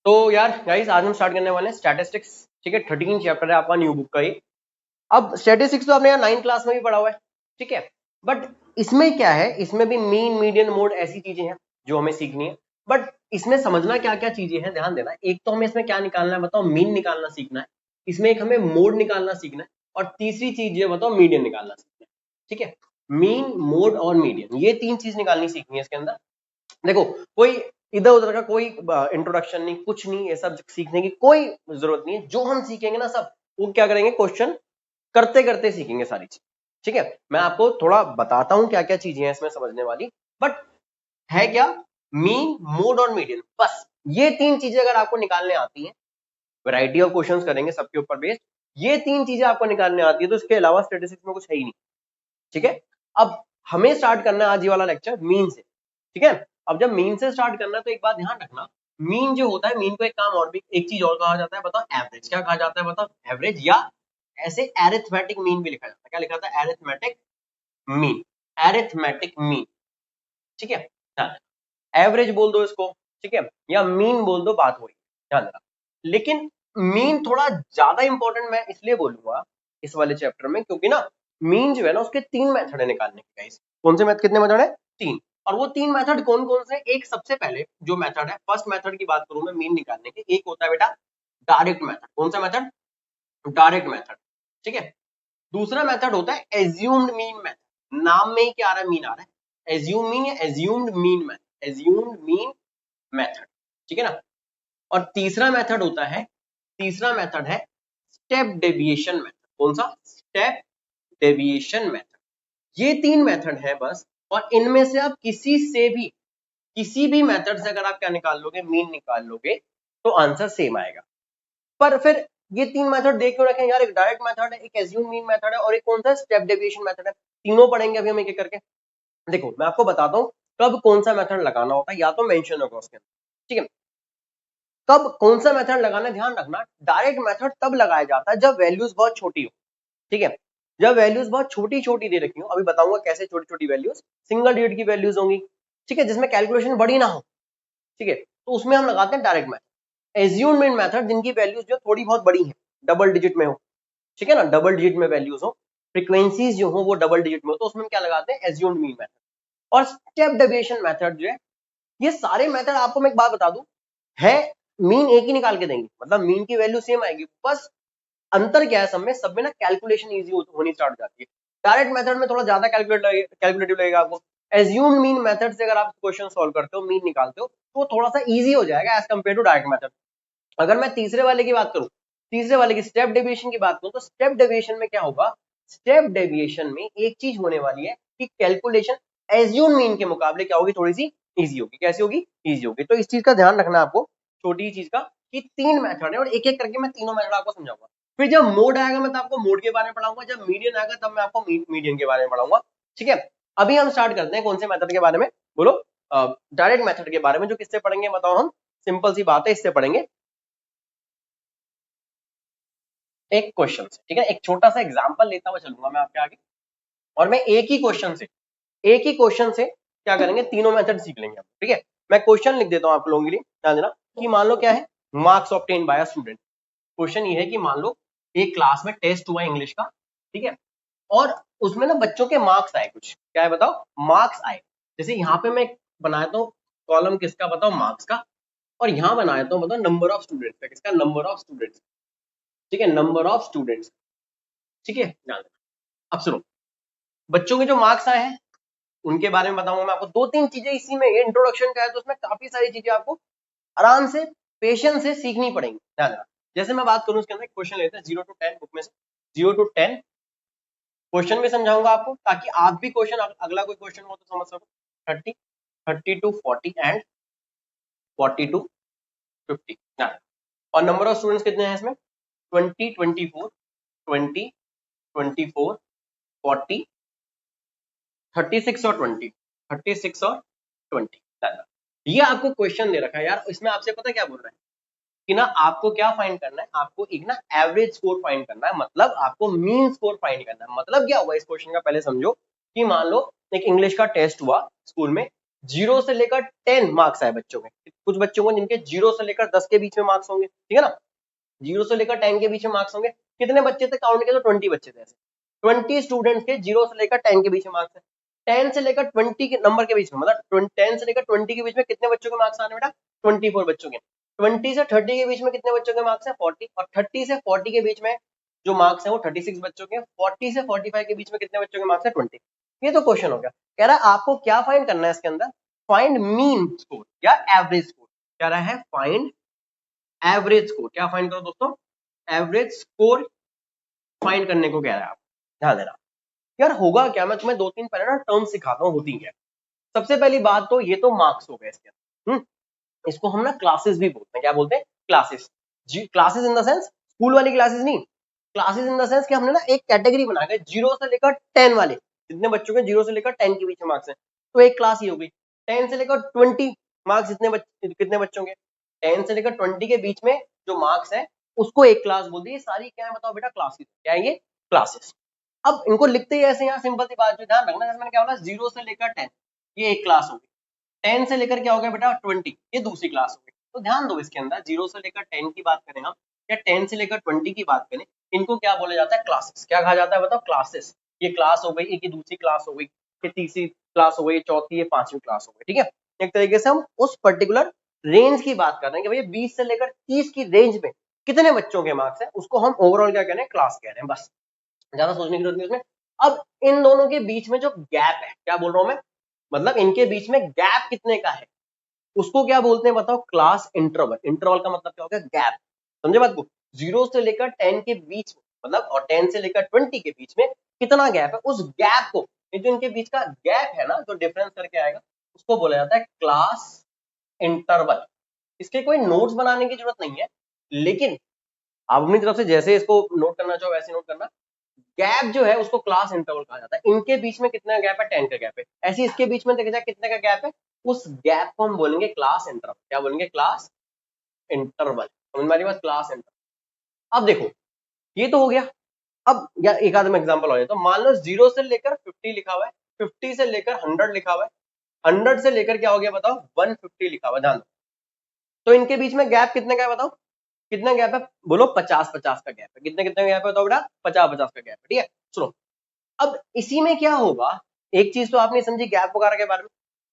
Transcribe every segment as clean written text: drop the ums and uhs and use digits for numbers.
तो यार गाइस आज हम स्टार्ट करने वाले हैं स्टैटिस्टिक्स। ठीक है, 13 चैप्टर है आपका न्यू बुक का ये। अब स्टैटिस्टिक्स तो आपने यार 9th क्लास में भी पढ़ा हुआ है, ठीक है। बट इसमें क्या है, इसमें भी मीन मीडियन मोड ऐसी चीजें हैं जो हमें सीखनी है। बट इसमें समझना क्या क्या चीजें हैं, ध्यान देना। एक तो हमें इसमें क्या निकालना है बताओ, मीन निकालना सीखना है। इसमें एक हमें मोड निकालना सीखना है, और तीसरी चीज ये बताओ मीडियन निकालना सीखना है। ठीक है, मीन मोड और मीडियन, ये तीन चीज निकालनी सीखनी है इसके अंदर। देखो, कोई इधर उधर का कोई इंट्रोडक्शन नहीं, कुछ नहीं, ये सब सीखने की कोई जरूरत नहीं है। जो हम सीखेंगे ना सब, वो क्या करेंगे, क्वेश्चन करते करते सीखेंगे सारी चीज। ठीक है, मैं आपको थोड़ा बताता हूं क्या क्या चीजें हैं इसमें समझने वाली। बट है क्या, मीन मोड और मीडियन, बस ये तीन चीजें अगर आपको निकालने आती हैं, वैरायटी ऑफ क्वेश्चंस करेंगे सबके ऊपर बेस्ड, ये तीन चीजें आपको निकालने आती है तो इसके अलावा स्टैटिस्टिक्स में कुछ है ही नहीं। ठीक है, अब हमें स्टार्ट करना है आज ये वाला लेक्चर मीन से। ठीक है, अब जब मीन से स्टार्ट करना है तो एक बात ध्यान रखना, मीन जो होता है, मीन को एक काम और भी, एक चीज और कहा जाता है, बताओ एवरेज। क्या कहा जाता है बताओ, एवरेज, या ऐसे एरिथमेटिक मीन भी लिखा जाता है। क्या लिखा जाता है, एरिथमेटिक मीन, एरिथमेटिक मीन। ठीक है, एवरेज बोल दो इसको, ठीक है, या मीन बोल दो, बात वही, ध्यान देना। लेकिन मीन थोड़ा ज्यादा इंपॉर्टेंट मैं इसलिए बोलूंगा इस वाले चैप्टर में, क्योंकि ना मीन जो है ना, उसके तीन मेथड है निकालने के। गाइस कौन से कितने मेथड है, तीन। और वो तीन मेथड कौन कौन से, एक सबसे पहले जो मेथड है, फर्स्ट मेथड की बात करूं मैं मीन निकालने के, एक होता है बेटा डायरेक्ट मेथड। कौन सा मेथड, डायरेक्ट मेथड। ठीक है, दूसरा मेथड होता है एज्यूम्ड मीन मेथड। नाम में ही क्या आ रहा है, मीन आ रहा है, एज्यूम मीन या assumed mean method, assumed mean method. ठीक है ना, और तीसरा मेथड होता है, तीसरा मेथड है स्टेप डेविएशन मेथड। कौन सा, स्टेप डेविएशन मेथड। ये तीन मेथड है बस, और इनमें से आप किसी से भी, किसी भी मेथड से अगर आप क्या निकाल लोगे, मीन निकाल लोगे, तो आंसर सेम आएगा। पर फिर ये तीन मेथड देख के रखें यार, एक डायरेक्ट मेथड है, एक एज्यूम मीन मेथड है, और एक कौन सा स्टेप डेविएशन मेथड है। तीनों पढ़ेंगे अभी हम एक एक करके। देखो मैं आपको बताता हूँ कब कौन सा मेथड लगाना होता है, या तो मेंशन होगा उसके अंदर। ठीक है, कब कौन सा मेथड लगाना है, ध्यान रखना। डायरेक्ट मेथड तब लगाया जाता है जब वैल्यूज बहुत छोटी हो। ठीक है, जब वैल्यूज बहुत छोटी छोटी दे रखी हो, अभी बताऊंगा कैसे छोटी छोटी वैल्यूज, सिंगल डिजिट की वैल्यूज होंगी। ठीक है, जिसमें कैलकुलेशन बड़ी ना हो। ठीक है, तो उसमें हम लगाते हैं डायरेक्ट मेथड। एज्यूम्ड मेथड जिनकी वैल्यूज जो थोड़ी बहुत बड़ी है, डबल डिजिट में हो, ठीक है ना, डबल डिजिट में वैल्यूज हो, फ्रीक्वेंसीज जो हो वो डबल डिजिट में हो, तो उसमें क्या लगाते हैं, एज्यूम्ड मीन मेथड। और स्टेप डेविएशन मेथड जो है, ये सारे मेथड आपको मैं एक बात बता दूं, है मीन एक ही निकाल के देंगे, मतलब मीन की वैल्यू सेम आएगी, बस अंतर क्या है सब में ना, कैलकुलेशन इजी होनी स्टार्ट हो जाती है। डायरेक्ट मेथड में थोड़ा ज्यादा कैलकुलेटिव लगेगा आपको। एज्यूम्ड मीन मेथड से अगर आप क्वेश्चन सॉल्व करते हो, मीन निकालते हो, तो थोड़ा सा इजी हो जाएगा as compare to direct method. अगर मैं तीसरे वाले की बात करूं, तीसरे वाले की स्टेप डेविएशन की बात करूं, तो स्टेप डेविएशन में क्या होगा, स्टेप डेविएशन में एक चीज होने वाली है कि कैलकुलेशन एज्यूम मीन के मुकाबले क्या होगी, थोड़ी सी इजी होगी। कैसी होगी, इजी होगी। तो इस चीज का ध्यान रखना आपको, छोटी चीज का, कि तीन मेथड है, और एक एक करके मैं तीनों मेथड आपको समझाऊंगा। फिर जब मोड आएगा मैं तो आपको मोड के बारे में पढ़ाऊंगा, जब मीडियन आएगा तब मैं आपको मीडियन के बारे में पढ़ाऊंगा। ठीक है, अभी हम स्टार्ट करते हैं कौन से मेथड के बारे में, बोलो, डायरेक्ट मेथड के बारे में। जो किससे पढ़ेंगे बताओ, हम सिंपल सी बात है, इससे पढ़ेंगे एक क्वेश्चन से। ठीक है, एक छोटा सा एग्जांपल लेता हुआ चलूंगा मैं आपके आगे, और मैं एक ही क्वेश्चन से, एक ही क्वेश्चन से क्या करेंगे, तीनों मेथड सीख लेंगे हम। ठीक है, मैं क्वेश्चन लिख देता हूं आप लोगों के लिए, ध्यान देना। कि मान लो क्या है, marks obtain bye a student. Question ये है कि मान लो एक क्लास में टेस्ट हुआ इंग्लिश का, ठीक है, और उसमें ना बच्चों के मार्क्स आए, कुछ क्या है बताओ, मार्क्स आए। जैसे यहाँ पे मैं बनाया तो कॉलम किसका बताओ, मार्क्स का, और यहाँ बनाया तो बताओ नंबर ऑफ स्टूडेंट्स का, किसका, नंबर ऑफ स्टूडेंट्स। ठीक है, नंबर ऑफ स्टूडेंट्स। ठीक है, ध्यान देना। अब सुनो, बच्चों के जो मार्क्स आए हैं उनके बारे में बताऊंगा मैं आपको। दो तीन चीजें इसी में, ये इंट्रोडक्शन का है तो उसमें काफी सारी चीजें आपको आराम से, पेशेंस से सीखनी पड़ेंगी, ध्यान देना। जैसे मैं बात करूं उसके अंदर, क्वेश्चन लेते हैं 0 to 10 बुक में से, 0 to 10 क्वेश्चन भी समझाऊंगा आपको, ताकि आप भी क्वेश्चन, अगला कोई क्वेश्चन हो तो समझ सको। 30, 30 to 40 एंड 40 to 50। और नंबर ऑफ स्टूडेंट्स कितने हैं इसमें, 20, 24, 20, 24, 40, 36 और 20, 36 और 20। ये आपको क्वेश्चन दे रखा है यार, इसमें आपसे पता क्या बोल रहा है कि ना, आपको क्या फाइंड करना है, आपको एक ना एवरेज स्कोर फाइंड करना है, मतलब आपको मीन स्कोर फाइंड करना है। मतलब क्या हुआ इस क्वेश्चन का, पहले समझो कि मान लो एक इंग्लिश का टेस्ट हुआ स्कूल में, 0 से लेकर 10 मार्क्स आए बच्चों के, कुछ बच्चों को जिनके 0 से लेकर 10 के बीच में मार्क्स होंगे, ठीक है ना, 0 से लेकर 10 के बीच में मार्क्स होंगे। कितने बच्चे थे काउंट किया तो 20 बच्चे थे ऐसे, 20 स्टूडेंट्स के 0 से लेकर 10 के बीच में मार्क्स है। 10 से लेकर 20 के नंबर के बीच में, मतलब 10 से लेकर 20 के बीच में कितने बच्चों के मार्क्स आने बेटा, 24 बच्चों के। 20 से 30 के बीच में कितने बच्चों के मार्क्स है, 40, और 30 से 40 के बीच में जो मार्क्स है वो 36 बच्चों के। 40 से 45 के बीच में कितने बच्चों के मार्क्स है, 20। ये तो क्वेश्चन हो गया। कह रहा है आपको क्या फाइंड करना है इसके अंदर, फाइंड मीन स्कोर या एवरेज स्कोर। कह रहा है फाइंड एवरेज स्कोर, क्या फाइंड करो दोस्तों, एवरेज स्कोर फाइंड करने को कह रहा है। आप ध्यान देना यार, होगा क्या, मैं तुम्हें 2-3 पहले ना टर्म सिखाता हूँ होती है। सबसे पहली बात तो ये तो मार्क्स हो गए इसके अंदर, इसको हम ना क्लासेस भी बोलते हैं, क्या बोलते हैं, क्लासेस। जी, classes in the sense school वाली क्लासेस नहीं, क्लासेस इन द सेंस कि हमने ना एक कैटेगरी बना के 0 से लेकर 10 वाले, जितने बच्चों के 0 से लेकर 10 के बीच में मार्क्स है तो एक क्लास ही हो गई। 10 से लेकर 20 मार्क्स कितने बच्चों के, 10 से लेकर 20 के बीच में जो मार्क्स है उसको एक क्लास बोल दी। सारी क्या है बताओ बेटा, क्लासेस। क्या है ये, क्लासेस। अब इनको लिखते ही ऐसे यहाँ सिंपल सी बात, जो ध्यान रखना, जैसे मैंने क्या बोला 0 से लेकर 10 ये एक क्लास होगी, 10 से लेकर क्या हो गया बेटा 20 ये दूसरी क्लास हो गई। तो ध्यान दो इसके अंदर 0 से लेकर 10 की बात करें हम या 10 से लेकर 20 की बात करें, इनको क्या बोला जाता है, क्लासेस। क्या कहा जाता है बताओ, क्लासेस। ये क्लास हो गई, एक ये दूसरी क्लास हो गई, ये तीसरी क्लास हो गई, चौथी, ये पांचवी क्लास हो गई, ठीक है। एक तरीके से हम उस पर्टिकुलर रेंज की बात कर रहे हैं कि भैया 20 से लेकर 30 की रेंज में कितने बच्चों के मार्क्स है, उसको हम ओवरऑल क्या कह रहे हैं, क्लास कह रहे हैं। बस ज्यादा सोचने की जरूरत नहीं उसमें। अब इन दोनों के बीच में जो गैप है, क्या बोल रहा हूं मैं, मतलब इनके बीच में गैप कितने का है उसको क्या बोलते हैं बताओ, क्लास इंटरवल। इंटरवल का मतलब क्या हो गया, गैप। समझे बात को, 0 से लेकर 10 के बीच में, मतलब और 10 से लेकर 20 के बीच में कितना गैप है, उस गैप को, ये जो इनके बीच का गैप है ना, जो डिफरेंस करके आएगा उसको बोला जाता है क्लास इंटरवल। इसके कोई नोट्स बनाने की जरूरत नहीं है, लेकिन आप अपनी तरफ से जैसे इसको नोट करना चाहो वैसे नोट करना। गैप जो है उसको क्लास इंटरवल कहा जाता है। इनके बीच में कितना गैप है, 10 का गैप है। ऐसे इसके बीच में देखा जाए कितने का गैप है, उस गैप को हम बोलेंगे क्लास इंटरवल। क्या बोलेंगे, क्लास इंटरवल। समझ में आ रही बात, क्लास इंटरवल। अब देखो ये तो हो गया। अब या एक आदमी एग्जांपल हो जाए तो मान लो 0 से लेकर 50 लिखा हुआ है, 50 से लेकर 100 लिखा हुआ है, 100 से लेकर क्या हो गया बताओ, 150 लिखा हुआ है। ध्यान दो, तो इनके बीच में गैप कितने का है बताओ, कितना गैप है, बोलो 50-50 का गैप है। कितने कितने गैप है बताओ बेटा, 50-50 का गैप है, ठीक है। सुनो, अब इसी में क्या होगा, एक चीज तो आपने समझी गैप वगैरह के बारे में।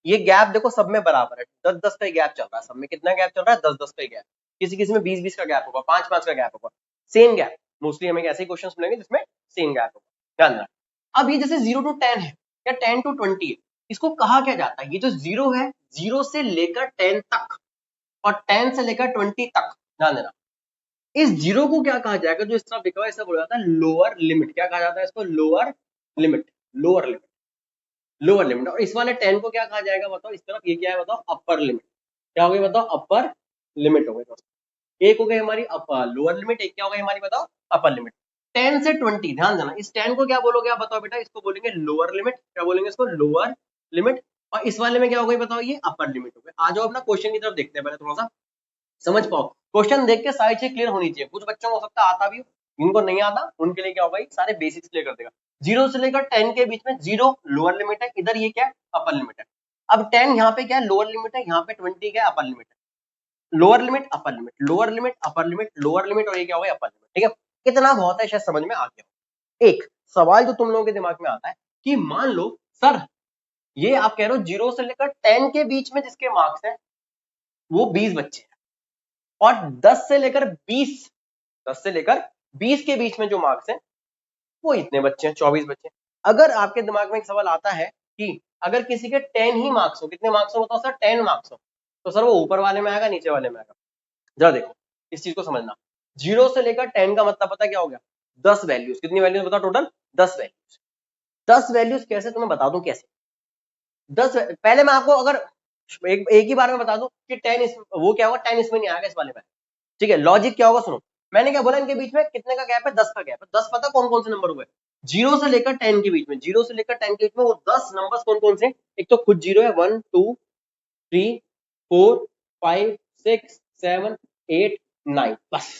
ये गैप देखो सब में बराबर है, 10-10 का ही गैप चल रहा है सब में। कितना गैप चल रहा है, 10-10 का ही गैप। किसी किसी में 20-20 का गैप होगा, 5-5 का गैप होगा, सेम गैप। मोस्टली हमें ऐसे क्वेश्चन मिलेंगे जिसमें सेम गैप होगा, ध्यान रखना। अब ये जैसे 0 to 10 है या 10 to 20 है, इसको कहा क्या जाता है, ये जो 0 है, 0 से लेकर 10 तक और 10 से लेकर 20 तक, ध्यान देना। इस 0 को क्या कहा जाएगा, जो इस तरफ लिखा हुआ है, इसे बोला जाता है लोअर लिमिट। क्या कहा जाता है इसको, lower limit, lower limit, lower limit. और इस वाले 10 को क्या कहा जाएगा बताओ, इस तरफ ये क्या है बताओ, अपर लिमिट। क्या हो गई बताओ, अपर लिमिट हो गई दोस्तों। एक हो गई हमारी लोअर लिमिट, एक क्या हो गई हमारी बताओ, अपर लिमिट। 10 से 20, ध्यान देना, इस 10 को क्या बोलोगे आप बताओ बेटा, इसको बोलेंगे लोअर लिमिट। क्या बोलेंगे इसको, लोअर लिमिट। और इस वाले में क्या हो गई बताओ, ये अपर लिमिट हो गई। आ जाओ अपना क्वेश्चन की तरफ देखते हैं, पहले थोड़ा सा समझ पाओ। क्वेश्चन देख के सारी चीज क्लियर होनी चाहिए। कुछ बच्चों को हो सकता है आता भी हो, जिनको नहीं आता उनके लिए क्या होगा, सारे बेसिक्स क्लियर कर देगा। 0 से लेकर 10 के बीच में 0 लोअर लिमिट है, इधर ये क्या है, अपर लिमिट है। अब 10 यहाँ पे क्या है, लोअर लिमिट है, यहाँ पे 20 क्या है, अपर लिमिट है। Lower limit, upper limit, lower limit, upper limit, lower limit, और ये क्या होगा, अपर लिमिट, ठीक है। इतना बहुत है, शायद समझ में आ गया। एक सवाल जो तुम लोगों के दिमाग में आता है कि मान लो सर, ये आप कह रहे हो 0 से लेकर 10 के बीच में जिसके मार्क्स है वो 20 बच्चे हैं, और 10 से लेकर 20, 10 से लेकर 20 के बीच में जो मार्क्स हैं वो इतने बच्चे हैं, 24 बच्चे। अगर आपके दिमाग में एक सवाल आता है कि अगर किसी के 10 ही मार्क्स हो, कितने मार्क्स हो बताओ सर, 10 मार्क्स हो, तो सर वो ऊपर वाले में आएगा नीचे वाले में आएगा। जरा देखो इस चीज को समझना, 0 से लेकर 10 का मतलब पता क्या हो गया, 10 वैल्यूज। कितनी वैल्यूज बताओ टोटल, 10 वैल्यूज। 10 वैल्यूज कैसे, तुम्हें बता दूं कैसे। 10 पहले मैं आपको अगर एक ही बार में बता दूं कि 10 वो क्या होगा, 10 इसमें नहीं आएगा, इस वाले में, ठीक है। लॉजिक क्या होगा सुनो, मैंने क्या बोला, इनके बीच में कितने का गैप है, 10 का गैप है। 10 पता कौन कौन से नंबर हुए, 0 से लेकर 10 के बीच में, 0 से लेकर 10 के बीच में वो 10 नंबर्स कौन कौन से, एक तो खुद 0 है, 1 2 3 4 5 6 7 8 9, बस।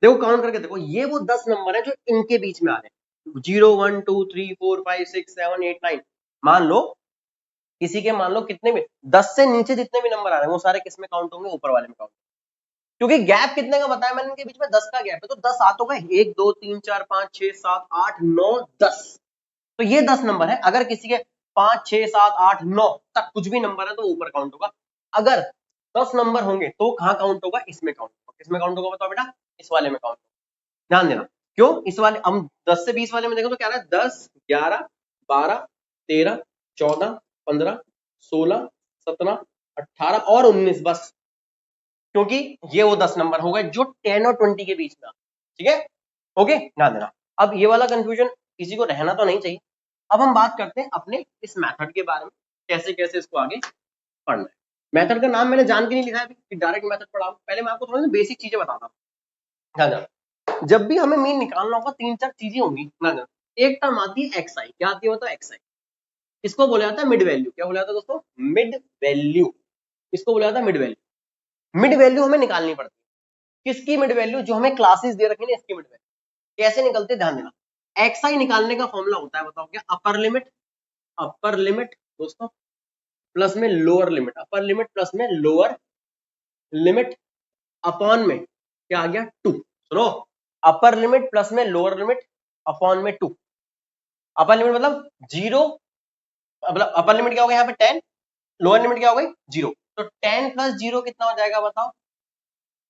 देखो काउंट करके देखो, ये वो 10 नंबर है जो इनके बीच में आ रहे हैं, 0 1 2 3 4 5 6 7 8 9। मान लो किसी के मान लो कितने भी 10 से नीचे जितने भी नंबर आ रहे हैं वो सारे किस में काउंट होंगे, ऊपर वाले में काउंट, क्योंकि गैप कितने का बताया मैंने, इनके बीच में 10 का गैप है, तो 10 आ तो गए, 1 2 3 4 5 6 7 8 9 10, तो ये 10 नंबर है। अगर किसी के 5 6 7 8 9 तक कुछ भी नंबर है तो ऊपर काउंट होगा, अगर 10 नंबर होंगे तो कहाँ काउंट होगा, इसमें काउंट होगा। किसमें काउंट होगा बताओ बेटा, इस वाले में काउंट होगा। ध्यान देना, क्यों, इस वाले हम 10 से 20 वाले में देखो तो क्या रहा है, 10 11 12 13 14 15 16 17 18 और 19, बस, क्योंकि ये वो 10 नंबर हो गए जो 10 और 20 के बीच में, ठीक है, ओके, ध्यान देना। अब ये वाला कंफ्यूजन किसी को रहना तो नहीं चाहिए। अब हम बात करते हैं अपने इस मेथड के बारे में, कैसे कैसे इसको आगे पढ़ना है। मेथड का नाम मैंने जान के नहीं लिखा है कि डायरेक्ट मेथड पढ़ा, पहले मैं आपको थोड़ा सा बेसिक चीजें बताता हूँ। ध्यान देना, जब भी हमें मीन निकालना होगा 3-4 चीजें होंगी। ध्यान देना, एक टर्म आती है एक्सआई, क्या आती है बताओ, एक्सआई, इसको बोला जाता है मिड वैल्यू। क्या बोला जाता है दोस्तों, मिड वैल्यू, इसको बोला जाता है मिड वैल्यू। मिड वैल्यू हमें निकालनी पड़ती है, किसकी मिड वैल्यू, जो हमें क्लासेस दे रखे हैं इसकी मिड वैल्यू। कैसे निकलते, ध्यान देना, एक्सआई निकालने का फॉर्मूला होता है, बताओ क्या, अपर लिमिट दोस्तों प्लस में lower limit, upper limit plus में लोअर लिमिट अपॉन में क्या आ गया 2। सुनो, अपर लिमिट प्लस में लोअर लिमिट अपॉन में 2। अपर लिमिट मतलब 0, मतलब अपर लिमिट क्या हो गया यहाँ पे 10, लोअर लिमिट क्या हो गई 0, तो 10 प्लस 0 कितना हो जाएगा बताओ,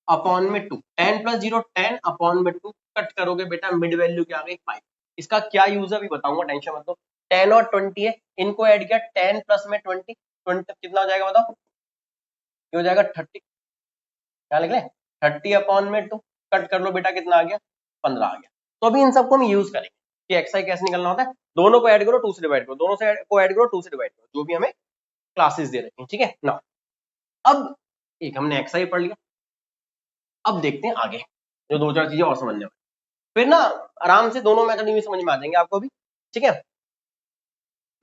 अपॉन में 2। 10 प्लस 0 10 अपॉन में 2, कट करोगे बेटा मिड वैल्यू क्या आ गई 5। इसका क्या यूज है अभी बताऊंगा, टेंशन मत लो। 10 और 20 है, इनको ऐड किया 10 प्लस में 20 कितना हो जाएगा बताओ, ये हो जाएगा 30, क्या लिख ले 30 अपॉन में 2, कट कर लो बेटा कितना आ गया 15 आ गया। तो अभी इन सबको हम यूज करेंगे कि एक्सआई कैसे निकलना होता है, दोनों को ऐड करो 2 से डिवाइड करो, दोनों से को ऐड करो 2 से डिवाइड करो, जो भी हमें क्लासेस दे रखी हैं, ठीक है ना। अब एक हमने एक्सआई पढ़ लिया, अब देखते हैं आगे जो 2-4 चीजें और समझने में, फिर ना आराम से दोनों मेथड भी समझ में आ जाएंगे आपको भी, ठीक है।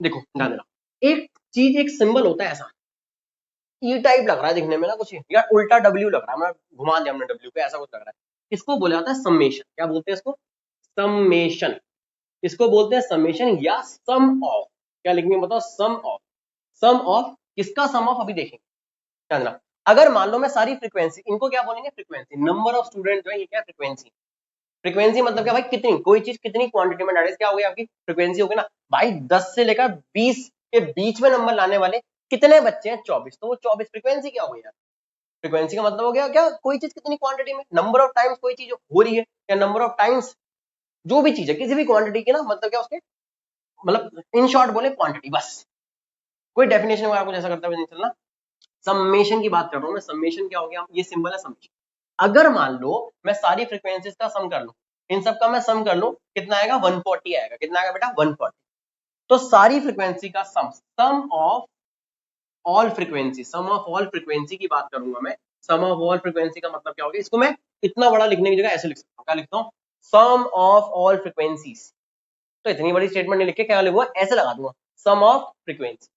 देखो ध्यान देना, एक चीज, एक सिंबल होता है ऐसा, ई टाइप लग रहा है दिखने में ना कुछ, या उल्टा डब्ल्यू लग रहा है, मतलब घुमा दिया हमने डब्ल्यू पे, ऐसा कुछ लग रहा है, इसको बोला जाता है समेशन। क्या बोलते हैं इसको, समेशन, इसको बोलते हैं समेशन या सम ऑफ। क्या लिखेंगे बताओ, सम ऑफ, सम ऑफ किसका, सम ऑफ अभी देखेंगे। ध्यान देना, अगर मान लो मैं सारी फ्रीक्वेंसी, इनको क्या बोलेंगे फ्रीक्वेंसी, नंबर ऑफ स्टूडेंट जो है ये क्या फ्रीक्वेंसी, फ्रीक्वेंसी मतलब क्या भाई, कितनी, कोई चीज कितनी क्वांटिटी में, क्या हो गई आपकी फ्रीक्वेंसी हो गई ना भाई। 10 से लेकर 20 के बीच में नंबर लाने वाले कितने बच्चे हैं, 24, तो वो 24 फ्रीक्वेंसी क्या हो गई यार, फ्रीक्वेंसी का मतलब हो गया क्या, कोई चीज कितनी क्वांटिटी में, नंबर ऑफ टाइम्स कोई चीज हो रही है, या नंबर ऑफ टाइम्स जो भी चीज है किसी भी क्वांटिटी की ना, मतलब क्या उसके, मतलब इन शॉर्ट बोले क्वांटिटी, बस, कोई डेफिनेशन वगैरह कुछ ऐसा करता हुआ नहीं चलना। समेशन की बात कर रहा हूं मैं, समेशन क्या हो गया, ये सिंबल है समेशन। अगर मान लो मैं सारी फ्रीक्वेंसीज का सम कर लूं, इन सब का मैं सम कर लूं, कितना आएगा 140 आएगा, कितना आएगा बेटा 140। तो सारी फ्रीक्वेंसी का sum of all frequency, sum of all frequency की बात करूंगा मैं। सम ऑफ ऑल फ्रीक्वेंसी का मतलब क्या होगा, इसको मैं इतना बड़ा लिखने की जगह ऐसे लिख सकता हूं, क्या लिखता हूं, सम ऑफ ऑल फ्रीक्वेंसीज। तो इतनी बड़ी स्टेटमेंट नहीं लिख के क्या लिखूंगा, ऐसे लगा दूंगा सम ऑफ फ्रीक्वेंसी,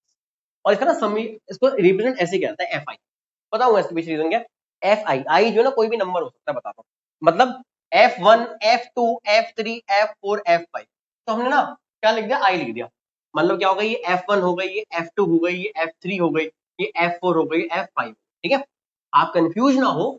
और इसका ना समी, इसको रिप्रेजेंट ऐसे किया जाता है एफ आई। बताऊंगा इसके पीछे रीजन क्या, एफ आई, आई जो है ना कोई भी नंबर हो सकता है, बताता हूं, मतलब F1 F2 F3 F4 F5, तो हमने ना क्या लिख दिया, आई लिख दिया, मतलब क्या हो गई, ये F1 हो गई, ये F2 हो गई, ये F3 हो गई, ये F4 हो गई, F5, ठीक है। आप कंफ्यूज ना हो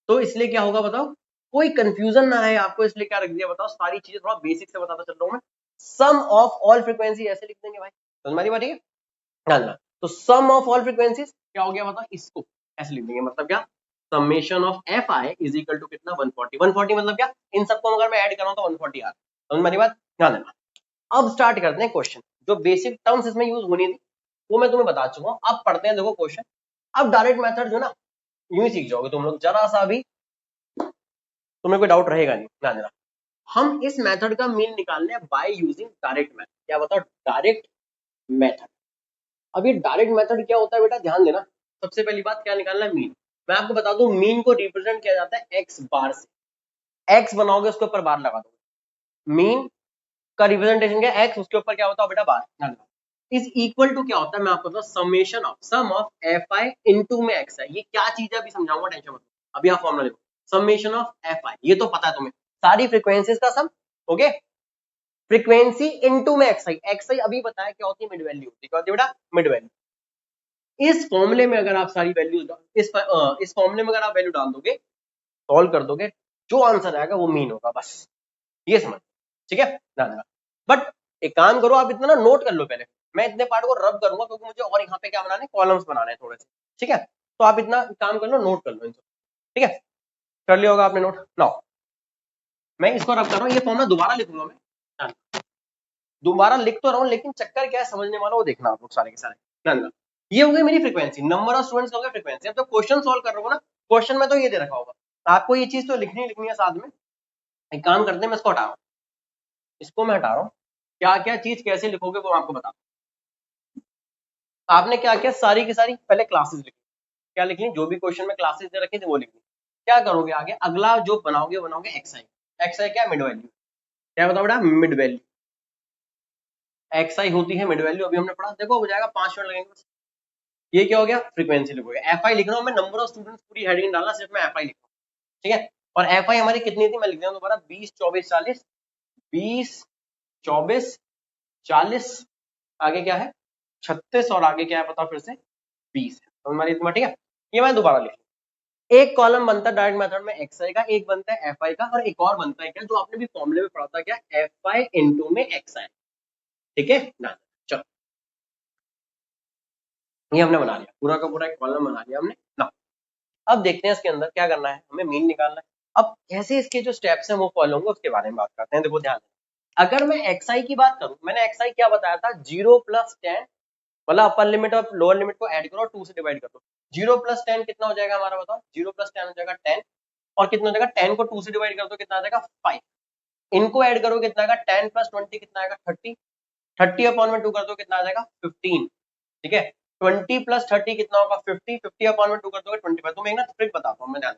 तो इसलिए क्या होगा बताओ, कोई कंफ्यूजन ना है आपको, इसलिए क्या रख दिया बताओ, सारी चीजें थोड़ा बेसिक से बताता चल रहा हूं मैं। सम ऑफ ऑल फ्रीक्वेंसी ऐसे लिख देंगे भाई, समझ में आ रही है, तो सम ऑफ ऑल फ्रीक्वेंसीज क्या हो गया बताओ, इसको ऐसे लिख देंगे, मतलब क्या, summation of F I is equal to कितना 140। 140 मतलब क्या, इन सबको अगर मैं ऐड कर रहा हूं तो 140 आ रहा है, समझ में आ रही बात, ध्यान देना। अब स्टार्ट करते हैं क्वेश्चन, जो बेसिक टर्म्स इसमें यूज होनी थी वो मैं तुम्हें बता चुका हूं, अब पढ़ते हैं देखो क्वेश्चन। अब डायरेक्ट मेथड जो ना यूं ही सीख जाओगे तुम लोग, जरा सा भी तुम्हें कोई डाउट रहेगा नहीं, ध्यान देना। हम इस मेथड का मीन निकालने बाय यूजिंग डायरेक्ट मेथड। क्या बताओ, डायरेक्ट मेथड। अब ये डायरेक्ट मेथड क्या होता है बेटा, ध्यान देना, सबसे पहली बात क्या निकालना है, मीन। मैं आपको बता दूं, मीन को रिप्रेजेंट किया जाता है एक्स बार से, एक्स बनाओगे उसके ऊपर बार लगा दोगे, मीन का रिप्रेजेंटेशन क्या है, एक्स, उसके ऊपर क्या होता है बेटा बार, ध्यान देना। इज इक्वल टू क्या होता है, मैं आपको बताऊं, summation of sum of F I into में एक्स है। ये क्या चीज है अभी समझाऊंगा, टेंशन मत लो, अभी आप फॉर्मूला देखो, समेशन ऑफ एफ आई, ये तो पता है तुम्हें, सारी फ्रीक्वेंसीज का सम, ओके, फ्रीक्वेंसी इनटू में एक्स आई, एक्स आई अभी बताया क्या होती है, मिड वैल्यू होती है, क्या होती है बेटा, मिड वैल्यू। इस फॉर्मूले में अगर आप सारी वैल्यूज इस फॉर्मूले में अगर आप वैल्यू डाल दोगे, सॉल्व कर दोगे, जो आंसर आएगा वो मीन होगा, बस ये समझ, ठीक है ना। बट एक काम करो, आप इतना नोट कर लो पहले, मैं इतने पार्ट को रब करूंगा क्योंकि मुझे और यहाँ पे क्या बनाने, कॉलम्स बनाने हैं थोड़े से, ठीक है। तो आप इतना काम कर लो, नोट कर लो इनको, ठीक है, कर लिया होगा आपने नोट। नाउ मैं इसको रब कर रहा हूँ, ये फॉर्मूला दोबारा लिखूंगा मैं, दोबारा लिख तो रहा हूँ, लेकिन चक्कर क्या है समझने वाला वो देखना आप लोग सारे के सारे, ना ये हो गई मेरी फ्रीक्वेंसी, नंबर ऑफ स्टूडेंट्स हो गया फ्रीक्वेंसी। अब जब क्वेश्चन सॉल्व कर रहा हूँ ना, क्वेश्चन में तो ये दे रखा होगा, आपको ये चीज तो लिखनी है साथ में। एक काम करते हैं, मैं इसको हटा रहा हूँ, इसको मैं हटा रहा हूँ, क्या क्या चीज कैसे लिखोगे वो आपको बता। आपने क्या किया, सारी की सारी पहले क्लासेस लिखी, क्या लिखनी, जो भी क्वेश्चन में क्लासेस दे रखी थी वो लिखनी। क्या करोगे आगे, अगला जो बनाओगे वो बनाओगे एक्सआई। एक्सआई क्या, मिड वैल्यू, क्या बताओ बेटा, मिड वैल्यू। एक्सआई होती है मिड वैल्यू, अभी हमने पढ़ा, देखो हो जाएगा 5 मिनट लगेंगे बस। ये क्या हो गया, फ्रीक्वेंसी लिखोगे। एफ आई लिख रहा हूँ मैं, नंबर ऑफ स्टूडेंट्स पूरी हेडिंग डालना, सिर्फ मैं एफ आई लिख रहा हूँ, ठीक है। और एफ आई हमारी कितनी थी, मैं लिख रहा हूँ दोबारा, 20 24 40, 20 24 40, आगे क्या है 36, और आगे क्या है पता फिर से 20 है, तो हमारी इतना, ठीक है। ये मैं दोबारा लिख, एक कॉलम बनता है डायरेक्ट मेथड में एक्सआई का, एक बनता है एफ आई का, और एक और बनता है क्या, जो आपने भी फॉर्मूले में पढ़ा था, क्या, एफ आई इंटू में एक्सआई, ठीक है ना। चलो ये हमने बना लिया, पूरा का पूरा एक कॉलम बना लिया हमने ना। अब देखते हैं इसके अंदर क्या करना है, हमें मीन निकालना है। अब कैसे इसके जो स्टेप्स हैं वो फॉलो होंगे उसके बारे में बात करते हैं। देखो ध्यान, अगर मैं एक्सआई की बात करूं, मैंने एक्सआई क्या बताया था, 0+10, मतलब अपर लिमिट और लोअर लिमिट को ऐड करो और 2 से डिवाइड कर दो। 0+10 कितना हो जाएगा हमारा, बताओ, 0+10 हो जाएगा 10, और कितना हो जाएगा, 10 को 2 से डिवाइड कर दो, कितना आ जाएगा 5, इनको ऐड करो कितना आएगा, 10+20 कितना आएगा 30, 30 अपॉन में 2 कर दो, कितना आ जाएगा 15, ठीक है। 20+30 कितना होगा 50, 50 अपॉन में 2 कर दोगे 25। तुम्हें एक ना ट्रिक बताता हूँ मैं, ध्यान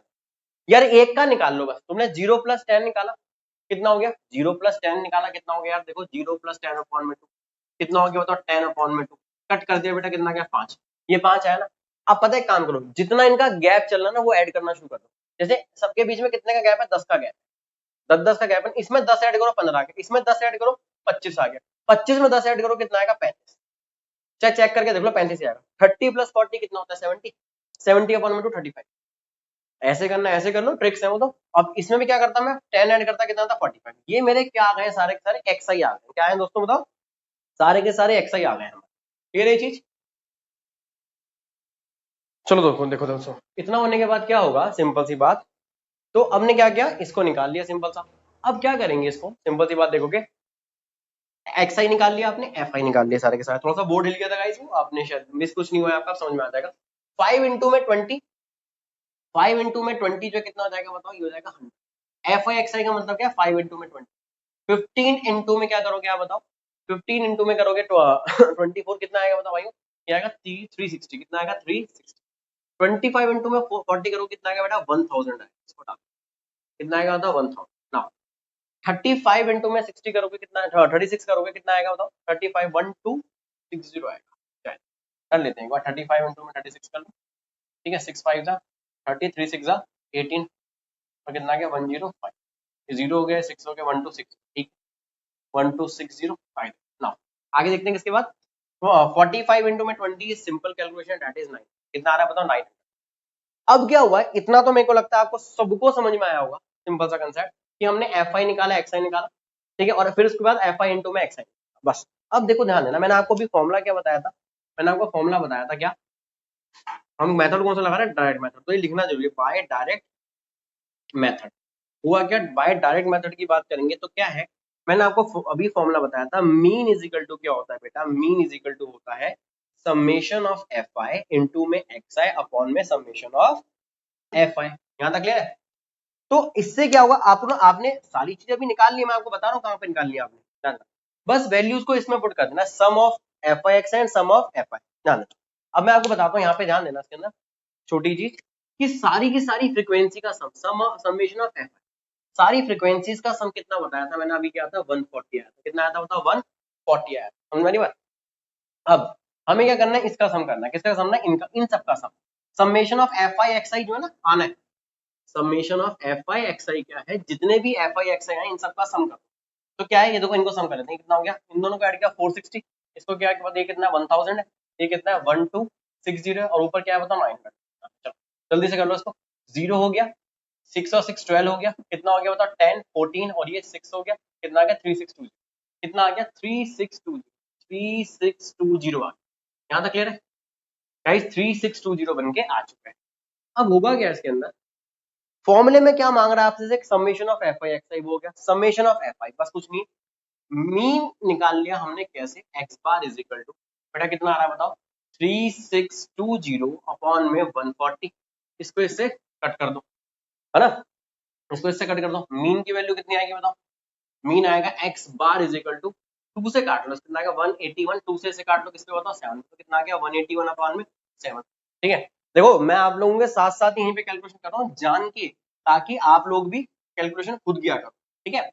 यार, एक का निकाल लो बस, तुमने 0+10 निकाला कितना हो गया, 0+10 निकाला कितना हो गया यार, देखो 0+10 अपॉन में 2 कितना हो गया, बताओ 10 अपॉन में 2, कट कर दिया बेटा, कितना गया 5, ये 5 आया ना। अब पता है काम करो, जितना इनका गैप चल रहा ना वो ऐड करना शुरू कर दो। जैसे सबके बीच में कितने का गैप है, 10 का गैप, 10 का गैप है, इसमें 10 ऐड करो 15 आ गया, इसमें 10 ऐड करो 25 आ गया, 25 में 10 ऐड करो कितना आएगा 35, चाहे चेक करके देख लो 35 आएगा। 30+40 कितना होता है 70, 70 अपॉन में 2 35, ऐसे करना, ऐसे कर लो, ट्रिक्स है वो तो। अब इसमें भी क्या करता मैं, 10 ऐड करता कितना था 45, ये मेरे क्या आ गए, सारे के सारे एक्सआई आ गए, क्या है दोस्तों बताओ, सारे के सारे एक्सआई आ गए हमारे, क्लियर है चीज। चलो दोस्तों, देखो दोस्तों, इतना होने के बाद क्या होगा, सिंपल सी बात, तो हमने क्या किया, इसको निकाल लिया सिंपल सा। अब क्या करेंगे इसको, सिंपल सी बात देखोगे, एक्स आई निकाल लिया आपने, एफ आई निकाल लिया, सारे के सारे, थोड़ा सा बोर्ड हिल गया था गाइस, आपने शायद मिस कुछ नहीं हुआ आपका, समझ में आ जाएगा। 5 इंटू में 20, 5 इंटू में 20 जो कितना हो जाएगा बताओ, ये हो जाएगा 100। एफ आई एक्स आई का मतलब क्या है, 5 इंटू में 20। 15 इंटू में क्या करोगे आप बताओ, 15 इंटू में करोगे 24 कितना आएगा बताओ भाई, ये आएगा 360, कितना आएगा 360। 25 इंटू में 40 करोगे कितना आएगा बेटा 1000 आएगा, इसको डालो कितना आएगा बताओ 1000 ना। 35 इंटू में 60 करोगे कितना, 36 करोगे कितना आएगा बताओ, 35 1260 आएगा, चलो कर लेते हैं एक बार, 35 इंटू में 36 कर लो, ठीक है, 6 5 जा 30, 3 6 जा 18, और कितना आ गया 105, 0 हो गया, 6 हो गया, 126, ठीक, 12605 ना। आगे देखते हैं किसके बाद, 45 इंटू में 20 सिंपल कैलकुलेशन, दैट इज 9, कितना आ रहा है बताओ 9। अब क्या हुआ है, इतना तो मेरे को लगता है आपको सबको समझ में आया होगा, सिंपल सा कंसेप्ट, कि हमने एफ आई निकाला, एक्स आई निकाला, ठीक है, और फिर उसके बाद एफ आई इंटू में एक्स आई, बस। अब देखो ध्यान देना, मैंने आपको भी फॉर्मुला क्या बताया था, मैंने आपको फॉर्मुला बताया था क्या, हम मेथड कौन सा लगा रहे हैं, डायरेक्ट मेथड, तो ये लिखना जरूरी है, बाय डायरेक्ट मेथड। हुआ क्या, बाय डायरेक्ट मेथड की बात करेंगे तो क्या है, मैंने आपको अभी फॉर्मुला बताया था, मीन इज इक्वल टू क्या होता है बेटा, मीन इज इक्वल टू होता है summation of F I into में एक्स आई अपॉन में समेशन ऑफ एफ आई, यहां तक क्लियर है। तो इससे क्या होगा, आपने सारी चीजें अभी निकाल ली, मैं आपको बता रहा हूँ कहां पे निकाल लिया आपने, ध्यान दो। बस वैल्यूज को इसमें पुट कर देना, sum of F I X and sum of F I, ध्यान दो। अब मैं आपको बताता हूँ, यहाँ पे ध्यान देना इसके अंदर छोटी चीज, कि सारी की सारी फ्रीक्वेंसी का समेशन ऑफ एफ आई, सारी फ्रीक्वेंसीज का सम कितना बताया था मैंने अभी, क्या था 140 आया था, कितना आया था बताओ 140 आया था, समझ में नहीं बात। अब हमें क्या करना है, इसका सम करना है, किसका सम ना, इनका, इन सबका sum, summation of F I x I जो है ना आना है, summation of F I x I क्या है, जितने भी एफ आई एक्स आई है इन सबका सम कर, तो क्या है, ये देखो इनको सम कर लेते हैं, कितना हो गया, इन दोनों को ऐड किया 460, इसको क्या है, ये कितना 1000 है, ये कितना है 1260, 6 जीरो है और ऊपर क्या है बताओ 9 का। चलो जल्दी से कर लो इसको। 0 हो गया, 6 और 6 12 हो गया, कितना हो गया बताओ 10 14 और ये 6 हो गया, कितना आ गया 3620, कितना आ गया 3620, 3620 आ गया। यहाँ तक क्लियर है गाइस? 3620 बन के आ चुका है। अब होगा क्या इसके अंदर, फॉर्मूले में क्या मांग रहा है आपसे, summation of F I x I, वो हो गया समेशन ऑफ एफ आई, बस कुछ नहीं, मीन निकाल लिया हमने कैसे, X bar is equal to, बेटा कितना आ रहा है बताओ 3620 अपॉन में 140, इसको इससे कट कर दो, है ना, इसको इससे कट कर दो, मीन की वैल्यू कितनी आएगी बताओ, मीन आएगा X bar is equal to 2 से काट लो, कितना आएगा 181, 2 से काट लो किस पे बताओ 7, तो कितना आ गया 181 अपॉन में 7। ठीक है, देखो मैं आप लोगों के साथ साथ यहीं पे कैलकुलेशन कर रहा हूँ जान के, ताकि आप लोग भी कैलकुलेशन खुद किया करो। ठीक है,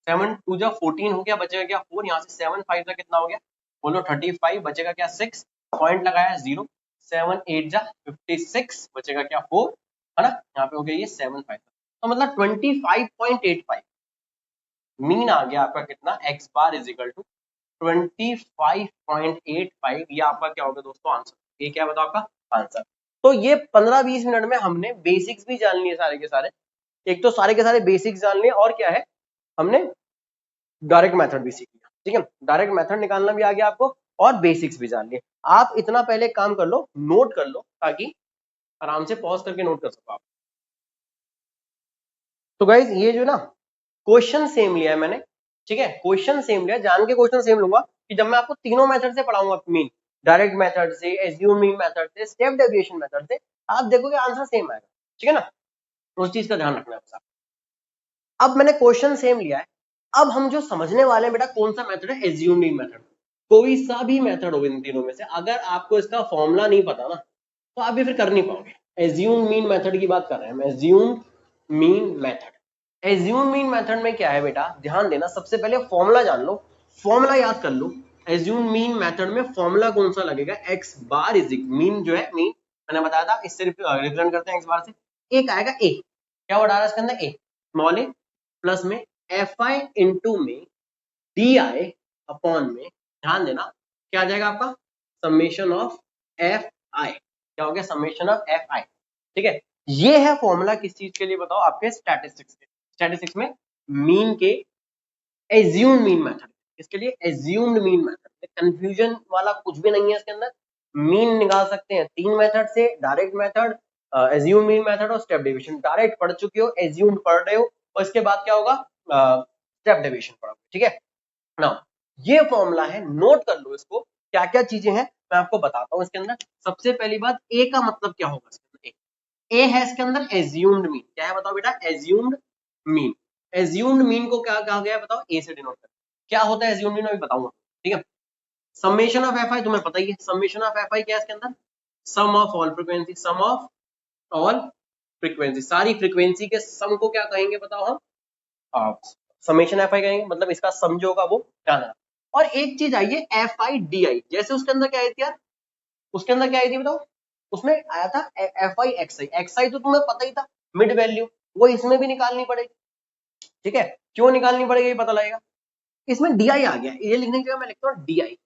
7 2 जा 14 हो गया, बचेगा क्या 4, यहाँ से 7 5 जा कितना हो गया बोलो 35, बचेगा क्या 6, पॉइंट लगाया 0, 7 8 जा 56, बचेगा क्या 4, है ना, यहाँ पे हो गया ये 7 5, तो मतलब 25.85 मीन आ गया आपका कितना, X bar is equal to 25.85, ये आपका क्या होगा दोस्तों आंसर, ये क्या बताओ आपका आंसर। तो ये 15-20 मिनट में हमने बेसिक्स भी जान लिए सारे के सारे, एक तो सारे के सारे बेसिक्स जान लिए और क्या है हमने डायरेक्ट मेथड भी सीख लिया। ठीक है, डायरेक्ट मेथड निकालना भी आ गया आपको और बेसिक्स भी जान लिए। आप इतना पहले काम कर लो, नोट कर लो, ताकि आराम से पॉज करके नोट कर सको आप। तो गाइज ये जो ना क्वेश्चन सेम लिया है मैंने, ठीक है, क्वेश्चन सेम लिया, जान के क्वेश्चन सेम लूंगा कि जब मैं आपको तीनों मेथड से पढ़ाऊंगा, मीन डायरेक्ट मेथड से, एज्यूम मीन मेथड से, स्टेप डेविएशन मेथड से, आप देखोगे आंसर सेम आएगा। ठीक है ना, उस चीज का ध्यान रखना है बस। अब मैंने क्वेश्चन सेम लिया है, अब हम जो समझने वाले हैं बेटा कौन सा मेथड है, एज्यूम मीन मेथड। कोई सा भी मेथड हो इन तीनों में से, अगर आपको इसका फॉर्मूला नहीं पता ना तो आप ये फिर कर नहीं पाओगे। एज्यूम मीन मेथड की बात कर रहे हैं हम, assume mean method. Assume mean method में क्या है बेटा, ध्यान देना, सबसे पहले फॉर्मूला जान लो, फॉर्मूला याद कर लो। एज्यूम मीन मेथड में फॉर्मूला कौन सा लगेगा, x bar is equal, mean जो है मीन मैंने बताया था, इससे रिप्रेजेंट करते हैं एक्स बार से, एक आएगा ए, क्या वर्ड आ रहा है इसके अंदर, ए स्मॉल ए, प्लस में एफ आई इंटू में डी आई अपॉन में, ध्यान देना क्या आ जाएगा आपका, समेशन ऑफ एफ आई, क्या हो गया समेशन ऑफ एफ आई। ठीक है, ये है फॉर्मूला किस चीज के लिए बताओ, आपके स्टैटिस्टिक्स के, स्टैटिस्टिक्स में मीन के एज्यूम मीन मेथड, इसके लिए एज्यूम्ड मीन मेथड, कंफ्यूजन वाला कुछ भी नहीं है इसके अंदर। मीन निकाल सकते हैं 3 मेथड से, direct method, assume mean method और स्टेप डेविएशन। डायरेक्ट पढ़ चुके हो, एज्यूम्ड पढ़ रहे हो, और इसके बाद क्या होगा स्टेप डेविएशन पढ़ोगे। ठीक है ना, ये फॉर्मूला है, नोट कर लो इसको, क्या क्या चीजें हैं मैं आपको बताता हूँ इसके अंदर। सबसे पहली बात, ए का मतलब क्या होगा इसके अंदर, ए है इसके अंदर एज्यूम्ड मीन, क्या है बताओ बेटा, एज्यूम्ड मीन। एज्यूम्ड मीन को क्या कहा गया बताओ, ए से डिनोट कर, क्या होता है एज्यूम्ड मीन अभी बताऊंगा। ठीक है, समेशन ऑफ एफ आई तुम्हें पता ही है, समेशन ऑफ एफ आई क्या है इसके अंदर, sum of all frequency, sum of all frequency, सारी फ्रीक्वेंसी के सम को क्या कहेंगे बताओ हम, समेशन एफ आई कहेंगे, मतलब इसका सम जो होगा वो क्या है। और एक चीज आई है एफ आई डी आई, जैसे उसके अंदर क्या आई थी यार, उसके अंदर क्या आई थी बताओ, उसमें आया था F I x I, x I तो तुम्हें पता ही था मिड वैल्यू, वो इसमें भी निकालनी पड़ेगी। ठीक है, क्यों निकालनी पड़ेगी ये पता लगेगा, इसमें डी आई आ गया, ये लिखने के लिए मैं लिखता हूँ डी आई।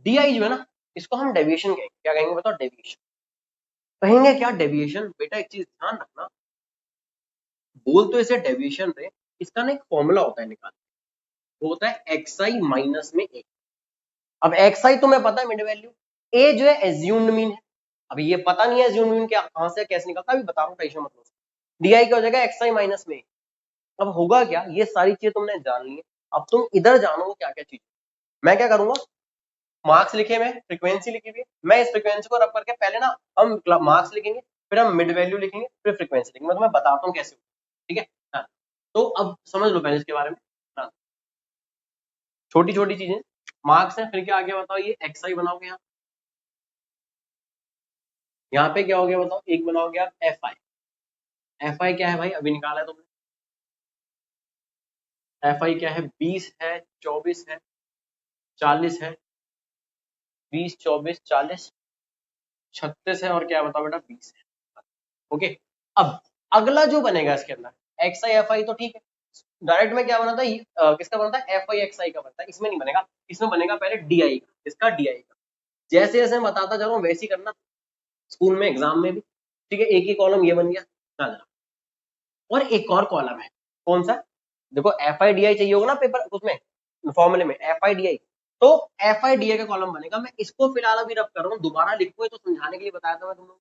डी आई जो है ना, इसको हम डेविएशन कहेंगे, क्या कहेंगे बताओ, डेविएशन कहेंगे। क्या डेविएशन, बेटा एक चीज ध्यान रखना, बोल तो इसे डेविएशन रहे, इसका ना एक फॉर्मूला होता है निकाल, वो होता है एक्स आई माइनस में ए। अब एक्स आई तुम्हें पता है मिड वैल्यू, ए जो है एज्यूम्ड मीन है, अभी ये पता नहीं है एज्यूम्ड मीन क्या कहां से कैसे निकलता है, अभी बता रहा हूँ, टेंशन मत लो। डी आई क्या हो जाएगा, एक्स आई माइनस में। अब होगा क्या, ये सारी चीजें तुमने जान ली है, अब तुम इधर जानो क्या क्या चीज। मैं क्या करूंगा, मार्क्स लिखे में फ्रीक्वेंसी लिखी हुई है, मैं इस फ्रीक्वेंसी को रख करके पहले ना हम मार्क्स लिखेंगे, फिर हम मिड वैल्यू लिखेंगे, फिर फ्रीक्वेंसी लिखेंगे, मैं तुम्हें बताता हूँ कैसे। ठीक है हाँ, तो अब समझ लो पहले इसके बारे में, हाँ, छोटी छोटी चीजें, मार्क्स है, फिर क्या आ गया बताओ, ये एक्स आई बनाओगे यहाँ पे क्या हो गया बताओ, एक बनाओगे आप एफ आई। एफ आई क्या है भाई, अभी निकाला है तुमने, एफ आई क्या है, 20 है, 24 है, 40 है, 20 24 40 36 है, और क्या बताओ बेटा 20 है। ओके, अब अगला जो बनेगा इसके अंदर एक्स आई एफ आई, तो ठीक है, डायरेक्ट में क्या बनता है, किसका बनता है, एफ आई एक्स आई का बनता है, इसमें नहीं बनेगा, इसमें बनेगा पहले डी आई का, इसका डी आई का, जैसे जैसे मैं बताता जा रहा हूँ वैसे ही करना, स्कूल में एग्जाम में भी, ठीक है। एक ही कॉलम ये बन गया, हाँ। और एक और कॉलम है, कौन सा, देखो FIDI चाहिए होगा ना पेपर उसमें फॉर्मूले में FIDI, तो FIDI का कॉलम बनेगा। मैं इसको फिलहाल अभी रब कर रहा हूँ, दोबारा लिखूंगा तो समझाने के लिए बताया था मैं तुम लोग,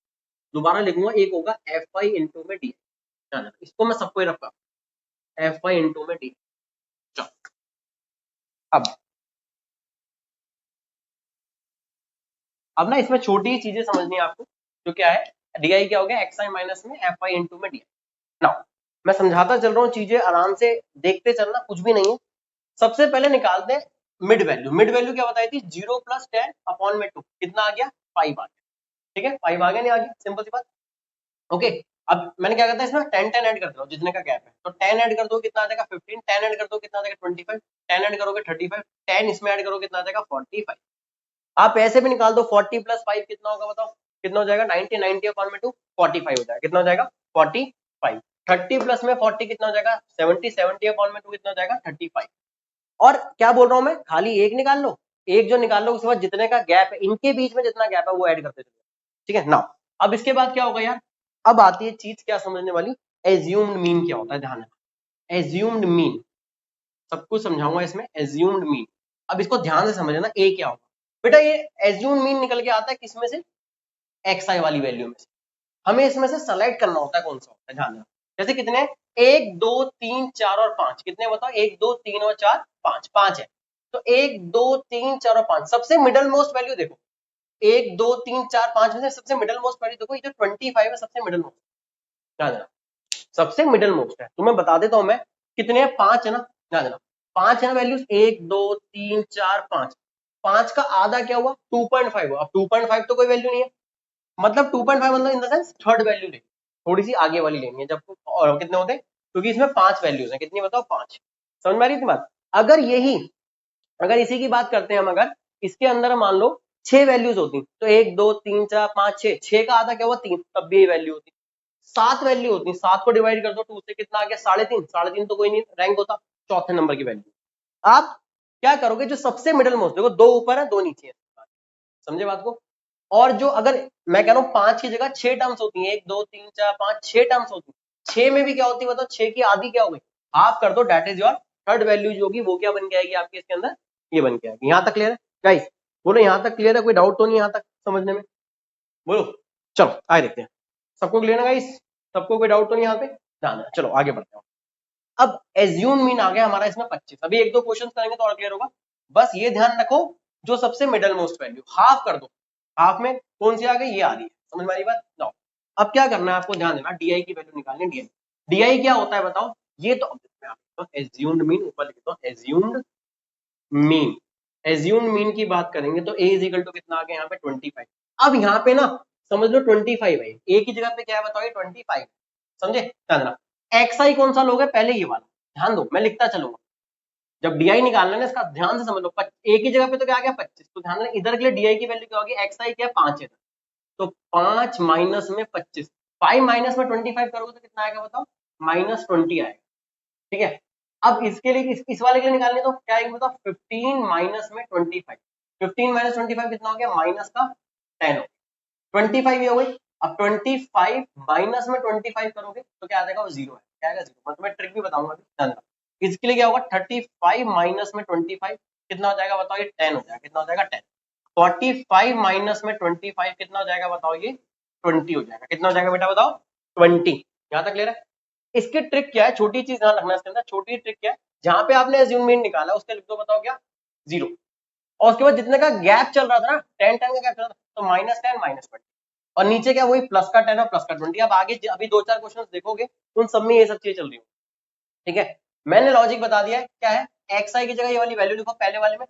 दोबारा लिखूंगा। एक होगा FI इंटू में डी, इसको मैं सबको ही रब कर, FI इंटू में डी। अब ना इसमें छोटी चीजें समझनी है आपको, जो क्या है, DI क्या हो गया, XI माइनस में FI इंटू में DI। नाउ मैं समझाता चल रहा हूँ, चीजें आराम से देखते चलना, कुछ भी नहीं है। सबसे पहले निकालते हैं मिड वैल्यू। मिड वैल्यू क्या बताई थी, 0 + 10 अपॉन में 2, कितना आ गया, 5 आ गया, ठीक है। 5 आ गया, नहीं आ गया, सिंपल सी बात, ओके। अब मैंने क्या करता है इसमें 10 10 ऐड कर दो, जितने का गैप है, तो 10 ऐड कर दो कितना आ जाएगा 15, 10 ऐड कर दो कितना आ जाएगा 25, 10 ऐड करोगे 35, 10 इसमें ऐड करोगे कितना आ जाएगा 45। आप ऐसे भी निकाल दो, 40 + 5 कितना होगा बताओ, कितना हो जाएगा 90, 90 अपॉन में 2 45 हो जाएगा, कितना हो जाएगा 45। 30 प्लस में 40 कितना हो जाएगा 70, 70 अपॉन में 2 कितना हो जाएगा 35। और क्या बोल रहा हूं मैं, खाली एक निकाल लो, एक जो निकाल लो उसके बाद जितने का गैप है, इनके बीच में जितना गैप है वो ऐड करते चलो, ठीक है ना। अब इसके बाद क्या होगा यार, अब आती है चीज क्या समझने वाली, एज्यूम्ड मीन क्या होता है, ध्यान रखना। एज्यूम्ड मीन सब कुछ समझाऊंगा इसमें, एज्यूम्ड मीन। अब इसको ध्यान से समझना, ए क्या होगा बेटा, ये एज्यूम्ड मीन निकल के आता है किसमें से, XI वाली वैल्यू में से। हमें इसमें से सेलेक्ट करना होता है कौन सा होता है, ध्यान रखना। जैसे कितने, 1 2 3 4 और 5, कितने बताओ, 1 2 3 और 4 5, 5 है। तो 1 2 3 4 और 5, सबसे मिडल मोस्ट वैल्यू देखो, 1 2 3 4 5 में से सबसे मिडल मोस्ट वैल्यू देखो, ये जो 25 है सबसे मिडल मोस्ट, ध्यान देना, सबसे मिडल मोस्ट है। तुम्हें बता देता हूं मैं, कितने हैं, 5 है ना, ध्यान देना, 5 है ना वैल्यूज, 1 2 3 4 5, 5 का आधा क्या हुआ 2.5 हुआ। अब 2.5 तो कोई वैल्यू नहीं है, मतलब 2.5 मतलब इन द सेंस थर्ड वैल्यू लेनी, थोड़ी सी आगे वाली लेनी है, जब और कितने होते हैं, क्योंकि इसमें 5 वैल्यूज हैं, कितनी बताओ 5, समझ में आ रही थी बात। अगर यही, अगर इसी की बात करते हैं हम, अगर इसके अंदर मान लो 6 वैल्यूज होती, तो 1 2 3 4 5 6, 6 का आधा क्या हुआ 3, तब भी ये वैल्यू होती। 7 वैल्यू होती, 7 को डिवाइड कर दो 2 से, कितना आ गया 3.5, 3.5 तो कोई नहीं रैंक होता, चौथे नंबर की वैल्यू। आप क्या करोगे, जो सबसे मिडिल मोस्ट, देखो 2 ऊपर है 2 नीचे है, समझे बात को। और जो अगर मैं कह रहा हूँ 5 की जगह 6 टर्म्स होती हैं, 1 2 3 4 5 6 टर्म्स होती है, 6 में भी क्या होती है बताओ, 6 की आधी क्या हो गई, हाफ कर दो, that is your third value जो होगी वो क्या बन के आएगी आपके इसके अंदर, ये बन के आएगी। यहां तक क्लियर है गाइस, बोलो यहां तक क्लियर है, कोई डाउट तो नहीं यहां तक समझने में, बोलो। चलो आगे देखते हैं, सबको क्लियर है गाइस, सबको कोई डाउट तो नहीं यहाँ पे, ध्यान है, चलो आगे बढ़ते हैं। अब एज्यूम मीन आ गया हमारा इसमें 25, अभी एक दो क्वेश्चन करेंगे तो और क्लियर होगा। बस ये ध्यान रखो, जो सबसे मिडल मोस्ट वैल्यू हाफ कर दो, हाफ में कौन सी आ गई, ये आ रही है, समझ में आ रही बात ना। अब क्या करना है आपको, ध्यान देना, DI की वैल्यू निकालनी है। DI क्या होता है बताओ, ये तो एज्यूम्ड मीन, ऊपर लिखता हूं एज्यूम्ड मीन। एज्यूम्ड मीन की बात करेंगे तो A इज इक्वल टू कितना आ गया यहाँ पे 25। अब यहाँ पे ना समझ लो 25 है, A की जगह पे क्या है बताओ, 25, समझे, ध्यान देना। XI कौन सा लोगे, पहले ये वाला, ध्यान दो मैं लिखता चलूंगा, जब DI निकालना है ना इसका ध्यान से समझ लो, A की जगह पे तो क्या आ गया 25, तो ध्यान देना इधर के लिए DI की वैल्यू क्या होगी, XI क्या 5 है, तो 5 माइनस में 25, 5 माइनस में 25 करोगे तो कितना आएगा बताओ, -20 आएगा, ठीक है। अब इसके लिए इस वाले के लिए निकालने तो क्या आएगा बताओ, 15 माइनस में 25, 15 माइनस 25 कितना हो गया, माइनस का 10 हो, 25 ये हो गई। अब 25 माइनस में 25 करोगे तो क्या आ जाएगा, वो जीरो है, क्या आएगा जीरो। मैं तुम्हें ट्रिक भी बताऊंगा अभी, ध्यान रखना। इसके लिए क्या होगा, 35 माइनस में 25 कितना हो जाएगा बताओ, ये 10 हो जाएगा, कितना हो जाएगा 10। 45 माइनस में 25 कितना हो जाएगा बताओ, ये 20 हो जाएगा, कितना हो जाएगा बेटा बताओ 20। यहाँ तक क्लियर है। इसकी ट्रिक क्या है, छोटी चीज ध्यान रखना इसके अंदर, छोटी ट्रिक क्या है, जहां पे आपने एज्यूम मीन निकाला उसके लिख दो बताओ क्या, जीरो, और उसके बाद जितने का गैप चल रहा था ना, 10 10 का गैप चल रहा था, तो -10 -20, और नीचे क्या वही प्लस का 10 और प्लस का 20। अब आगे अभी 2 4 क्वेश्चन देखोगे उन सब में ये सब चीजें चल रही हो, ठीक है। मैंने लॉजिक बता दिया है क्या है, XI की जगह ये वाली वैल्यू लिखो, पहले वाले में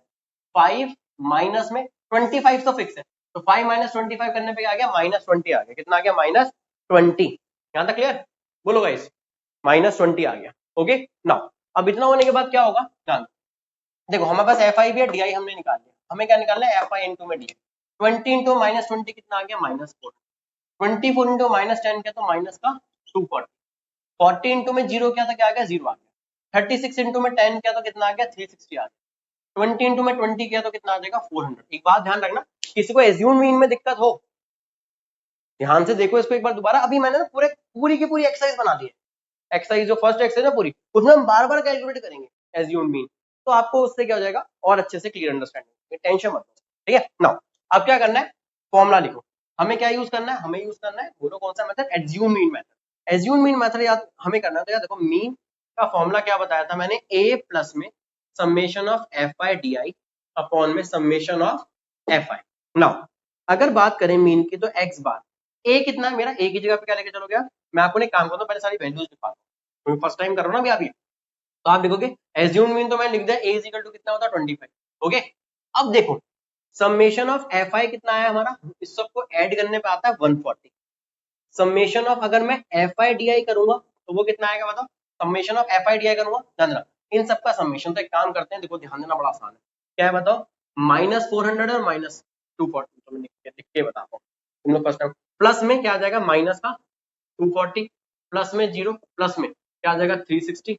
5 माइनस में 25 तो फिक्स है, तो 5 माइनस 25 करने पे आ गया -20 आ गया, कितना आ गया -20। यहां तक क्लियर, बोलो गाइस, -20 आ गया, ओके ना। अब इतना होने के बाद क्या होगा, ध्यान देखो, हमारे पास FI भी है, DI हमने निकाल लिया, हमें क्या निकालना है, FI इंटू में DI। 20 इंटू -20 कितना आ गया, -4। 24 इंटू -10 क्या, तो माइनस का 240। 40 इंटू में जीरो क्या था, क्या आ गया, जीरो आ गया। 36 इंटू में 10 क्या, तो कितना आ गया 360 आ गया। 20 इंटू में 20 किया तो कितना आ जाएगा 400। एक बात ध्यान रखना, किसी को एज्यूम मीन में दिक्कत हो, ध्यान से देखो इसको एक बार दोबारा। अभी मैंने ना पूरी की पूरी एक्सरसाइज बना दी है, एक्सरसाइज जो फर्स्ट एक्सरसाइज है पूरी, उसमें हम बार बार कैलकुलेट करेंगे एज्यूम मीन, तो आपको उससे क्या हो जाएगा और अच्छे से क्लियर अंडरस्टैंडिंग, टेंशन मत लो, ठीक है। नाउ अब क्या करना है, फॉर्मुला लिखो। हमें क्या यूज करना है, हमें यूज करना है, बोलो कौन सा method, assume mean method. Assume mean method याद हमें करना है, तो यार देखो मीन का फॉर्मूला क्या बताया था मैंने, ए प्लस में summation of F I D I upon में summation of F I. Now अगर बात करें मीन की, तो एक्स बार ए कितना है मेरा, ए की जगह पे क्या लेके चलोगे आप, मैं आपको एक काम करता हूँ, पहले सारी वैल्यूज लिखवा दूं, फर्स्ट टाइम कर रहा हूँ ना अभी आप ये, तो आप लिखोगे एज्यूम मीन, तो मैं लिख दिया ए इज इक्वल टू कितना होता है 25। ओके, अब देखो समेशन ऑफ एफ आई कितना है हमारा, इस सबको ऐड करने पे आता है 140। समेशन ऑफ अगर मैं एफ आई डी आई करूंगा तो वो कितना आएगा बताओ, summation of F I D आई करूंगा, ध्यान देना इन सबका समेशन। तो एक काम करते हैं, देखो ध्यान देना बड़ा आसान है, क्या है बताओ, -400 और -240, तो मैं लिख के बताता हूँ तुम लोग फर्स्ट टाइम। प्लस में क्या आ जाएगा, माइनस का 240, प्लस में 0, प्लस में क्या आ जाएगा 360,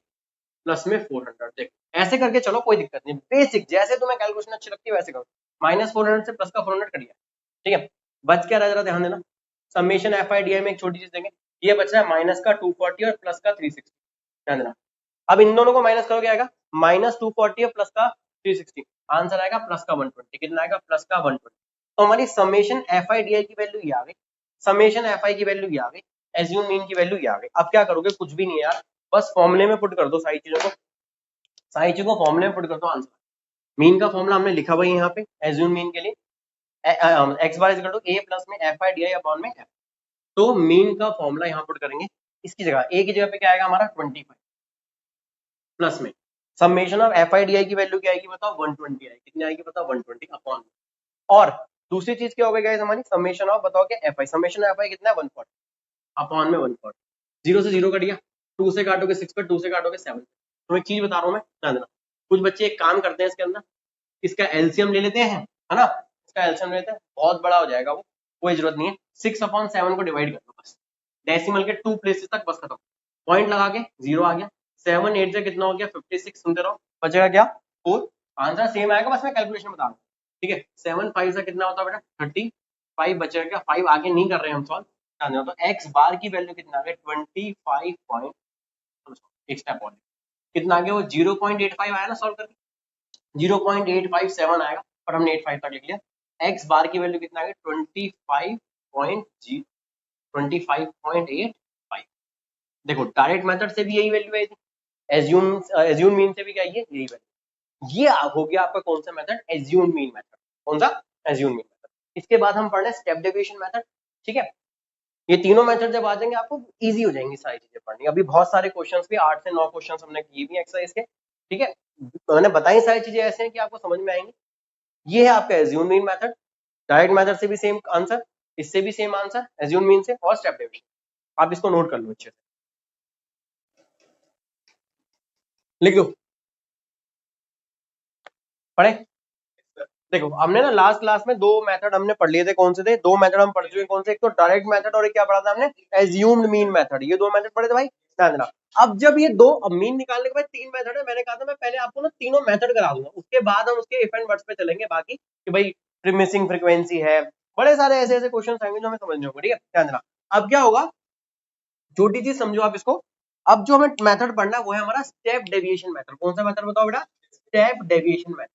प्लस में 400। देखो ऐसे करके चलो, कोई दिक्कत नहीं, बेसिक जैसे तुम्हें कैलकुलेशन अच्छी लगती है वैसे करो। -400 से प्लस का 400 कर दिया, ठीक है। बच क्या रह जरा ध्यान देना, समेशन एफ आई डी आई में एक छोटी चीज देंगे, ये बच रहा है माइनस का 240 और प्लस का 360, ध्यान देना। अब इन दोनों को माइनस करो, क्या आएगा -240 और प्लस का 360, आंसर आएगा प्लस का 120। कितना आएगा, प्लस का 120। तो हमारी समेशन एफ आई डी आई की वैल्यू ये आ गई, समेशन एफ आई की वैल्यू ये आ गई, एज्यूम मीन की वैल्यू ये आ गई। अब क्या करोगे, कुछ भी नहीं है यार, बस फॉर्मूले में पुट कर दो सारी चीजों को, सारी चीजों को फॉर्मूले में पुट कर दो, आंसर। मीन का फॉर्मूला हमने लिखा हुआ है यहाँ पे एज्यूम मीन के लिए, X bar is equal to A plus में F I D I upon में एफ। तो मीन का फॉर्मूला यहाँ पुट करेंगे, इसकी जगह ए की जगह पे क्या आएगा हमारा 25, प्लस में summation of F I D आई की वैल्यू क्या आएगी बताओ, 120 आएगी। कितनी आएगी बताओ, 120 अपॉन। और दूसरी चीज क्या हो गई गाइस हमारी, समेशन ऑफ बताओ क्या F I, summation of F I कितना है 140 अपॉन में 140, 0 से 0 कट गया, 2 से काटोगे 6 पे, 2 से काटोगे 7। तो एक चीज बता रहा हूँ मैं, ध्यान देना। कुछ बच्चे एक काम करते हैं इसके अंदर, इसका एलसीएम ले लेते हैं, है ना, इसका एलसीएम लेते हैं, बहुत बड़ा हो जाएगा वो, कोई जरूरत नहीं है। 6/7 को डिवाइड कर दो बस, डेसिमल के 2 प्लेसेस तक बस खत्म, पॉइंट लगा के 0 आ गया, 7 8 से कितना हो गया 56, सुनते रहो, बचेगा क्या 4, आंसर सेम आएगा, बस मैं कैलकुलेशन बता रहा हूँ, ठीक है। 7 5 से कितना होता है बेटा 30, 5 बचेगा क्या, 5 आगे नहीं कर रहे हैं हम सॉल्व, तो एक्स बार की वैल्यू कितना आ गया 25 पॉइंट, एक स्टेप और कितना आ गया वो 0.85 आया ना सॉल्व करके, 0.857 आएगा, और हमने 85 तक लिख लिया। एक्स बार की वैल्यू कितना आ गया 25.85। देखो डायरेक्ट मेथड से भी यही वैल्यू आई थी, एज्यूम मीन से भी क्या है यही वैल्यू। ये हो गया आपका कौन सा मेथड, एज्यूम मीन मेथड, कौन सा एज्यूम मीन मेथड। इसके बाद हम पढ़ रहे हैं स्टेप डेविएशन मेथड, ठीक है। ये तीनों मेथड जब आ जाएंगे आपको इजी हो जाएंगी सारी चीजें पढ़नी। अभी बहुत सारे क्वेश्चंस भी 8 से 9 क्वेश्चंस हमने किए भी एक्सरसाइज के, ठीक है। मैंने बताई सारी चीजें ऐसे हैं कि आपको समझ में आएंगी। ये है आपका assume mean method, direct method से भी सेम आंसर, इससे भी सेम आंसर एज्यूम मीन से, और स्टेप डेविएशन। आप इसको नोट कर लो अच्छे से, लिख लो, पढ़े। देखो हमने ना लास्ट क्लास में दो मेथड हमने पढ़ लिए थे, कौन से थे, दो मेथड हम पढ़ चुके हैं, कौन से, एक तो डायरेक्ट मेथड और एक क्या पढ़ा था हमने, एज्यूम्ड मीन मेथड। ये दो मेथड पढ़े थे भाई, ध्यान देना। अब जब ये दो, अब मीन निकालने के बाद 3 मेथड है, मैंने कहा था मैं पहले आपको ना तीनों मेथड करा दूंगा, उसके बाद हम उसके इफ एंड बट्स पे चलेंगे बाकी, कि भाई मिसिंग फ्रीक्वेंसी है, बड़े सारे ऐसे ऐसे क्वेश्चन आएंगे जो हमें समझने होंगे, ठीक है, ध्यान देना। अब क्या होगा, छोटी चीज समझो आप इसको, अब जो हमें मेथड पढ़ना है वो है हमारा स्टेप डेविएशन मेथड। कौन सा मेथड बताओ बेटा, step deviation method,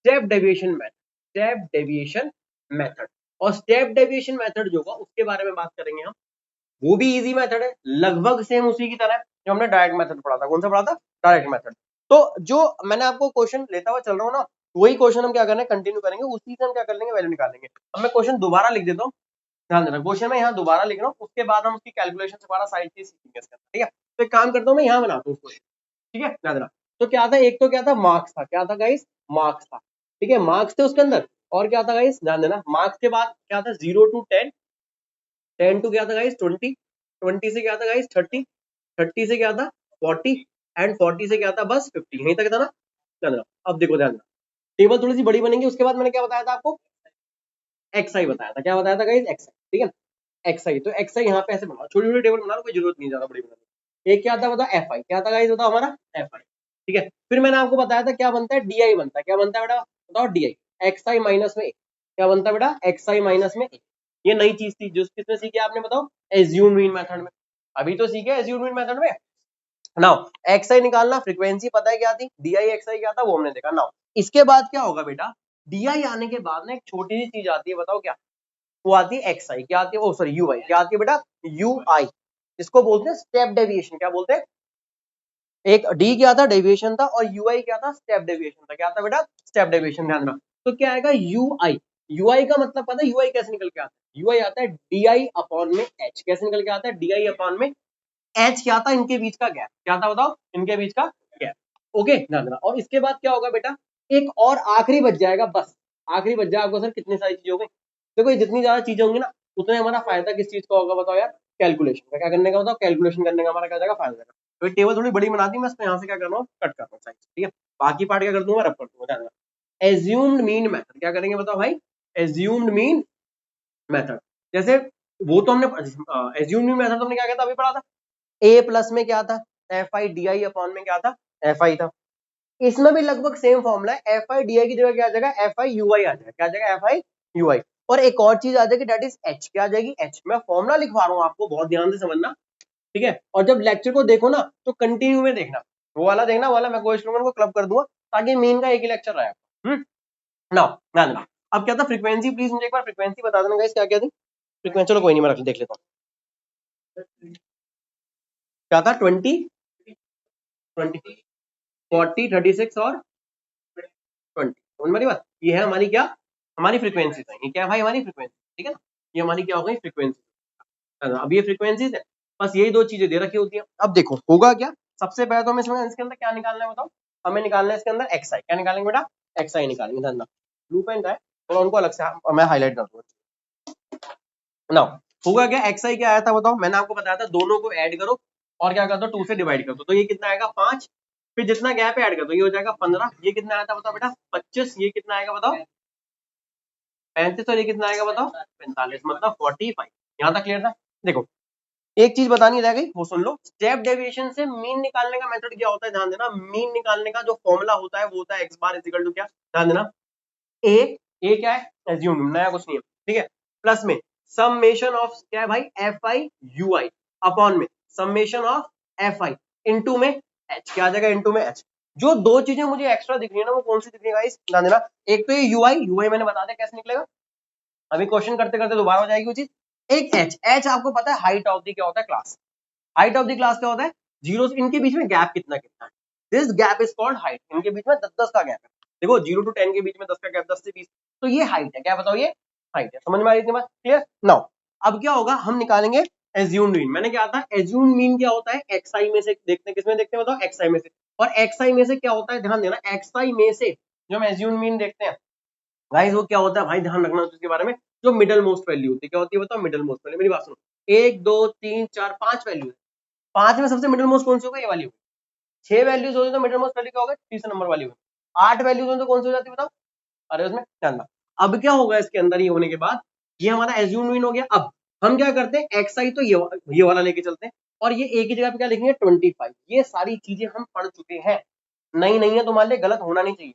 step deviation method, step deviation method. और स्टेप डेविएशन मेथड जो होगा उसके बारे में बात करेंगे हम, वो भी इजी मेथड है, लगभग सेम उसी की तरह जो हमने डायरेक्ट मेथड पढ़ा था। कौन सा पढ़ा था, डायरेक्ट मेथड। तो जो मैंने आपको क्वेश्चन लेता हुआ चल रहा हूँ ना, वही क्वेश्चन हम क्या करना है, कंटिन्यू करेंगे, उसी से हम क्या कर लेंगे, वैल्यू निकालेंगे। अब मैं क्वेश्चन दोबारा लिख देता हूँ, ध्यान देना, क्वेश्चन मैं यहाँ दोबारा लिख रहा हूँ, उसके बाद हम उसकी कैलकुलेशन से दोबारा साइड चीज सीखेंगे इसके अंदर, ठीक है। तो एक काम करता हूँ, मैं यहाँ बनाता हूँ क्वेश्चन, ठीक है, ध्यान देना। तो क्या था, एक तो क्या था, मार्क्स था, क्या था गाइस, मार्क्स था, ठीक है, मार्क्स थे उसके अंदर। और क्या था गाइस, ध्यान देना, मार्क्स के बाद क्या था 0 to 10, 10 टू क्या था गाइस 20, 20 से क्या था गाइस 30, 30 से क्या था 40, एंड 40 से क्या था बस 50, यहीं तक था ना, ध्यान देना। अब देखो ध्यान देना, टेबल थोड़ी सी बड़ी बनेगी, उसके बाद मैंने क्या बताया था आपको, एक्स आई बताया था, क्या बताया था गाइस, एक्स आई, ठीक है, एक्स आई। तो एक्स आई यहाँ पे ऐसे बनाओ, छोटी छोटी टेबल बना लो, कोई जरूरत नहीं ज्यादा बड़ी बनाने की। एक क्या था बताओ, एफ आई, क्या था गाइस बताओ हमारा, एफ आई। ठीक है। फिर मैंने आपको बताया था क्या बनता है, डी बनता है। क्या बनता है बेटा, बताओ, डी एक्स आई माइनस में, क्या बनता है बेटा, एक्स आई माइनस में। ये नई चीज थी जो किसमें सीखी आपने, बताओ, एज्यूम मीन मेथड में। अभी तो सीखे एज्यूम मीन मेथड में। नाउ एक्स आई निकालना, फ्रीक्वेंसी पता है क्या थी, डी आई एक्स आई क्या था वो हमने देखा। नाउ इसके बाद क्या होगा बेटा, डी आई आने के बाद ना एक छोटी सी चीज आती है, बताओ क्या, वो आती है एक्स आई। क्या आती है, ओ सॉरी यू आई। क्या आती है बेटा, यू आई। इसको बोलते हैं स्टेप डेविएशन। क्या बोलते हैं, एक डी क्या था, डेविएशन था, और यू आई क्या था, स्टेप डेविएशन था। क्या था बेटा, स्टेप डेविएशन। ध्यान रखना। तो क्या आएगा, यू आई। यू आई का मतलब पता है यू आई कैसे निकल के आता है, यू आई आता है डी आई अपॉन में एच। कैसे निकल के आता है, डी आई अपॉन में एच। क्या था, इनके बीच का गैप। क्या था बताओ, इनके बीच का गैप। ओके ध्यान रखना। और इसके बाद क्या होगा बेटा, एक और आखिरी बच जाएगा, बस आखिरी बच जाएगा। आपको सर कितनी सारी चीजें हो गई, देखो ये जितनी ज्यादा चीजें होंगी ना उतना हमारा फायदा किस चीज का होगा, बताओ यार, कैलकुलेशन का। क्या करने का, बताओ, कैलकुलेशन करने का हमारा क्या जाएगा, फायदा जाएगा। तो ये टेबल थोड़ी बड़ी बना दी मैं, इसको यहाँ से क्या कर रहा हूँ, कट कर रहा हूँ साइड से, ठीक है। बाकी पार्ट क्या कर दूंगा, रब कर दूंगा। ध्यान रखना। एज्यूम्ड मीन मेथड, क्या करेंगे बताओ भाई, एज्यूम्ड मीन मेथड। जैसे वो तो हमने एज्यूम्ड मीन मेथड तो हमने क्या कहता अभी पढ़ा था, ए प्लस में क्या था, F I D I upon में क्या था, एफ आई था। इसमें भी लगभग सेम फॉर्मूला है, एफ आई डी आई की जगह क्या आ जाएगा, एफ आई यू आई आ जाएगा। क्या आ जाएगा, एफ आई यू आई। और एक और चीज आ जाएगी, डेट इज एच। क्या आ जाएगी, एच। मैं फॉर्मूला लिखवा रहा हूँ आपको, बहुत ध्यान से समझना, ठीक है। और जब लेक्चर को देखो ना तो कंटिन्यू में देखना, वो वाला देखना, वाला मैं कोशिश करूंगा उनको क्लब कर दूंगा ताकि मीन का एक ही लेक्चर रहेगा। नाउ ध्यान देना। अब क्या था, फ्रीक्वेंसी, प्लीज मुझे एक बार फ्रीक्वेंसी बता देना गाइस, क्या क्या थी फ्रीक्वेंसी। चलो कोई नहीं, मैं देख लेता हूँ। क्या था, 20 20 40 36 और 20। समझ में आ रही बात, ये है हमारी क्या, हमारी फ्रीक्वेंसी है। ये क्या है भाई, हमारी फ्रीक्वेंसी, ठीक है ना। ये हमारी क्या हो गई, फ्रीक्वेंसी। अब ये फ्रीक्वेंसीज है, बस यही दो चीजें दे रखी होती है। अब देखो होगा क्या, सबसे पहले तो हमें इसमें इसके अंदर क्या निकालना है बताओ, हमें निकालना है इसके अंदर एक्स आई। क्या निकालेंगे बेटा, एक्स आई निकालेंगे। धंधा ब्लू पेन का है और उनको अलग से मैं हाईलाइट कर दूंगा। ना होगा क्या, एक्स आई क्या आया था बताओ, मैंने आपको बताया था दोनों को ऐड करो और क्या कर दो, 2 से डिवाइड कर दो, तो ये कितना आएगा 5। फिर जितना गैप ऐड कर दो ये हो जाएगा 15। ये कितना आया था बताओ बेटा, 25। ये कितना आएगा बताओ, 35। और ये कितना आएगा बताओ, 45, मतलब 45। यहाँ तक क्लियर था। देखो एक चीज बतानी रह गई, वो सुन लो। स्टेप डेविएशन से मीन निकालने का मेथड क्या होता है, ध्यान देना। मीन निकालने का जो फॉर्मूला होता है वो होता है एक्स बार इक्वल टू क्या, ध्यान देना, ए। ए क्या है, एज्यूम, नया कुछ नहीं है, ठीक है। प्लस में समेशन ऑफ क्या है भाई, F I U I upon में summation of F I into में एच। क्या आ जाएगा, इंटू में एच। जो दो चीजें मुझे एक्स्ट्रा दिख रही है ना वो कौन सी दिख रही है गाइस, ध्यान देना। एक तो ये यू आई, यू आई मैंने बता दिया कैसे निकलेगा, अभी क्वेश्चन करते करते दोबारा हो जाएगी वो चीज। एक एच, एच आपको पता है हाइट ऑफ द क्या होता है, class. Height of the class क्या होता है, जीरो, इनके बीच में गैप कितना कितना है, this gap is called height. इनके बीच में 10 10 का गैप है। देखो 0 to 10 के बीच में 10 का गैप, 10 से 20, तो ये हाइट है। क्या बताओ, ये हाइट है। समझ में आ रही थी बात, क्लियर। नाउ अब क्या होगा, हम निकालेंगे एज्यूम्ड मीन। मैंने क्या था, एज्यूम्ड मीन क्या होता है, एक्स आई में से देखते हैं, किसमें देखते हैं बताओ, एक्स आई में से। और एक्स आई में से क्या होता है, ध्यान देना, एक्स आई में से जो हम एज्यूम्ड मीन देखते हैं गाइस वो क्या होता है भाई, ध्यान रखना उसके बारे में। जो मिडल मोस्ट वैल्यू होती है, क्या होती है बताओ, मिडल मोस्ट वैल्यू। मेरी बात सुनो, 1 2 3 4 5 वैल्यू है, 5 में सबसे मिडल मोस्ट कौन सी होगी, ये वाली होगी। 6 वैल्यूज होगी तो मिडल मोस्ट वैल्यू क्या होगा, तीसरा नंबर वाली होगी। 8 वैल्यूज हो तो कौन सी हो जाती है बताओ, अरे उसमें ध्यान दो। अब क्या होगा इसके अंदर, ये होने के बाद ये हमारा एज्यूम मीन हो गया। अब हम क्या करते हैं, एक्स आई तो ये वाला लेके चलते हैं, और ये एक ही जगह पे क्या लिखेंगे, 25। ये सारी चीजें हम पढ़ चुके हैं, नई नहीं है तुम्हारे लिए, गलत होना नहीं चाहिए,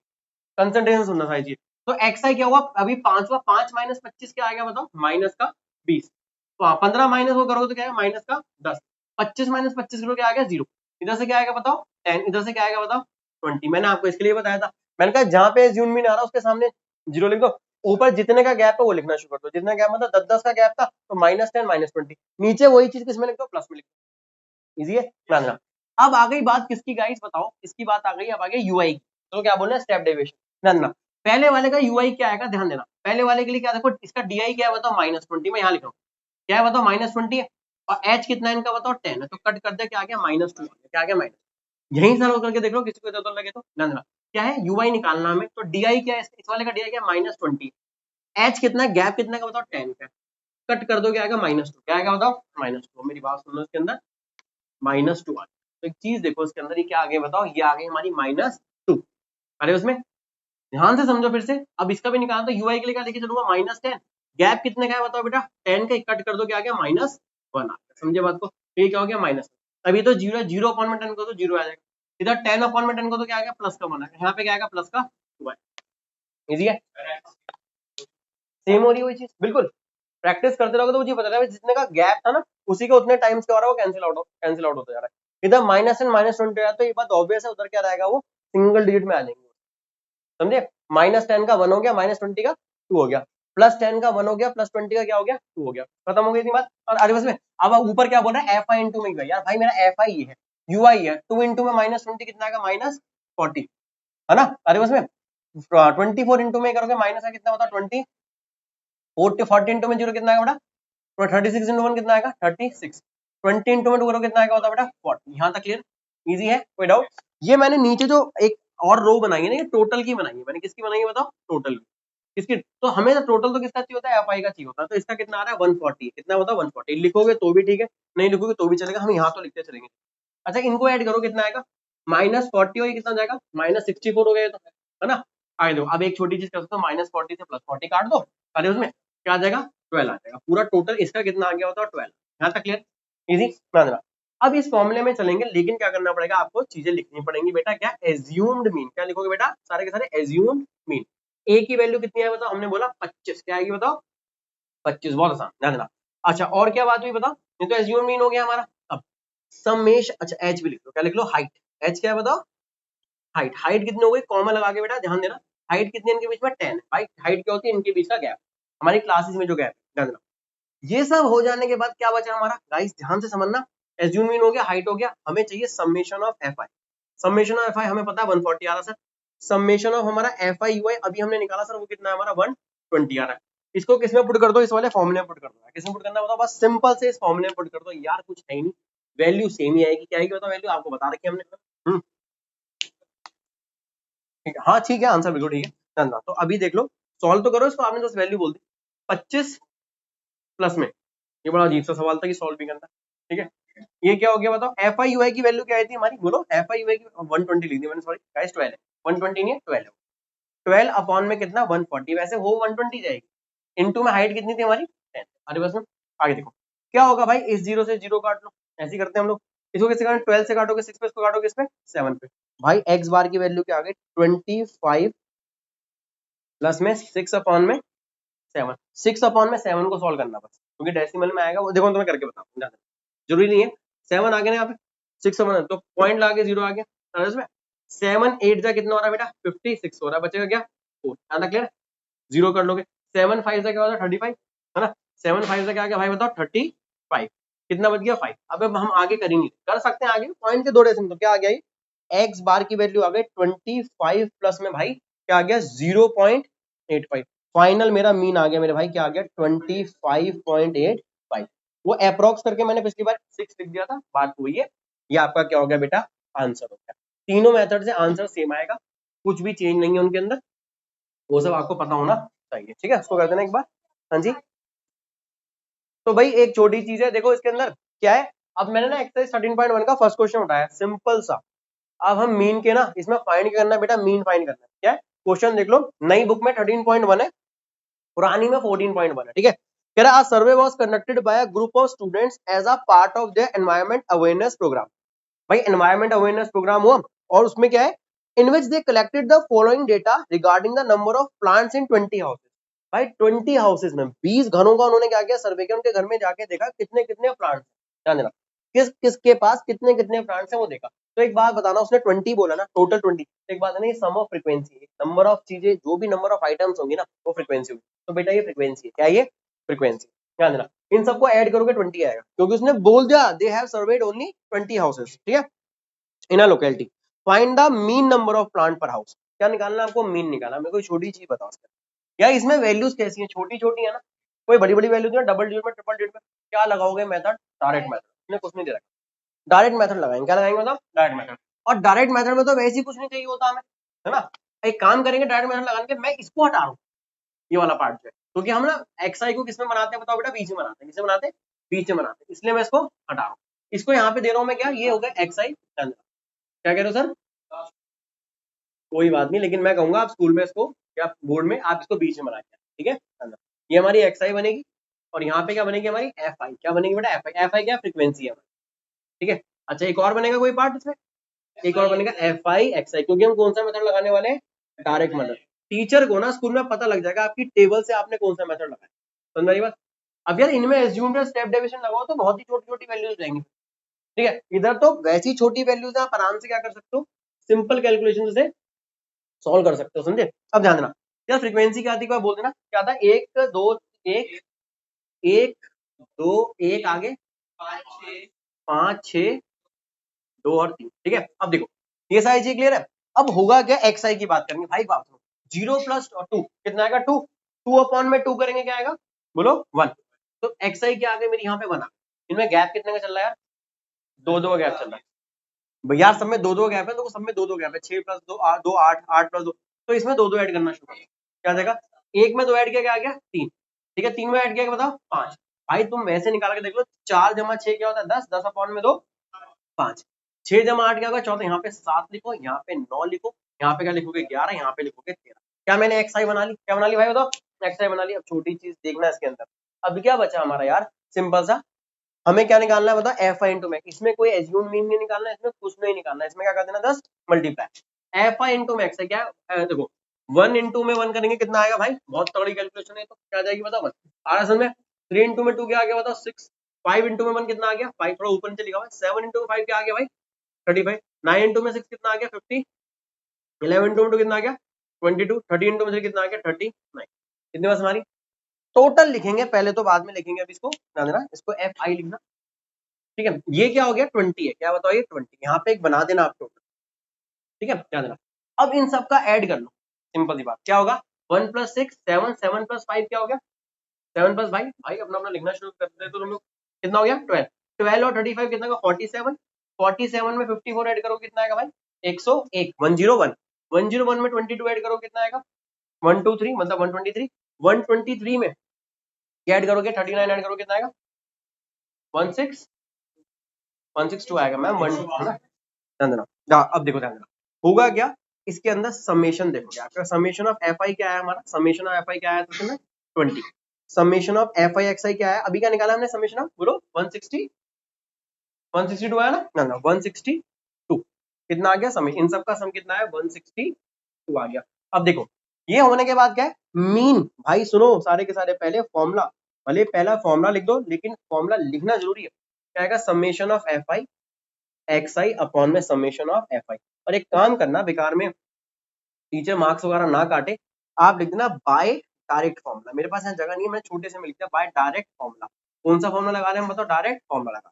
कंसंट्रेशन सुनना सारी चीज। तो एक्स आई क्या हुआ, अभी 5 हुआ, 5 माइनस 25 क्या आएगा बताओ, माइनस का 20। तो 15 माइनस वो करोगे तो क्या आएगा, माइनस का 10। 25 माइनस 25 करोगे क्या आ गया, 0। इधर से क्या आएगा बताओ, 10। इधर से क्या आएगा बताओ, 20। मैंने आपको इसके लिए बताया था, मैंने कहा जहां पे एज्यूम मीन आ रहा है उसके सामने 0 लिख दो, ऊपर जितने का गैप है वो लिखना शुरू कर दो। जितना गैप मतलब 10 10 का गैप था तो -10 -20, नीचे वही चीज किसमें लिख दो, प्लस में लिख दो। इजी है, ध्यान रखना। अब आ गई बात किसकी गाइस, बताओ इसकी बात आ गई। अब आ गई यूआई की, तो क्या बोल रहे हैं, स्टेप डेविएशन। ध्यान देना, पहले वाले का यूआई क्या आएगा, ध्यान देना। पहले वाले के लिए क्या, देखो इसका डीआई क्या है बताओ, -20। मैं यहाँ लिख रहा हूँ, क्या है बताओ, -20 है। और एच कितना है इनका बताओ, 10 है, तो कट कर दे, क्या आ गया, -2। क्या आ गया, माइनस। यही सरल करके देख लो, किसी को इधर लगे तो ध्यान देना। क्या है, यूआई निकालना हमें, तो डीआई क्या है, इस वाले का डीआई क्या है, -20। एच कितना है, गैप कितना का बताओ, 10 का। कट कर दो, क्या आएगा, -2। क्या आएगा बताओ, -2। मेरी बात सुनो, इसके अंदर -2 आ गया। तो एक चीज देखो इसके अंदर, ये क्या आ गया बताओ, ये आ गई हमारी -2। अरे उसमें ध्यान से समझो फिर से। अब इसका भी निकालना, तो यूआई के लिए क्या लेके चलूंगा, -10। गैप कितने का है बताओ बेटा, 10 का। कट कर दो, क्या आ गया, -1 आ गया। समझे बात को, ये क्या हो गया, माइनस। अभी तो 0 0 अपॉन में 10 कर दो, 0 आ जाएगा। इधर 10 अपॉन में 10 को तो क्या आ गया प्लस का 1 है, यहाँ पे क्या आएगा प्लस का 2 है। इजी है, सेम हो रही है वही चीज बिल्कुल। प्रैक्टिस करते रहोगे तो मुझे पता चलेगा जितने का गैप था ना उसी का उतने टाइम्स क्या हो रहा है वो कैंसिल आउट होता जा रहा है। इधर माइनस एंड -20 है तो ये बात ऑब्वियस है, उधर क्या रहेगा वो सिंगल डिजिट में आ जाएंगे, समझे। -10 का 1 हो गया, -20 का 2 हो गया, +10 का 1 हो गया, +20 का क्या हो गया 2 हो गया, खत्म हो गई इतनी बात। और अरे बस में अब ऊपर क्या बोल रहा है FI इंटू में यार भाई मेरा FI है UI है, 2 इंटू में -20 कितना आएगा -40 है ना। अरे बस में 24 इंटू में करोगे माइनस का कितना होता है 20, 40 इंटू में 0 कितना आएगा बेटा 36 इंटू 1 कितना आएगा 36, 20 इंटू में 2 करोगे कितना आएगा होता है बेटा 40। यहाँ तक क्लियर, इजी है, कोई डाउट। ये मैंने नीचे जो एक और रो बनाई है ना ये टोटल की बनाई है मैंने, किसकी बनाई है बताओ टोटल की, किसकी। तो हमें तो टोटल तो किसका चाहिए होता है FI का चाहिए होता है, तो इसका कितना आ रहा है 140, कितना होता है 140, लिखोगे तो भी ठीक है नहीं लिखोगे तो भी चलेगा, हम यहाँ तो लिखते चलेंगे। अच्छा इनको ऐड करो कितना आएगा -40 और ये कितना जाएगा -64 हो गया तो, है ना। आगे देखो अब एक छोटी चीज कर सकते हो, -40 से +40 काट दो, अरे उसमें क्या आ जाएगा 12 आ जाएगा, पूरा टोटल इसका कितना आ गया होता है 12। यहाँ तक क्लियर, इजी ना। अब इस फॉर्मूले में चलेंगे लेकिन क्या करना पड़ेगा आपको चीजें लिखनी पड़ेंगी बेटा, क्या एज्यूम्ड मीन, क्या लिखोगे बेटा सारे के सारे एज्यूम्ड मीन। ए की वैल्यू कितनी है बताओ, हमने बोला 25, क्या आएगी बताओ 25, बहुत आसान ध्यान देना। अच्छा और क्या बात हुई बताओ, ये तो एज्यूम्ड मीन हो गया हमारा। अब समेश, अच्छा एच भी लिख लो, क्या लिख लो हाइट, एच क्या है बताओ हाइट, हाइट कितनी हो गई कॉमा लगा के बेटा ध्यान देना, हाइट कितनी है इनके बीच में 10 है भाई, हाइट क्या होती है इनके बीच का गैप, हमारी क्लासेस में जो गैप है ध्यान देना। ये सब हो जाने के बाद क्या बचा हमारा गाइस ध्यान से समझना, एज्यूम मीन हो गया हाइट हो गया, हमें चाहिए summation of FI, summation of FI हमें पता है 140 आ रहा सर, समेशन ऑफ हमारा FI UI अभी हमने निकाला सर वो कितना है हमारा 120 आ रहा है, इसको किसमें पुट कर दो इस वाले फॉर्मूले में पुट कर दो, किसमें पुट करना बताओ बस सिंपल से इस फॉर्मूले में पुट कर दो यार, कुछ है ही नहीं, वैल्यू सेम ही आएगी, क्या आएगी बताओ वैल्यू आपको बता रखी है हमने। ठीक है हाँ ठीक है आंसर बिल्कुल ठीक है धन्यवाद। तो अभी देख लो सॉल्व तो करो इसको, आपने तो वैल्यू बोल दी 25 प्लस में, ये बड़ा अजीब सा सवाल था कि सॉल्व भी करना, ठीक है। ये क्या हो गया बताओ FI UI की वैल्यू क्या आई थी हमारी, बोलो FI UI की 120 लिख दी मैंने, सॉरी गाइस 12 है, 120 नहीं है 12 है, 12 अपॉन में कितना 140, वैसे वो 120 जाएगी, इनटू में हाइट कितनी थी हमारी 10, अरे बस में आगे देखो क्या होगा भाई, इस 0 से 0 काट लो, ऐसे ही करते हैं हम लोग, इसको किससे काटें 12 से काटोगे 6 पे, इसको काटोगे इसमें 7 पे, भाई x बार की वैल्यू क्या आ गई 25 प्लस में 6 अपॉन में 7, 6 अपॉन में 7 को सॉल्व करना बस, क्योंकि डेसिमल में आएगा वो देखो तुम्हें करके बताऊं, जरूरी नहीं है 7 आ गया ना यहाँ पे 6 अपॉन तो पॉइंट ला के 0 आ गया, इसमें 7 8 जा कितना हो रहा है बेटा 56 हो रहा है, बचेगा क्या 4, यहाँ तक क्लियर, 0 कर लोगे, 7 5 जा क्या होता है 35 है ना, 7 5 जा क्या आ गया भाई बताओ 35, कितना बच गया 5, अब हम आगे करेंगे कर सकते हैं आगे पॉइंट के 2 डेसिमल, तो क्या आ गया x बार की वैल्यू आ गई 25 प्लस में भाई क्या आ गया 0.85, फाइनल मेरा मीन आ गया मेरे भाई क्या आ गया 25.85, वो अप्रोक्स करके मैंने पिछली बार 6 लिख दिया था, बात वही है, ये आपका क्या हो गया बेटा आंसर हो गया, तीनों मेथड से आंसर सेम आएगा, कुछ भी चेंज नहीं है उनके अंदर, वो सब आपको पता होना चाहिए, ठीक है उसको कर देना एक बार। हाँ जी तो भाई एक छोटी चीज है देखो इसके अंदर क्या है, अब मैंने ना एक्सरसाइज 13.1 का फर्स्ट क्वेश्चन उठाया सिंपल सा, अब हम मीन के ना इसमें फाइंड करना है बेटा, मीन फाइंड करना है, क्या है क्वेश्चन देख लो, नई बुक में 13.1 है, पुरानी में 14.1 है, ठीक है। कह रहा survey was conducted by a group of students as a part of their environment awareness program, भाई एनवायरमेंट अवेयरनेस प्रोग्राम हुआ और उसमें क्या है in which they collected the following data regarding the number of plants in 20 houses, भाई 20 houses में 20 घरों का उन्होंने क्या किया सर्वे किया, उनके घर में जाके देखा कितने कितने प्लांट्स, ध्यान देना किस किसके पास कितने कितने प्लांट्स है वो देखा। तो एक बात बताना उसने 20 बोला ना टोटल 20, तो एक बात है ना ये सम ऑफ फ्रीक्वेंसी, नंबर ऑफ चीजें जो भी नंबर ऑफ आइटम्स होंगी ना वो फ्रीक्वेंसी होगी, तो बेटा ये फ्रीक्वेंसी है, क्या ये फ्रीक्वेंसी, ध्यान देना इन सबको ऐड करोगे 20 आएगा, क्योंकि उसने बोल दिया they have served only 20 houses, ठीक है in a locality, find the mean number of plant per house, क्या निकालना आपको मीन निकालना, मेरे को छोटी चीज बताओ यार इसमें वैल्यूज कैसी हैं छोटी छोटी है ना, कोई बड़ी बड़ी वैल्यूज है डबल डिजिट में ट्रिपल डिजिट में, क्या लगाओगे मेथड डायरेक्ट मेथड, इसने कुछ नहीं दे रखा, डायरेक्ट मेथड लगाएंगे, क्या लगाएंगे मतलब डायरेक्ट मेथड, और डायरेक्ट मेथड में तो वैसे ही कुछ नहीं चाहिए होता हमें, है ना, एक काम करेंगे डायरेक्ट मेथड लगाने के, मैं इसको हटा रहा हूँ ये वाला पार्ट जो है, क्योंकि हम ना एक्सआई को किसमें बनाते हैं बताओ बेटा बीच में बनाते हैं, किसमें बनाते हैं बीच में बनाते हैं, इसलिए मैं इसको हटा रहा हूँ, इसको यहाँ पे दे रहा हूँ मैं क्या ये हो गया एक्सआई, क्या कह रहे हो सर, कोई बात नहीं लेकिन मैं कहूंगा आप स्कूल में इसको या बोर्ड में आप इसको बीच में बना के, ठीक है ये हमारी एक्सआई बनेगी और यहाँ पे क्या बनेगी हमारी एफआई, क्या बनेगी बेटा एफआई, एफआई क्या फ्रीक्वेंसी है हमारी, ठीक है। अच्छा एक और बनेगा कोई पार्ट इसमें, एक और बनेगा एफ आई एक्स आई, क्योंकि हम कौन सा मेथड लगाने वाले हैं, डायरेक्ट मेथड। टीचर को ना स्कूल में पता लग जाएगा आपकी टेबल से आपने कौन सा मेथड लगाया, समझ रही बात। अब यार इनमें एज्यूम्ड स्टेप डेविएशन लगाओ तो बहुत ही छोटी छोटी वैल्यूज जाएंगी, ठीक है। इधर तो वैसी छोटी वैल्यूज आप आराम से क्या कर सकते हो, सिंपल कैलकुलेशन से सॉल्व कर सकते हो, समझे। अब ध्यान देना यार, फ्रीक्वेंसी क्या थी, बोल देना क्या था, एक दो एक, एक दो एक आगे, पांच छह दो और तीन, ठीक है। अब देखो ये सारी चीज क्लियर है। अब होगा क्या, एक्स आई की बात करेंगे भाई, बात सुनो, 0 + 2 कितना आएगा, 2, 2/2 करेंगे क्या आएगा, बोलो 1। तो एक्स आई क्या आ गया मेरी यहाँ पे बना, इनमें गैप कितने का चल रहा है यार, दो दो का गैप चल रहा है भैया, सब में दो दो गैप है, तो सब में दो दो गैप है, 6 + 2 2 8, 8 + 2, तो इसमें दो दो ऐड करना शुरू करो, क्या आ जाएगा, एक में दो ऐड किया क्या आ गया 3, ठीक है, 3 में ऐड किया बताओ 5। भाई तुम वैसे निकाल के देख लो, 4 + 6 क्या होता है 10, 10/2 5, 6 + 8 क्या होगा 14, यहाँ पे 7 लिखो, यहाँ पे 9 लिखो, यहाँ पे क्या लिखोगे 11, यहाँ पे लिखोगे 13। क्या मैंने एक्स आई बना ली, क्या बना ली भाई बताओ, एक्स आई बना ली। अब छोटी चीज देखना इसके अंदर, अब क्या बचा हमारा यार, सिंपल सा, हमें क्या निकालना है बताओ, एफ आई इंटू मैक्स। इसमें कोई एज्यूम मीन नहीं निकालना है, इसमें कुछ नहीं निकालना है, इसमें क्या कर देना 10 multiply F I into max है क्या देखो 1 इंटू में 1 करेंगे कितना आएगा भाई, बहुत तगड़ी कैलकुलेशन है, तो क्या जाएगी बताओ 1 आ रहा समझ में। 3 इंटू में 2 क्या आ गया बताओ 6, 5 इंटू में 1 कितना आ गया 5, थोड़ा ऊपर नीचे लिखा हुआ है, 7 इंटू में 5 क्या आ गया भाई 35, 9 इंटू में 6 कितना आ गया 50, 11 इंटू में 2 कितना आ गया 22, 30 इंटू में 3 कितना आ गया 39। कितनी बस हमारी टोटल लिखेंगे पहले, तो बाद में लिखेंगे, अब इसको ध्यान देना, इसको एफ आई लिखना, ठीक है। ये क्या हो गया 20 है, क्या बताओ ये 20, यहाँ पे एक बना देना आप टोटल, ठीक है, ध्यान देना। अब इन सब का ऐड कर लो, सिंपल सी बात, क्या होगा 1 + 6 7, 7 + 5 क्या हो गया 7 + भाई भाई अपना अपना लिखना शुरू करते हैं, तो तुम लोग कितना हो गया 12, 12 और 35 कितना का 47, 47 में 54 ऐड करो कितना आएगा भाई 101, 101, 101 में 22 ऐड करो कितना आएगा 123, मतलब 123, 123 में क्या ऐड करोगे 39 ऐड करो कितना आएगा 16, 162 आएगा मैम, 1 है ना, ध्यान देना। अब देखो ध्यान देना, होगा क्या, इसके अंदर समेशन देखोगे, आपका समेशन ऑफ एफ आई क्या है, हमारा समेशन ऑफ एफ आई क्या है, तो 20, summation of F I x I क्या है, अभी क्या निकाला हमने समेशन ऑफ, बोलो 160, 162 आया ना 162 कितना आ गया सम, इन सब का सम कितना है 162 आ गया। अब देखो ये होने के बाद क्या है, मीन, भाई सुनो सारे के सारे, पहले फॉर्मूला, भले पहला फॉर्मूला लिख दो, लेकिन फॉर्मूला लिखना जरूरी है, क्या आएगा summation of F I x i upon में समेशन ऑफ एफ आई। और एक काम करना, बेकार में टीचर मार्क्स वगैरह ना काटे, आप लिख देना बाय डायरेक्ट फॉर्मूला, मेरे पास यहाँ जगह नहीं है, मैंने छोटे से में लिख दिया बाय डायरेक्ट फॉर्मूला। कौन सा फॉर्मूला लगा रहे हैं हम बताओ, डायरेक्ट फॉर्मूला लगा,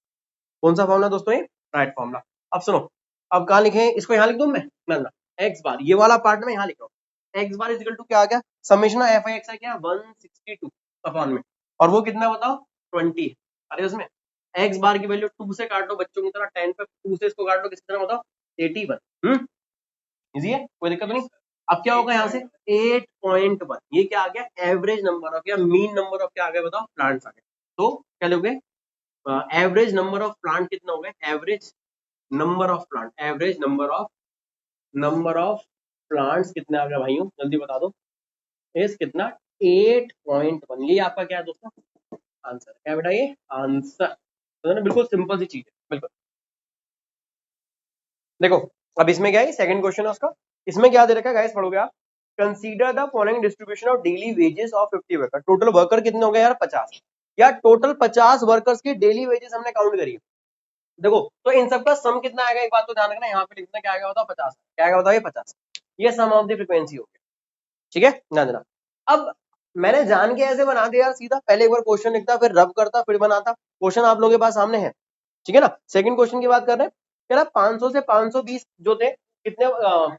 कौन सा फॉर्मूला दोस्तों ये डायरेक्ट फॉर्मूला। अब सुनो, अब कहाँ लिखे, इसको यहाँ लिख दूं मैं, ना एक्स बार, ये वाला पार्ट में यहाँ लिख रहा हूँ, एक्स बार इक्वल टू क्या आ गया summation of F I x I क्या 162 अपॉन में, और वो कितना बताओ 20, अरे उसमें एक्स बार की वैल्यू 2 से काट दो बच्चों की तरह, 10 पे 2 से इसको काट दो किसी तरह बताओ 81, इजी है, कोई दिक्कत नहीं। अब क्या होगा यहाँ से 8.1, ये क्या आ गया एवरेज नंबर ऑफ या मीन नंबर ऑफ क्या आ गया बताओ प्लांट्स आ गए, तो क्या लोगे एवरेज नंबर ऑफ प्लांट कितना हो गया, average number of plant, average number of plants कितना आ गया भाइयों जल्दी बता दो, इस कितना 8.1, ये आपका क्या है दोस्तों आंसर, क्या बेटा ये आंसर, तो ना बिल्कुल सिंपल सी चीज है बिल्कुल। देखो अब इसमें क्या है सेकंड क्वेश्चन है उसका, इसमें क्या दे रखा है गाइस पढ़ोगे आप, consider the following distribution of daily wages of 50 worker, total worker कितने हो गए यार 50, या टोटल 50 वर्कर्स की डेली वेजेस हमने काउंट करी है। देखो तो इन सबका सम कितना आएगा, एक बात तो ध्यान रखना, यहाँ पे लिखना क्या आएगा बताओ 50, क्या आएगा बताओ ये 50, ये सम ऑफ द फ्रीक्वेंसी हो गया, ठीक है ध्यान देना। अब मैंने जान के ऐसे बना दिया यार सीधा, पहले एक बार क्वेश्चन लिखता फिर रब करता फिर बनाता, क्वेश्चन आप लोगों के पास सामने है, ठीक है ना। सेकंड क्वेश्चन की बात कर रहे हैं, कह रहा 500 से 520 जो थे कितने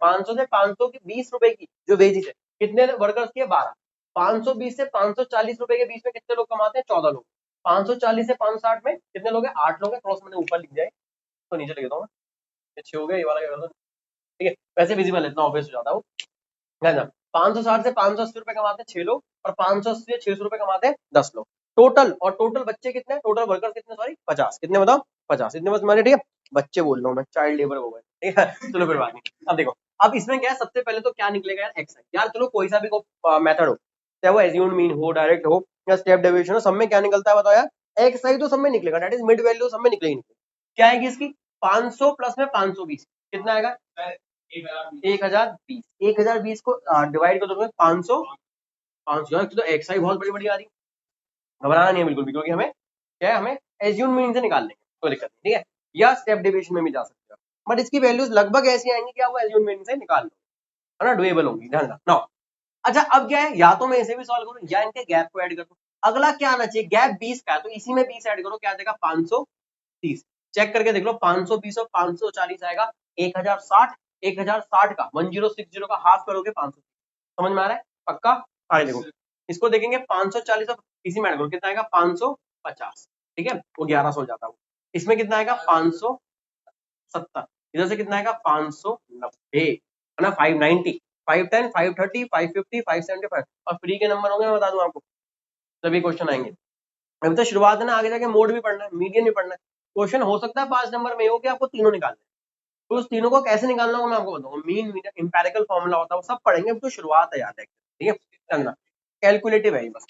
500 से 520 रुपए की जो वेजेस है कितने वर्कर्स की है 12, 520 से 540 रुपए के बीच में कितने लोग कमाते हैं 14 लोग, 540 से 560 में कितने लोग हैं 8 लोग हैं, क्रॉस मैंने ऊपर लिख जाए तो नीचे लिख देता हूँ, अच्छे हो गया ये वाला क्या करता हूँ, ठीक है वैसे विजिबल इतना ऑब्वियस हो जाता है वो, है ना। 560 से 580 रुपए कमाते हैं 6 लोग, और 580 से 600 रुपए कमाते हैं 10 लोग टोटल, और टोटल बच्चे कितने टोटल वर्कर्स कितने सॉरी 50, कितने बताओ 50, इतने बस हमारे, ठीक है बच्चे बोल रहा हूँ मैं, चाइल्ड लेबर हो गए, ठीक है चलो फिर बात नहीं। अब देखो अब इसमें क्या है, सबसे पहले तो क्या निकलेगा यार एक्स यार, चलो कोई सा भी मेथड हो, चाहे वो एज्यूम्ड मीन हो डायरेक्ट हो या स्टेप डेविएशन हो, सब में क्या निकलता है बताओ यार एक्स आई, तो सब में निकलेगा, दैट इज मिड वैल्यू सब में निकलेगी, क्या आएगी इसकी 500 प्लस में 520 कितना आएगा 1020। 1020 को डिवाइड कर दोगे 500। 500 तो एक्सआई बहुत बड़ी बड़ी आ रही, घबराना नहीं है बिल्कुल भी, क्योंकि हमें क्या है, हमें एज्यूम मीन से निकाल लेंगे, कोई दिक्कत नहीं, ठीक है। या स्टेप डेविएशन में भी जा सकते हो, बट इसकी वैल्यूज लगभग ऐसी आएंगी कि आप वो एज्यूम मीन से निकाल लो, है ना, डुएबल होंगी, ध्यान रखना। नाउ अच्छा, अब क्या है, या तो मैं इसे भी सॉल्व करूं या इनके गैप को ऐड कर दूं। अगला क्या आना चाहिए, गैप 20 का है, तो इसी में 20 ऐड करो, क्या आ जाएगा 530। चेक करके देख लो, 520 और 540 आएगा 1060। 1060 का 1060 का हाफ करोगे 500। समझ में आ रहा है पक्का? आगे देखो, इसको देखेंगे 540 और इसी में ऐड करो, कितना आएगा 550, ठीक है, वो 1100 हो जाता है। इसमें कितना आएगा 570, इधर से कितना आएगा 590, है ना, 590, 510, 530, 550, 575, और फ्री के नंबर होंगे, मैं बता दूं आपको, सभी क्वेश्चन आएंगे। अभी तो शुरुआत है ना, आगे जाके मोड भी पढ़ना है, मीडियन भी पढ़ना है। क्वेश्चन हो सकता है 5 नंबर में हो कि आपको तीनों निकालने, तो उस तीनों को कैसे निकालना होगा मैं आपको बताऊंगा। मीन, मीडियन, इंपेरिकल फॉर्मूला होता है, वो सब पढ़ेंगे, अभी तो शुरुआत है, याद है, ठीक है, चलना कैलकुलेटिव है बस।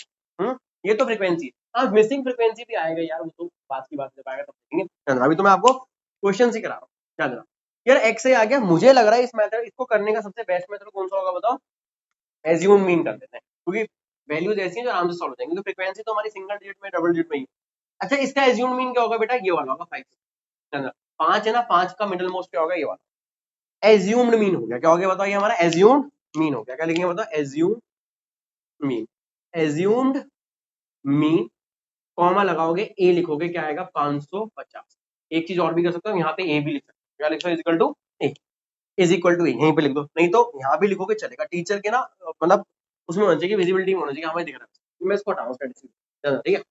ये तो फ्रीक्वेंसी, हाँ मिसिंग फ्रीक्वेंसी भी आएगा यार, वो तो बात की बात जब आएगा तब देखेंगे। अभी तो मैं आपको क्वेश्चन ही करा रहा हूँ, याद रखना। यार एक्स आ गया, मुझे लग रहा है इस मेथड, इसको करने का सबसे बेस्ट मेथड कौन सा होगा बताओ? एज्यूम मीन कर देते हैं, क्योंकि वैल्यूज ऐसी हैं जो आराम से सॉल्व हो जाएंगी, क्योंकि फ्रीक्वेंसी तो हमारी सिंगल डिजिट में, डबल डिजिट में ही। अच्छा, इसका एज्यूम मीन क्या होगा बेटा? ये वाला होगा 5। 5 है ना, 5 का मिडिल मोस्ट क्या होगा? ये वाला एज्यूम्ड मीन हो गया। क्या हो गया बताओ? ये हमारा एज्यूम्ड मीन हो गया। क्या लिखेंगे बताओ? Assume mean, assumed mean, comma लगाओगे, ए लिखोगे, क्या आएगा 550। एक चीज और भी कर सकते हो, यहाँ पे ए भी लिख सकते हो, क्या लिख सकते हो? Is equal to A, is equal to A, यहीं पे लिख दो, नहीं तो यहाँ भी लिखोगे चलेगा। टीचर के ना मतलब उसमें होना चाहिए, विजिबिलिटी में होना चाहिए, हमें दिख रहा है। मैं इसको हटाऊं स्टैटिस्टिक्स, ठीक है।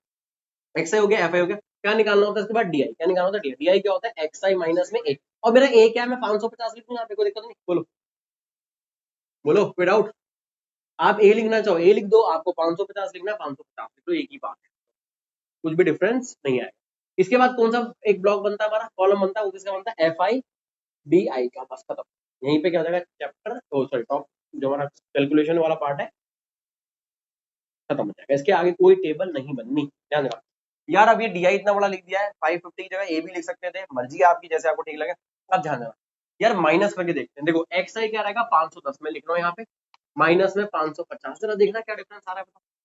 एक्स आई हो गया, एफ आई हो गया, क्या निकालना होता है इसके बाद? D I. क्या निकालना होता है? डी आई क्या होता है? एक्स आई माइनस में ए, और मेरा ए क्या है? मैं 550 लिख दूं यहाँ पे, कोई दिक्कत नहीं। बोलो बोलो, कोई डाउट? आप ए लिखना चाहो ए लिख दो, आपको 550 लिखना है 550 लिख दो, एक ही बात है, कुछ भी डिफरेंस नहीं आएगा। इसके बाद कौन सा एक ब्लॉक बनता है हमारा, कॉलम बनता है, वो किसका बनता है? एफ आई डी आई का, बस खत्म। यहीं पे क्या हो जाएगा चैप्टर, सॉरी टॉप जो हमारा कैलकुलेशन वाला पार्ट है खत्म हो जाएगा। इसके आगे कोई टेबल नहीं बननी, ध्यान रखना यार। अब ये डी आई इतना बड़ा लिख दिया है, 550 की जगह ए भी लिख सकते थे, मर्जी है आपकी, जैसे आपको ठीक लगे। अब ध्यान देना यार, माइनस करके देखते हैं। देखो एक्स आई क्या रहेगा 510 में लिख रहा हूँ यहाँ पे, माइनस में 550, जरा देखना क्या डिफरेंस आ रहा है,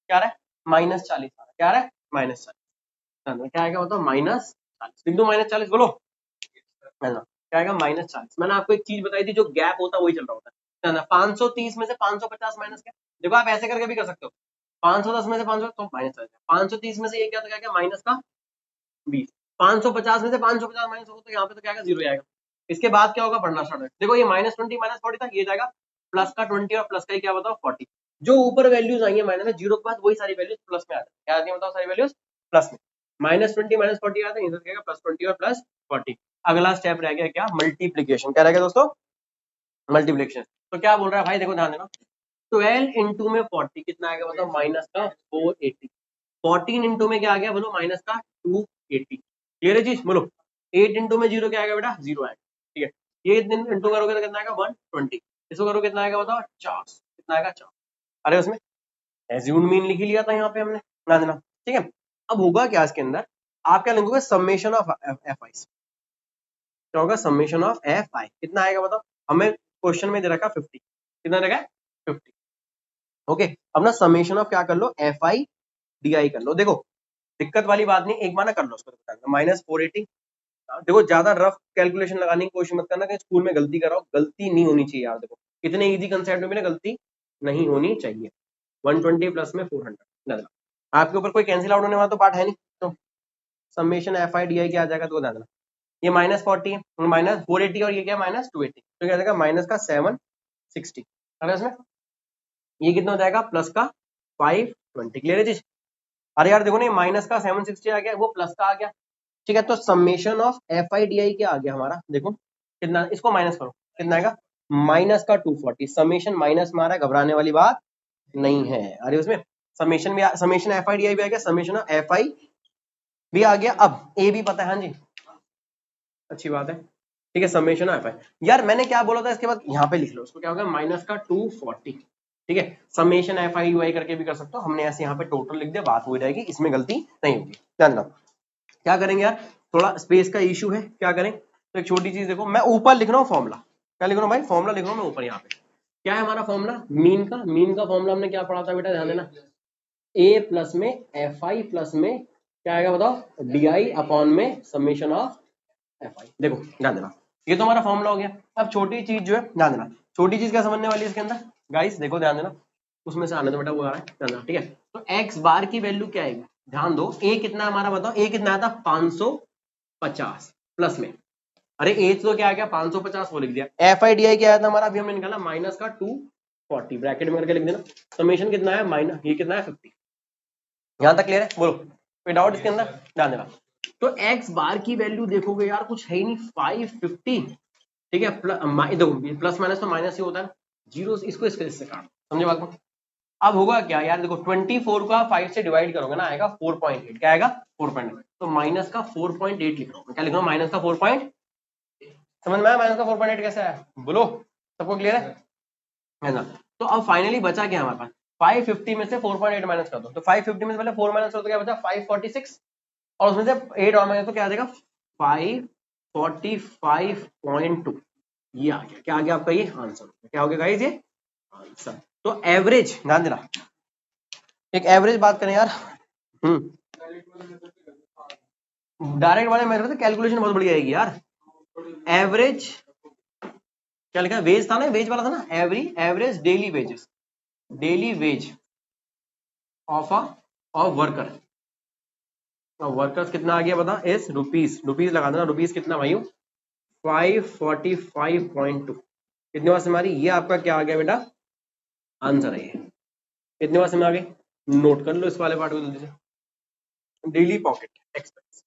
क्या आ रहा है? -40 आ रहा है, क्या आ रहा है? -40, क्या आएगा बताओ? -40 लिख दो, -40 बोलो, है ना, क्या आएगा? -40। मैंने आपको एक चीज बताई थी, जो गैप होता है वही चल रहा होता है ना। 530 में से 550 माइनस क्या? देखो आप ऐसे करके भी कर सकते हो, 510 में से 500 तो -40, 530 में से ये क्या, तो क्या माइनस का 20, 550 में से 550 माइनस होगा, तो यहाँ पे तो क्या आएगा? 0 आएगा। इसके बाद क्या होगा? बढ़ना स्टार्ट होगा। देखो ये -20 -40 था, ये जाएगा प्लस का 20 और प्लस का ही क्या बताओ 40। जो ऊपर वैल्यूज आई है माइनस में, 0 के बाद वही सारी वैल्यूज प्लस में आ जाती है। क्या आती है बताओ? सारी वैल्यूज प्लस में, -20 -40 आता है, इधर क्या +20 और +40। अगला स्टेप रह गया क्या? मल्टीप्लीकेशन। क्या रह गया दोस्तों? मल्टीप्लीकेशन। तो क्या बोल रहा है भाई? देखो ध्यान देना, 12 इंटू में 40 कितना आएगा बताओ? माइनस का 480। 14 इंटू में क्या आ गया बोलो? माइनस का 280। क्लियर है चीज? बोलो 8 इंटू में 0 क्या आएगा बेटा? 0 आएगा, ठीक है। ये इंटू करोगे तो कितना आएगा? 120। इसको करोगे कितना आएगा बताओ? 4। कितना आएगा? 4। अरे उसमें एज्यूम्ड मीन लिख ही लिया था यहाँ पे हमने, ध्यान देना, ठीक है। अब होगा क्या इसके अंदर? आप क्या लिखोगे? Summation of F I. क्या होगा? Summation of F I. कितना आएगा बताओ? हमें क्वेश्चन में दे रखा 50, कितना रहेगा? 50। ओके, अब ना समेशन ऑफ क्या कर लो? एफ आई डी आई कर लो। देखो दिक्कत वाली बात नहीं, एक बार ना कर लो उसको, -480। देखो ज्यादा रफ कैलकुलेशन लगाने की कोशिश मत करना कि स्कूल में गलती कराओ, गलती नहीं होनी चाहिए यार। देखो इतने इजी कंसेप्ट में भी ना गलती नहीं होनी चाहिए। 120 प्लस में 400, आपके ऊपर कोई कैंसिल आउट होने वाला तो पार्ट है नहीं, तो समेशन एफ आई डी आई क्या आ जाएगा? तो ध्यान, ये -40 है, -480 और ये क्या? -280, तो क्या जाएगा? माइनस का 760। अरे इसमें ये कितना हो जाएगा? प्लस का 520। क्लियर है चीज? अरे यार देखो नहीं, माइनस का 760 आ गया, वो प्लस का आ गया, ठीक है। तो summation of F I D आई क्या आ गया हमारा? देखो कितना, इसको माइनस करो, कितना आएगा? माइनस का 240। समेशन माइनस में आ रहा है, घबराने वाली बात नहीं है। अरे उसमें समेशन भी, समेशन एफ आई डी आई भी आ गया, समेशन ऑफ एफ आई भी आ गया, अब ए भी पता है। हाँ जी, अच्छी बात है, ठीक है। समेशन एफ आई, यार मैंने क्या बोला था? इसके बाद यहाँ पे लिख लो, उसको क्या होगा? माइनस का 240, ठीक है। समेशन एफ आई यू आई करके भी कर सकते हो, हमने ऐसे यहाँ पे टोटल लिख दिया, बात हो जाएगी, इसमें गलती नहीं होगी। ध्यान दो क्या करेंगे यार, थोड़ा स्पेस का इशू है, क्या करें? तो एक छोटी चीज देखो, मैं ऊपर लिख रहा हूँ फॉर्मूला, क्या लिख रहा हूँ भाई, फॉर्मूला लिख रहा हूँ मैं ऊपर। यहाँ पे क्या है हमारा फॉर्मूला, मीन का फॉर्मूला हमने क्या पढ़ा था बेटा, ध्यान देना, ए प्लस में एफ आई प्लस में क्या आएगा बताओ, डी आई अपॉन में समेशन ऑफ एफ आई। देखो ध्यान देना, ये तो हमारा फॉर्मूला हो गया। अब छोटी चीज जो है ध्यान देना, छोटी चीज क्या समझने वाली है इसके अंदर गाइस, देखो ध्यान देना, उसमें से आने दो बेटा, वो आ रहा है ध्यान देना, ठीक है। तो एक्स बार की वैल्यू क्या आएगी, ध्यान दो, ए कितना है हमारा बताओ, ए कितना आया था 550 प्लस में, अरे ए तो क्या आ गया 550 वो लिख दिया, एफ आई डी आई क्या आया था हमारा, अभी हमने निकाला माइनस का 240 ब्रैकेट में करके लिख देना, समेशन कितना है माइनस, ये कितना है 50। यहां तक क्लियर है, बोलो कोई डाउट इसके अंदर, ध्यान देना। तो एक्स बार की वैल्यू देखोगे यार कुछ है ही नहीं 550, ठीक है, देखो प्लस माइनस तो माइनस ही होता है, जीरो इसको इससे काट, समझे बात को। अब होगा क्या यार, देखो 24 का 5 से डिवाइड करोगे ना, आएगा 4.8, क्या आएगा 4.8, तो माइनस का 4.8 लिख रहा हूँ, क्या लिख रहा हूँ माइनस का 4. समझ में आया माइनस का 4.8 कैसे आया, बोलो सबको क्लियर है ना। तो अब फाइनली बचा क्या हमारे पास, 550 में से 4.8 माइनस कर दो, तो 550 में से पहले 4 माइनस करो तो क्या बचा 546, और उसमें से 8 और माइनस तो क्या आ जाएगा 545.2, ये आ गया, क्या आ गया आपका ये आंसर, क्या हो गया गाइस ये आंसर। तो एवरेज ध्यान देना, एक एवरेज बात करें यार, डायरेक्ट वाले मेरे तो कैलकुलेशन बहुत बढ़िया आएगी यार। एवरेज क्या लिखा है, वेज था ना, वेज वाला था ना, average daily wages, daily ways of a worker, workers कितना आ गया बता, इस रुपीज, रुपीज लगा देना, रुपीज कितना भाई 545.2, कितने बार से हमारी, ये आपका क्या आ गया बेटा आंसर है, ये कितने बार से में आ गई, नोट कर लो इस वाले पार्ट को जल्दी से। Daily pocket expense,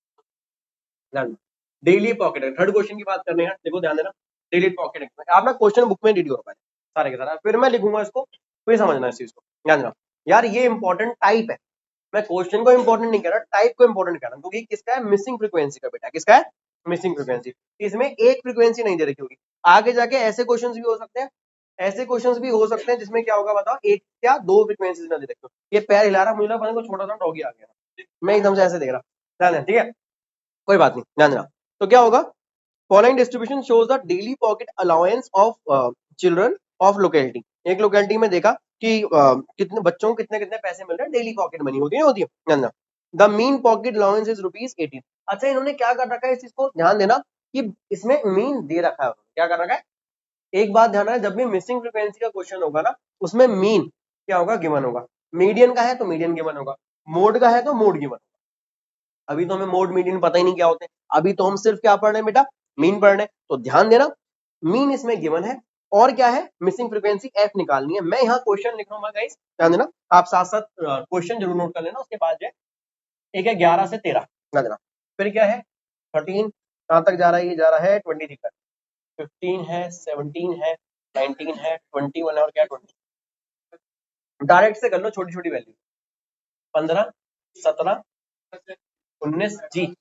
daily pocket, third question की बात करने हैं, देखो ध्यान देना, डेली पॉकेट एक्सपेंस, आप ना क्वेश्चन बुक में रीड करो पहले सारे के सारे, फिर मैं लिखूंगा इसको, फिर समझना इस चीज को, ध्यान देना यार, ये इंपॉर्टेंट टाइप है, मैं क्वेश्चन को इंपॉर्टेंट नहीं कह रहा, टाइप को इंपॉर्टेंट कह रहा हूं, क्योंकि किसका है मिसिंग फ्रीक्वेंसी का बेटा, किसका है मिसिंग फ्रीक्वेंसी, इसमें एक फ्रीक्वेंसी नहीं दे रखी होगी, आगे जाके ऐसे क्वेश्चंस भी हो सकते हैं, ऐसे क्वेश्चंस भी हो सकते हैं जिसमें क्या होगा बताओ, एक या दो फ्रीक्वेंसीज ना दे रखी हो, ये पैर हिला रहा, मुझे लगा पता नहीं कोई छोटा सा डॉगी आ गया, मैं एकदम से ऐसे देख रहा, ध्यान देना, ठीक है कोई बात नहीं, ध्यान देना। तो क्या होगा, following distribution shows the daily pocket allowance of children of locality, एक लोकेलिटी में देखा कि कितने बच्चों को कितने कितने पैसे मिल रहे हैं, डेली पॉकेट मनी होती है, होती है, ध्यान देना। The mean pocket allowance is ₹18। अच्छा इन्होंने क्या कर रखा है इस चीज को, ध्यान देना कि इसमें मीन दे रखा है, क्या कर रखा है, एक बात ध्यान रखना, जब भी मिसिंग फ्रीक्वेंसी का क्वेश्चन होगा ना, उसमें मीन क्या होगा, गिवन होगा, मीडियन का है तो मीडियन गिवन होगा, मोड का है तो मोड गिवन, अभी तो हमें मोड मीडियन पता ही नहीं क्या होते हैं, अभी तो हम सिर्फ क्या पढ़ रहे हैं बेटा, मीन पढ़ रहे हैं, तो ध्यान देना मीन इसमें गिवन है, और क्या है मिसिंग फ्रीक्वेंसी एफ निकालनी है, मैं यहाँ क्वेश्चन लिख रहा हूँ गाइस, ध्यान देना, आप साथ साथ क्वेश्चन जरूर नोट कर लेना, उसके बाद जो है एक है 11 से 13, ध्यान देना, फिर क्या है 13, कहाँ तक जा रहा है, ये जा रहा है 23 तक, 15 है, 17 है, 19 है, 21 है, और क्या 20, डायरेक्ट से कर लो छोटी छोटी वैल्यू, 15, 17, 19 जी,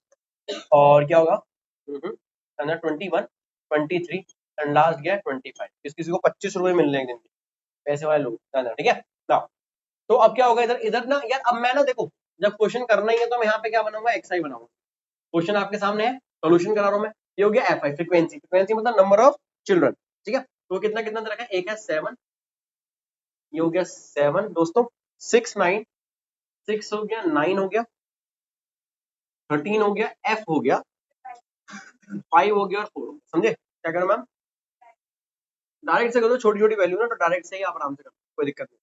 और क्या होगा 21, 23 एंड लास्ट गया 25, किसी को 25 रुपए मिल रहे हैं दिन के, पैसे वाले लोग, ठीक है ना। तो अब क्या होगा, इधर इधर ना यार, अब मैं ना देखो, जब क्वेश्चन करना ही है तो मैं यहाँ पे क्या बनाऊंगा, एक्स आई बनाऊंगा, क्वेश्चन आपके सामने है, सोल्यूशन करा रहा हूँ मैं, ये हो गया एफ आई, फ्रीक्वेंसी, फ्रीक्वेंसी मतलब नंबर ऑफ चिल्ड्रन, ठीक है, तो कितना कितना रखा है, एक है 7, ये हो गया 7 दोस्तों, 6 9, 6 हो गया, 9 हो गया, 13 हो गया, एफ हो गया, 5 हो गया और 4 हो गया, समझे क्या करें मैम, डायरेक्ट से करो छोटी छोटी वैल्यू ना, तो डायरेक्ट से ही आप आराम से करो, कोई दिक्कत नहीं,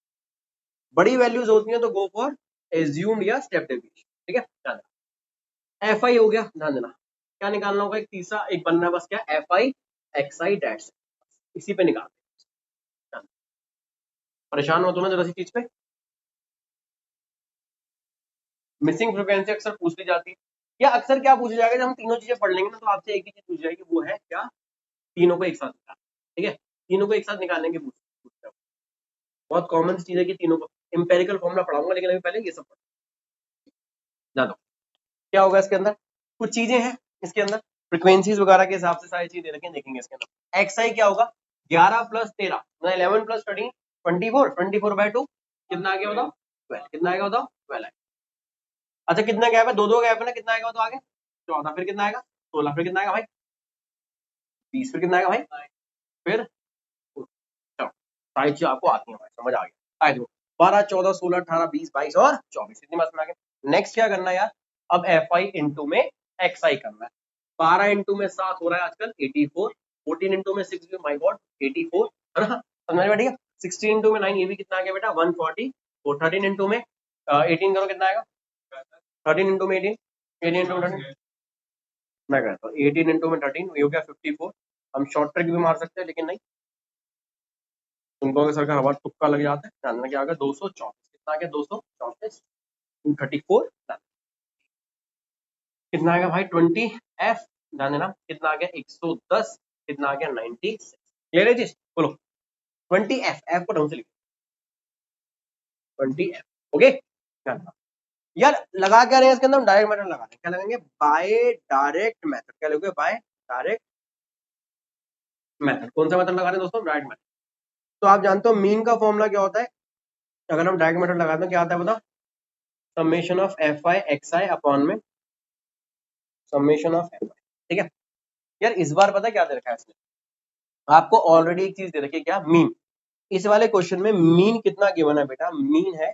बड़ी वैल्यूज होती हैं तो गो फॉर एज्यूम्ड या स्टेप डेविएशन, ठीक है, ध्यान देना, एफ आई हो गया, ध्यान देना, क्या निकालना होगा, एक तीसरा एक बनना है बस, क्या F I x I dash, इसी पे निकाल, परेशान हो तो ना जरा सी चीज पे, मिसिंग फ्रीक्वेंसी अक्सर पूछ ली जाती है, या अक्सर क्या पूछा जाएगा, जब हम तीनों चीजें पढ़ लेंगे ना, तो आपसे एक ही चीज पूछ जाएगी, वो है क्या, तीनों को एक साथ निकाल, ठीक है, तीनों को एक साथ निकालने की पूछ, बहुत कॉमन चीज है कि तीनों को, इंपेरिकल फॉर्मूला पढ़ाऊंगा, लेकिन अभी पहले ये सब जानो क्या होगा इसके अंदर, कुछ चीजें हैं इसके अंदर, फ्रीक्वेंसीज वगैरह के हिसाब से सारी चीजें रखें, देखेंगे इसके अंदर, एक्स आई क्या होगा 11 प्लस 13, 11 प्लस 13, 24, 24/2 कितना आ गया बताओ 12, कितना आएगा बताओ 12, अच्छा कितना गैप है, दो दो गैप है ना, कितना आएगा तो आगे 14, फिर कितना आएगा 16, फिर कितना आएगा भाई 20 फिर कितना आएगा भाई, फिर चलो सारी चीज आपको आती है भाई, समझ आ गया। आए देखो 12 14 16 18 20 22 और 24 इतनी बात सुना के नेक्स्ट क्या करना है यार, अब एफ आई इंटू में एक्स आई करना है। 12 इंटू में 7 हो रहा है आजकल 84, 14 इंटू में 6 माय गॉड 84 है ना, समझ में ठीक है। 16 इंटू में 9 ये भी कितना आ गया बेटा 140, और 13 इंटू में 18 करो कितना आएगा, 13 इंटू में 18, 18 इंटू 13 मैं कहता हूँ 18 इंटू में 13 ये हो गया 54। हम शॉर्ट ट्रिक भी मार सकते हैं लेकिन नहीं, तुमको अगर सरकार हवा तुक्का लग जाता है, जानना क्या आ गया 234, कितना आ गया 234, 234 कितना आ गया भाई 20 एफ, ध्यान देना कितना आ गया 110, कितना आ गया 96। क्लियर है जी, बोलो 20 एफ, एफ को ढंग से लिखो 20 एफ, ओके। यार लगा क्या रहे हैं इसके अंदर, डायरेक्ट मेथड लगा रहे हैं, क्या लगाएंगे बाय डायरेक्ट मेथड, क्या लोगे बाय डायरेक्ट मेथड। कौन सा मेथड लगा रहे हैं दोस्तों, डायरेक्ट मेथड। तो आप जानते हो मीन का फॉर्मूला क्या होता है, अगर हम डायरेक्ट मेथड लगाते हैं क्या आता है बताओ, summation of F I x i upon में समेशन ऑफ एफ आई, ठीक है। यार इस बार पता है क्या दे रखा है इसने, आपको ऑलरेडी एक चीज दे रखी है क्या, मीन। इस वाले क्वेश्चन में मीन कितना गिवन है बेटा, मीन है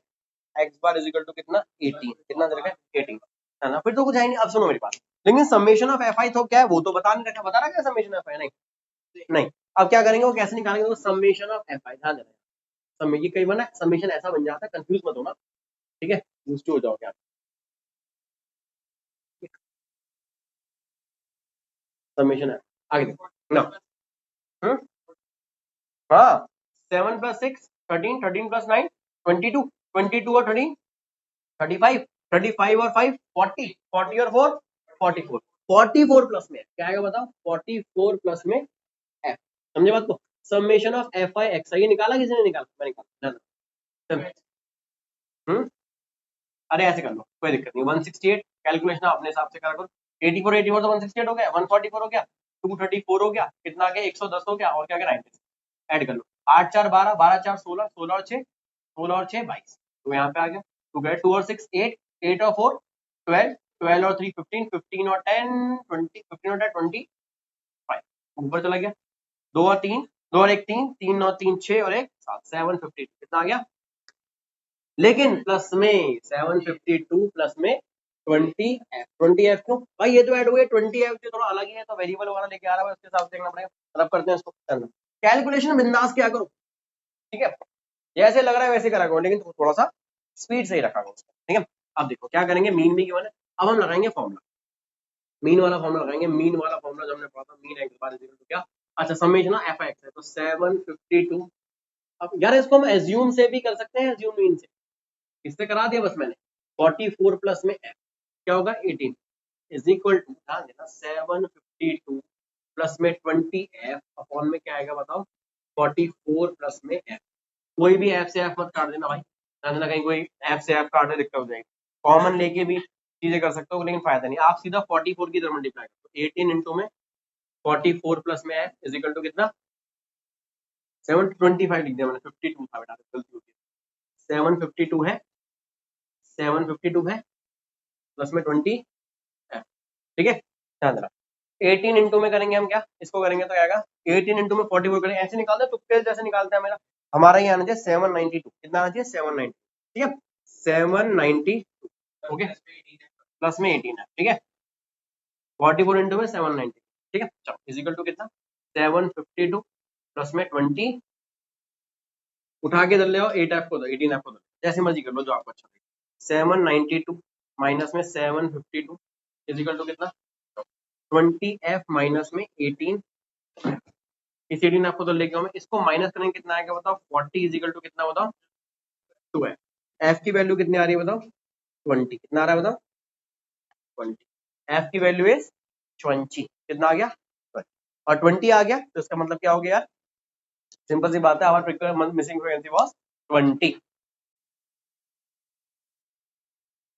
X bar is equal to कितना 18, कितना दे रखा है 18 है ना, फिर तो कुछ है नहीं। अब सुनो मेरी बात, लेकिन समेशन ऑफ एफ आई तो क्या है वो तो बता नहीं रखा, बता रहा क्या समेशन ऑफ एफ आई, नहीं। अब क्या करेंगे वो कैसे निकालेंगे, तो समेशन ऑफ एफ आई, ध्यान देना समय कई बार ना समेशन ऐसा बन जाता है, कंफ्यूज मत होना, ठीक है, यूज्ड टू हो जाओ क्या, समेशन है आगे देखो ना। हाँ 7 + 6 13, 13 + 9 22, 22 और 13 35, 35 और 5 40, 40 और 4 44, 44 प्लस में क्या आएगा बताओ, 44 प्लस में एफ, समझे बात को। Summation of F I x I निकाला किसी ने, निकाला मैं निकाला, हम्म अरे ऐसे कर लो कोई दिक्कत नहीं, 168 कैलकुलेशन अपने हिसाब से करा करो, 84 84 तो 168 हो गया, 144 हो गया, 234 हो गया, कितना आ गया 110 हो गया, और क्या क्या ऐड कर लो, 8 4 12, 12 4 16, 16 और 6 16 और 6 22, तो यहाँ पे आ गया 2 गए, 2 और 6 8, 8 और 4 12, 12 और 3 15, 15 और 10 20, 15 और 10 25, ऊपर चला गया, 2 और 3, 2 और 1 3, 3 और 3 6 और 1 7, 750 कितना आ गया, लेकिन प्लस में 752 प्लस में 20 एफ, 20 एफ क्यों भाई, ये तो ऐड हो गया 20 एफ जो थोड़ा अलग ही है, तो वेरिएबल वाला लेके आ रहा है उसके हिसाब से देखना पड़ेगा, मतलब करते हैं इसको, कैलकुलेशन बिंदास क्या करो, ठीक है, जैसे लग रहा है वैसे करा करो, लेकिन थोड़ा सा स्पीड से ही रखा करो, ठीक है। अब देखो क्या करेंगे, मीन भी क्यों है, अब हम लगाएंगे फॉर्मूला, मीन वाला फॉर्मूला लगाएंगे, मीन वाला फॉर्मूला जो हमने पढ़ा था, mean x bar is equal to क्या, अच्छा समेशन एफ एक्स है तो 752, अब यार इसको हम एज्यूम से भी कर सकते हैं, एज्यूम मीन से, इससे करा दिया बस मैंने, 44 प्लस में एफ क्या होगा 18 इज इक्वल टू, ध्यान देना 752 प्लस में 20 एफ अपॉन में क्या आएगा बताओ 44 प्लस में एफ, कोई भी एफ से एफ मत काट देना भाई, ध्यान देना कहीं कोई एफ से एफ काटने दिक्कत हो जाएगी, कॉमन लेके भी चीजें कर सकते हो लेकिन फायदा नहीं, आप सीधा 44 की तरफ मल्टीप्लाई करो, 18 इंटू में 44 प्लस में एफ इज इक्वल टू कितना 725 लिख दिया मैंने, 52 था बेटा गलती होती है, 752 है, 752 है प्लस में 20 है, ठीक है, ध्यान देना 18 इंटू में करेंगे हम क्या, इसको करेंगे तो क्या आएगा 18 इंटू में 44 करेंगे, ऐसे निकालते हैं तुक्के जैसे निकालते हैं, मेरा हमारा ये आना चाहिए 792, कितना आना चाहिए 792, ठीक है 792, ओके प्लस में 18 है, ठीक है 44 इंटू में 790, ठीक है चलो इजिकल टू कितना 752 प्लस में 20, उठा के दे ले 8 एफ को दो 18 एफ को दो, जैसे मर्जी कर लो जो आपको अच्छा लगे, 792 माइनस में 752 इजिकल टू कितना 20 एफ माइनस में 18, इस 18 एफ को तो लेके मैं इसको माइनस करेंगे कितना आएगा बताओ 40 इजिकल टू कितना बताओ 2 है, एफ की वैल्यू कितनी आ रही है बताओ 20, कितना आ रहा है बताओ 20, एफ की वैल्यू इज 20, कितना आ गया 20, और 20 आ गया तो इसका मतलब क्या हो गया यार, सिंपल सी बात है, हमारा मिसिंग फ्रीक्वेंसी वाज 20।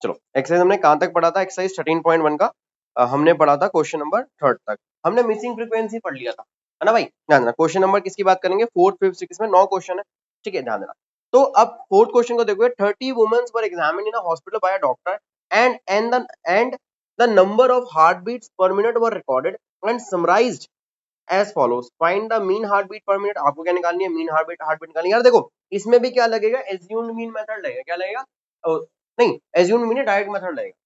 चलो एक्सरसाइज हमने कहां तक पढ़ा था, एक्सरसाइज 13.1 का हमने पढ़ा था क्वेश्चन नंबर 3 तक, हमने मिसिंग फ्रीक्वेंसी पढ़ लिया था, है ना भाई, ध्यान देना क्वेश्चन नंबर किसकी बात करेंगे 4th 5th 6th में 9 क्वेश्चन है, ठीक है ध्यान देना। तो अब 4th क्वेश्चन को देखो, 30 womens were examined in a hospital by a doctor and the number of heart beats per minute were recorded and summarised as follows, find the mean heart beat per minute. आपको क्या निकालनी है? Mean heart beat निकालनी है। यार देखो इसमें भी क्या लगेगा? एज्यूम्ड मीन मेथड लगेगा। क्या लगेगा? नहीं, एज्यूम्ड मीन डायरेक्ट मेथड लगेगा,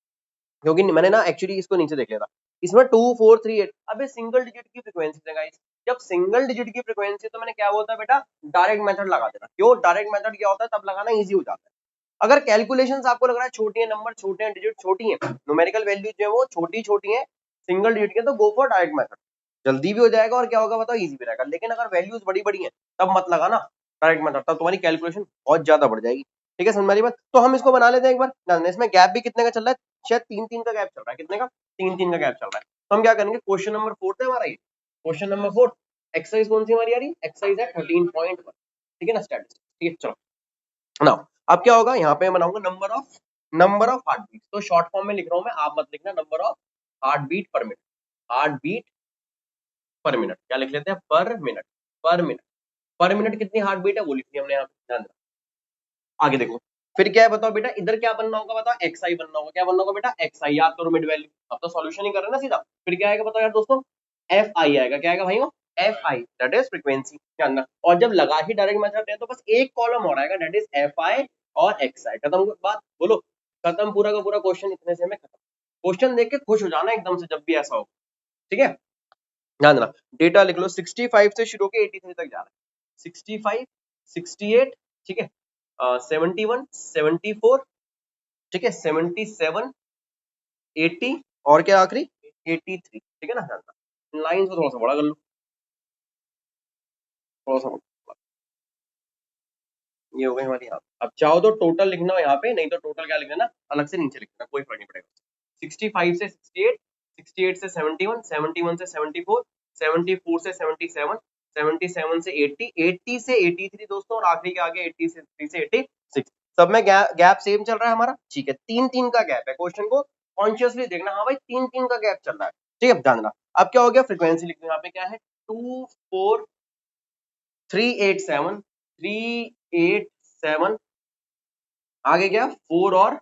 क्योंकि मैंने ना एक्चुअली इसको नीचे देख लिया था। इसमें 2 4 3 8, अबे सिंगल डिजिट की फ्रीक्वेंसी है गाइस। जब सिंगल डिजिट की फ्रीक्वेंसी तो मैंने क्या बोलता है बेटा, डायरेक्ट मेथड लगा देना। क्यों? डायरेक्ट मेथड क्या होता है, तब लगाना इजी हो जाता है। अगर कैलकुलेशंस आपको लग रहा है छोटी है, नंबर छोटे हैं, डिजिट छोटी है, न्यूमेरिकल वैल्यूज जो है वो छोटी छोटी है, सिंगल डिजिट के, तो गो फॉर डायरेक्ट मेथड, जल्दी भी हो जाएगा और क्या होगा बताओ, इजी भी रहेगा। लेकिन अगर वैल्यूज बड़ी बड़ी है तब मत लगाना डायरेक्ट मेथड, तब तुम्हारी कैलकुलेशन बहुत ज्यादा बढ़ जाएगी। ठीक है, समझ में आ रही बात? तो हम इसको बना लेते हैं एक बार। इसमें गैप भी कितने का चल रहा है? शायद 3 3 का गैप चल रहा है। कितने का? 3 3 का गैप चल रहा है। तो हम क्या करेंगे, क्वेश्चन नंबर 4 है हमारा ये, क्वेश्चन नंबर 4, एक्सरसाइज कौन सी हमारी आ रही है? एक्सरसाइज है 13.1। ठीक है ना, स्टैटिस्टिक्स। ठीक है, चलो नाउ अब क्या होगा, यहाँ पे मैं बनाऊंगा नंबर ऑफ हार्ट बीट। तो शॉर्ट फॉर्म में लिख रहा हूं मैं, आप मत लिखना, number of heart beat per minute. Heart beat per minute क्या लिख लेते हैं? पर मिनट, पर मिनट, पर मिनट कितनी हार्ट बीट है वो लिख लिया हमने यहाँ पे, ध्यान देना। आगे देखो, फिर क्या है बताओ बेटा, इधर क्या बनना होगा बताओ? एक्स आई बनना होगा। क्या बनना होगा बेटा? एक्स आई, याद करो मिड वैल्यू। अब तो सॉल्यूशन ही कर रहे हैं ना सीधा। फिर क्या आएगा बताओ यार दोस्तों? एफ आई आएगा। क्या आएगा भाई? F I, that is frequency, ध्यान रखना। और जब लगा ही डायरेक्ट मेथड है तो बस एक कॉलम और आएगा, दैट इज एफ आई और एक्स आई। खत्म बात, बोलो खत्म, पूरा का पूरा क्वेश्चन इतने से में खत्म। क्वेश्चन देख के खुश हो जाना एकदम से जब भी ऐसा हो। ठीक है, ध्यान देना। डेटा लिख लो, 65 से शुरू होकर 83 तक जा रहा है। 65, 68, ठीक है, 71, 74, ठीक है, 77, 80 और क्या आखिरी 83। ठीक है ना, ध्यान देना। लाइन को थोड़ा सा बड़ा कर लो, थोड़ा सा बड़ा। ये हो गई हमारी यहाँ। अब चाहो तो टोटल लिखना हो यहाँ पे, नहीं तो टोटल क्या लिखना ना, अलग से नीचे लिखना, कोई फर्क नहीं पड़ेगा। 65 से 68, 68 से 71, 71 से 74, 74 से 77, 77 से 80, 80 से 83 दोस्तों, और आखिरी के आगे 83 से 86। सब में गैप सेम चल रहा है हमारा। ठीक है, 3 3 का गैप है। क्वेश्चन को कॉन्शियसली देखना, हाँ भाई 3 3 का गैप चल रहा है। ठीक है, ध्यान देना। अब क्या हो गया, फ्रीक्वेंसी लिख दो यहाँ पे। क्या है? 2 4 387, 387, आगे क्या? 4 और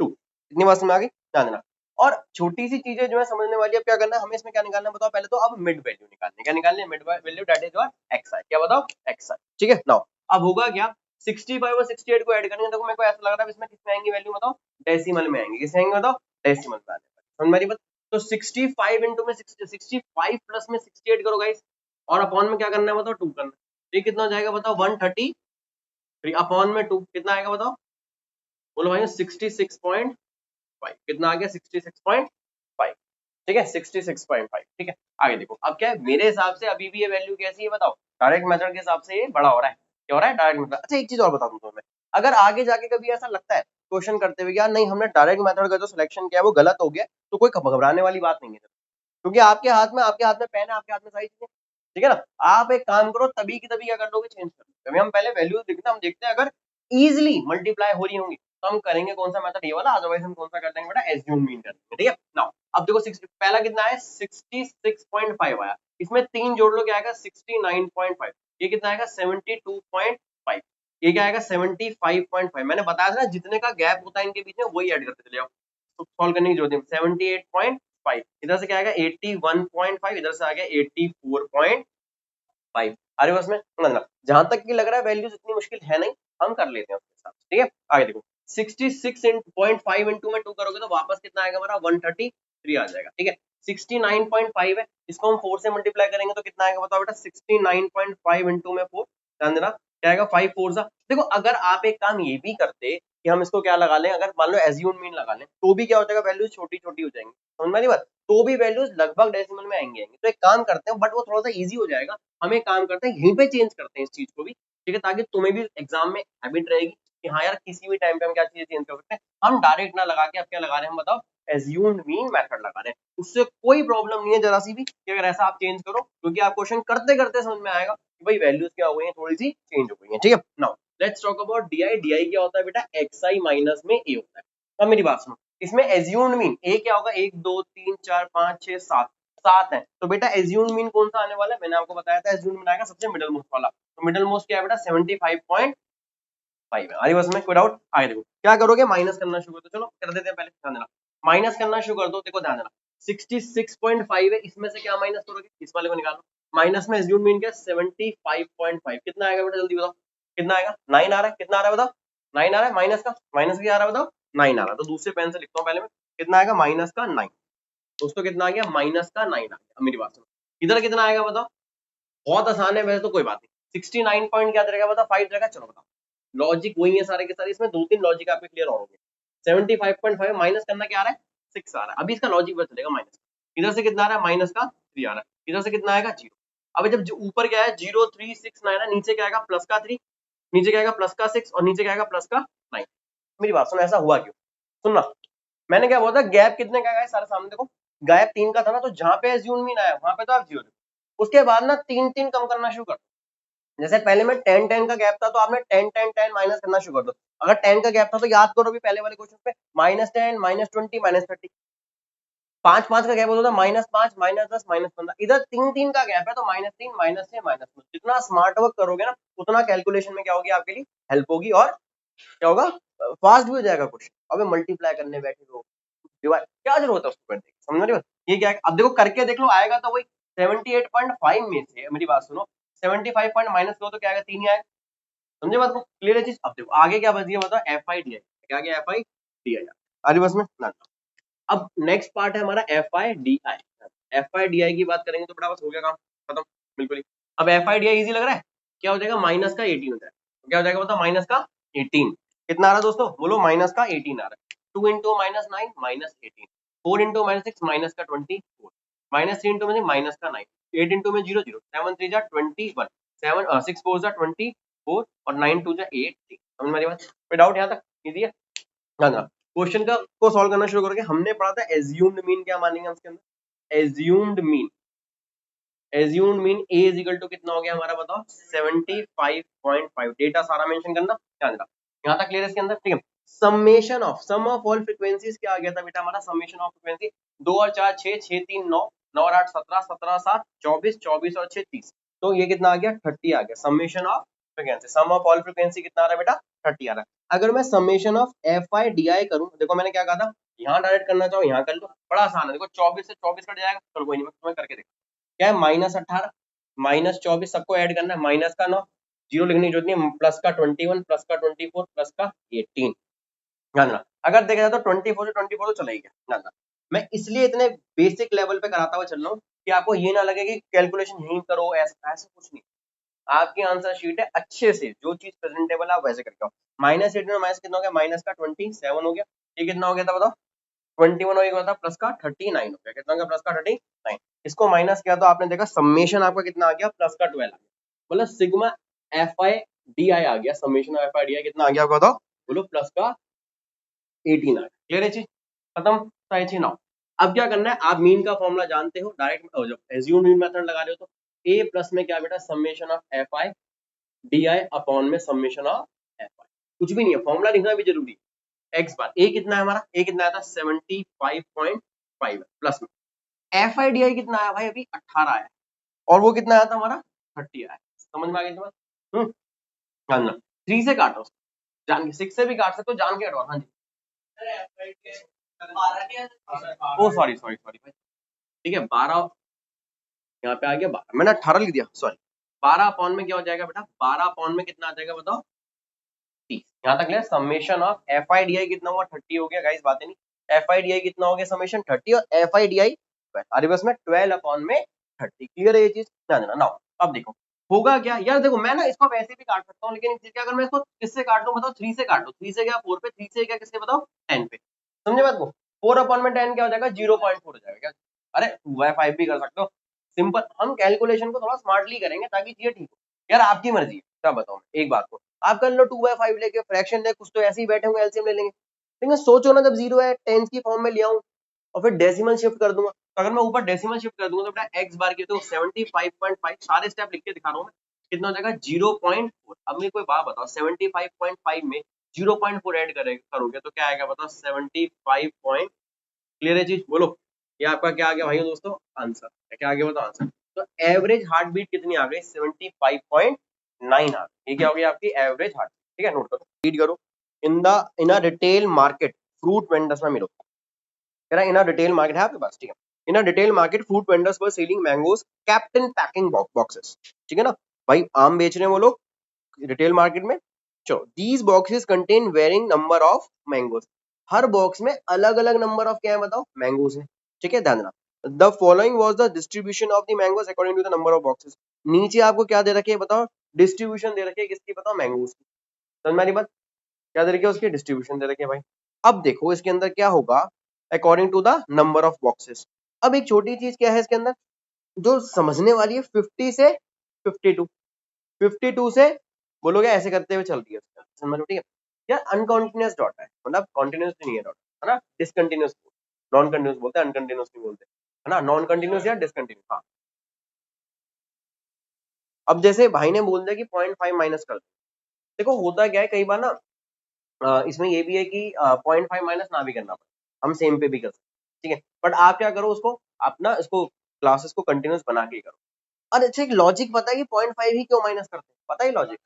2। इतनी बात समझ आ गई, ध्यान देना। और छोटी सी चीजें जो है समझने वाली। अब क्या करना है हमें इसमें, क्या निकालना है बताओ? पहले तो अब मिड वैल्यू निकालनी है। क्या निकालनी है? Mid value, that is your X I. क्या बताओ? X I. ठीक है, नाउ अब होगा क्या, 65 और 68 को ऐड करेंगे। देखो मेरे को ऐसा लग रहा है इसमें किसमें आएंगी वैल्यू बताओ? डेसिमल में आएंगे। किसमें आएंगे बताओ? डेसिमल में आएंगे। समझ मेरी बात? तो 65 इंटू में 65 प्लस में 68 करो गाइस, और अपॉन में क्या करना है बताओ? 2 करना है। ये कितना हो जाएगा बताओ? 133, अपॉन में 2 कितना आएगा बताओ? बोलो भाई 66.5। कितना आ गया? 66.5। ठीक है, 66.5। ठीक है, आगे देखो। अब क्या है, मेरे हिसाब से अभी भी ये वैल्यू कैसी है बताओ? डायरेक्ट मेथड के हिसाब से ये बड़ा हो रहा है। क्या हो रहा है? Direct method. अच्छा एक चीज और बता दूं तुम्हें, अगर आगे जाके कभी ऐसा लगता है क्वेश्चन करते हुए, यार नहीं हमने डायरेक्ट मेथड का जो सिलेक्शन किया है वो गलत हो गया, तो कोई घबराने वाली बात नहीं है, क्योंकि आपके हाथ में पेन है, आपके हाथ में सारी चीजें। ठीक है ना, आप एक काम करो, तभी की तभी क्या कर लोगे? चेंज कर लोगे। अभी हम पहले वैल्यूज लिखते हैं, हम देखते हैं अगर इजिली मल्टीप्लाई हो रही होंगी तो हम करेंगे कौन सा मेथड? ये वाला। अदरवाइज हम कौन सा कर देंगे बेटा? एज्यूम मीन कर देंगे। ठीक है, नाउ अब देखो पहला कितना है? 66.5 आया। इसमें 3 जोड़ लो, क्या आएगा? 69.5। ये कितना आएगा? 72.5। ये क्या आएगा? 75.5। मैंने बताया था ना, जितने का गैप होता है इनके बीच में वही ऐड करते चले जाओ, तो सॉल्व करने की जरूरत नहीं। 78.5, इधर से क्या आएगा? 81.5, इधर से आ गया 84.5। अरे बस में मतलब जहां तक की लग रहा है वैल्यूज इतनी मुश्किल है नहीं, हम कर लेते हैं उसके साथ। ठीक है, आगे देखो। 66.5 इंटू में 2 करोगे तो वापस कितना आएगा हमारा? 133 आ जाएगा। ठीक है, 69.5 है, इसको हम 4 से मल्टीप्लाई करेंगे तो कितना आएगा बताओ बेटा? 69.5 इंटू में 4, ध्यान देना। क्या आएगा? 5 4 सा। देखो अगर आप एक काम ये भी करते कि हम इसको क्या लगा लें, अगर मान लो एज्यूम मीन लगा लें, तो भी क्या हो जाएगा? वैल्यूज छोटी छोटी हो जाएंगी। समझ में आ रही बात? तो भी वैल्यूज लगभग डेसिमल में आएंगे। तो एक काम करते हैं, बट वो थोड़ा सा इजी हो जाएगा। हम एक काम करते हैं, यहीं पे चेंज करते हैं इस चीज को भी। ठीक है, ताकि तुम्हें भी एग्जाम में हैबिट रहेगी कि हाँ यार किसी भी टाइम पे हम क्या चीजें चेंज कर सकते हैं। हम डायरेक्ट ना लगा के अब क्या लगा रहे हैं हम बताओ? एज्यूम्ड मीन मेथड लगा रहे हैं। उससे कोई प्रॉब्लम नहीं है जरा सी भी कि अगर ऐसा आप चेंज करो, क्योंकि आप क्वेश्चन करते करते समझ में आएगा कि भाई वैल्यूज क्या हो गई हैं, थोड़ी सी चेंज हो गई हैं। ठीक है, now let's talk about DI. DI क्या होता है बेटा? एक्सआई माइनस में ए होता है। अब मेरी बात सुनो, इसमें एज्यूम्ड मीन ए क्या होगा? 1 2 3 4 5 6 7, 7 है। तो बेटा एज्यूम्ड मीन कौन सा आने वाला है? मैंने आपको बताया था एज्यूम्ड मीन आएगा सबसे मिडल मोस्ट वाला। तो मिडल मोस्ट क्या है बेटा? 75.5 है। आई बस में कोई डाउट? आगे देखो क्या करोगे, माइनस करना शुरू कर दो। चलो कर देते हैं, पहले ध्यान देना। माइनस करना शुरू कर दो। देखो ध्यान देना, 66.5 है, इसमें से क्या माइनस करोगे? इस वाले को निकालो। माइनस में एज्यूम मीन क्या 75.5 कितना आएगा बेटा जल्दी बताओ कितना आएगा 9 आ रहा है कितना आ रहा है बताओ 9 आ रहा है माइनस क्या आ रहा है बताओ 9 आ रहा है तो दूसरे पेन से लिखता हूँ पहले मैं कितना आएगा माइनस का 9 दोस्तों कितना आ गया माइनस का 9 आ गया अब मेरी बात सुनो इधर कितना आएगा बताओ बहुत आसान है वैसे तो कोई बात नहीं 69 पॉइंट क्या रहेगा बताओ 5 रहेगा चलो बताओ लॉजिक वही है सारे के सारे इसमें 2-3 लॉजिक आपके क्लियर और होंगे 75.5 माइनस करना क्या आ रहा है 6 आ रहा है अभी इसका लॉजिक पता चलेगा माइनस इधर से कितना आ रहा है माइनस का 3 आ रहा है इधर से कितना आएगा 0 अब जब ऊपर क्या है 0 3 6 9 है नीचे क्या आएगा प्लस का 3 नीचे क्या आएगा प्लस का 6 और नीचे क्या आएगा प्लस का 9 मेरी बात सुनो ऐसा हुआ क्यों सुनना मैंने क्या बोला था गैप कितने का आया सारे सामने देखो गैप 3 का था ना तो जहां पे एज्यूम मीन आया वहां पे तो आप 0 उसके बाद ना 3 कम करना शुरू कर जैसे पहले में 10 का गैप था तो आपने 10 माइनस करना शुरू कर दो अगर 10 का गैप था तो याद करो भी पहले वाले क्वेश्चन पे -10 -20 -30 5 का गैप होता था -5 -10 -15 इधर 3 का गैप है तो -3 -6 -9 जितना स्मार्ट वर्क करोगे ना उतना कैलकुलेशन में क्या होगी आपके लिए हेल्प होगी और क्या होगा फास्ट भी हो जाएगा क्वेश्चन अबे मल्टीप्लाई करने बैठे हो डिवाइड क्या जरूरत है उसको करने की समझ रहे हो ये क्या है अब देखो करके देख लो आएगा तो वही 78.5 में से मेरी बात सुनो 75 पॉइंट माइनस करो तो क्या आएगा 3 ही आएगा समझे बात को क्लियर है चीज अब देखो आगे क्या बच गया बताओ एफ आई डी आई क्या गया एफ आई डी आई आगे बस में ना अब नेक्स्ट पार्ट है हमारा F I D I F I D आई की बात करेंगे तो बड़ा बस हो गया काम खत्म बिल्कुल ही अब F I D I easy लग रहा है क्या हो जाएगा माइनस का 18 हो जाएगा क्या हो जाएगा बताओ माइनस का 18 कितना आ रहा है दोस्तों बोलो माइनस का 18 आ रहा है 2 into minus 9 minus 18 4 into minus 6 minus का 24 माइनस 3 इंटू में माइनस का 9 8 इंटू में 0 0 7 3 जा 21 7 6 4 जा 24 और 9 2 जा 8 समझ में बात कोई डाउट यहाँ तक इजी है ना क्वेश्चन का को सॉल्व करना शुरू करके हमने पढ़ा था एज्यूम्ड मीन क्या मानेंगे हम इसके अंदर assumed mean A is equal to कितना हो गया हमारा बताओ 75.5 डेटा सारा मेंशन करना ध्यान रखना यहाँ तक क्लियर है इसके अंदर ठीक है सम ऑफ ऑल फ्रीक्वेंसीज क्या आ गया था बेटा हमारा समेशन ऑफ फ्रीक्वेंसी 2 और 4 6 6 3 9 9 और 8 17 17 7 24 24 और 6 30 तो ये कितना आ गया 30 आ गया summation of frequency sum of all frequency कितना आ रहा है बेटा 30 आ रहा है अगर मैं summation of F I D आई करूं देखो मैंने क्या कहा था यहाँ डायरेक्ट करना चाहो यहाँ कर लो बड़ा आसान है देखो 24 से 24 कट जाएगा चलो कोई नहीं मैं तुम्हें करके देखता क्या है -18 -24 सबको ऐड करना है माइनस का 9 जीरो लिखने की जरूरत नहीं प्लस का 21 प्लस का 24 प्लस का 18 जानना अगर देखा जाए तो 24 से 24 तो चला ही गया जानना मैं इसलिए इतने बेसिक लेवल पे कराता हुआ चल रहा हूँ कि आपको ये ना लगे कि कैलकुलेशन यहीं करो ऐसा ऐसा कुछ नहीं आपकी आंसर शीट है अच्छे से जो चीज प्रेजेंटेबल है आप वैसे करके आओ -18 माइनस कितना हो गया माइनस का 27 हो गया ये कितना हो गया था बताओ 21 हो गया था प्लस का 39 हो गया कितना हो गया प्लस का 39 इसको माइनस किया तो आपने देखा समेशन आपका कितना आ गया प्लस का 12 आ गया मतलब sigma F I D I आ गया summation F I D I कितना आ गया आपका बताओ बोलो प्लस का 18 आ गया क्लियर है चीज खत्म सही चीज ना अब क्या करना है आप मीन का फॉर्मूला जानते हो डायरेक्ट जब एज्यूम मीन मेथड लगा रहे हो तो ए प्लस में क्या बेटा summation of F I D I upon में समेशन ऑफ एफ आई कुछ भी नहीं है फॉर्मूला लिखना भी जरूरी है एक्स बार ए कितना है हमारा ए कितना आया था 75.5 प्लस में एफ आई डी आई कितना आया भाई अभी 18 आया और वो कितना आया था हमारा 30 आया समझ में आ गई तुम्हें जानना 3 से काटो जान के 6 से भी काट सकते हो जान के हटवा हाँ जी ओ सॉरी सॉरी सॉरी भाई ठीक है 12 यहाँ पे आ गया 12 मैंने 18 लिख दिया सॉरी 12 अपॉन में क्या हो जाएगा बेटा 12 अपॉन में कितना आ जाएगा बताओ 30 यहाँ तक clear summation of F I D I कितना हुआ 30 हो गया गाइस बातें नहीं एफ आई डी आई कितना हो गया समेशन 30 और एफ आई डी आई अरे बस में 12 अपॉन में 30 क्लियर है ये चीज ध्यान देना नाउ अब देखो होगा क्या यार देखो मैं ना इसको वैसे भी काट सकता हूँ लेकिन क्या अगर मैं इसको किससे काट दूं बताओ 3 से काट दो 3 से क्या 4 पे 3 से क्या किससे बताओ 10 पे समझे बात को 4 अपॉन में 10 क्या हो जाएगा 0.4 हो जाएगा क्या अरे 2/5 भी कर सकते हो सिंपल हम कैलकुलेशन को थोड़ा स्मार्टली करेंगे ताकि चीजें ठीक हो यार आपकी मर्जी है क्या बताऊं एक बात को आप कर लो 2/5 लेके फ्रैक्शन ले कुछ तो ऐसे ही बैठे होंगे एलसीएम ले लेंगे लेकिन सोचो ना जब 0 है टेंस की फॉर्म में ले आऊं और फिर डेसिमल शिफ्ट कर दूंगा तो अगर मैं ऊपर डेसिमल शिफ्ट कर दूंगा तो बेटा x बार की तो 75.5 सारे स्टेप लिख के दिखा रहा हूं मैं कितना हो जाएगा 0.4 अब मेरे कोई बात बताओ 75.5 में 0.4 ऐड करोगे तो क्या आएगा बताओ 75 पॉइंट क्लियर है चीज बोलो ये आपका क्या आ गया भाई दोस्तों आंसर क्या आ गया बताओ आंसर तो एवरेज हार्ट बीट कितनी आ गई 75.9 आ गई ये क्या हो गया आपकी एवरेज हार्ट ठीक है नोट करो रीड करो in a retail market fruit vendors ना मिलो कह रहा इन अ रिटेल मार्केट है आपके पास ठीक है in a retail market fruit vendors were selling mangoes kept in packing boxes, ठीक है ना भाई, आम बेच रहे हैं वो लोग रिटेल मार्केट में। चलो, these boxes contain varying number of mangoes, हर बॉक्स में अलग अलग नंबर ऑफ क्या है बताओ, मैंगोज है, ठीक है, ध्यान देना। The following was the distribution of the mangoes according to the number of boxes, नीचे आपको क्या दे रखे है बताओ, डिस्ट्रीब्यूशन दे रखी है किसकी बताओ, मैंगोज की। समझ में आ रही बात, क्या दे रखी है उसकी, डिस्ट्रीब्यूशन दे रखी है भाई। अब देखो इसके अंदर क्या होगा, according to the number of boxes. अब एक छोटी चीज क्या है इसके अंदर जो समझने वाली है, 50 से 52, 52 से बोलोगे ऐसे करते हुए चल रही है समझ लो, ठीक है यार। अनकंटिन्यूअस डॉट है, मतलब कॉन्टिन्यूस नहीं है डॉट, है ना, डिसकंटिन्यूअस, नॉन कंटिन्यूअस बोलते हैं, अनकंटिन्यूअस नहीं बोलते, है ना, नॉन कंटिन्यूअस या डिसकंटिन्यूअस। हाँ, अब जैसे भाई ने बोल दिया कि 0.5 माइनस कर दो, देखो होता क्या है कई बार ना, इसमें ये भी है कि 0.5 माइनस ना भी करना पड़े, हम सेम पे भी कर सकते हैं, ठीक है, बट आप क्या करो उसको, आप ना इसको क्लासेस को कंटिन्यूस बना के ही करो। और अच्छा एक लॉजिक पता है कि 0.5 ही क्यों माइनस करते हैं, पता है लॉजिक,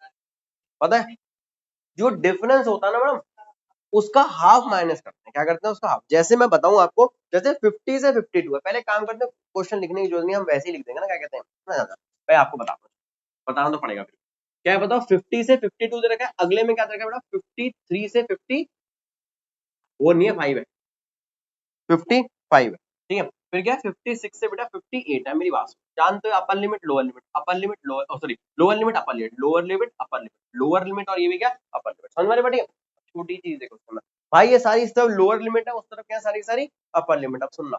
पता है, जो डिफरेंस होता है ना मैडम, उसका हाफ माइनस करते हैं, क्या करते हैं उसका हाफ। जैसे मैं बताऊं आपको, जैसे 50 से 52 है, पहले काम करते हैं, क्वेश्चन लिखने की जरूरत नहीं, हम वैसे ही लिख देंगे ना, क्या कहते हैं ना ज्यादा, मैं आपको बताना तो पड़ेगा फिर। क्या है बताओ, 50 से 52 दे रखा है, अगले में क्या दे रखा है बेटा, 53 से 50, वो नहीं है 5 है, 55 है, ठीक है, फिर क्या है 56 से बेटा 58 है, मेरी बात जानते हो, upper limit lower limit, upper limit lower, sorry lower limit upper limit, lower limit upper limit, lower limit, और ये भी क्या अपर लिमिट, समझ में आ रही है? छोटी चीज देखो उसमें भाई, ये सारी इस तरफ लोअर लिमिट है, उस तरफ क्या सारी सारी अपर लिमिट। अब सुनना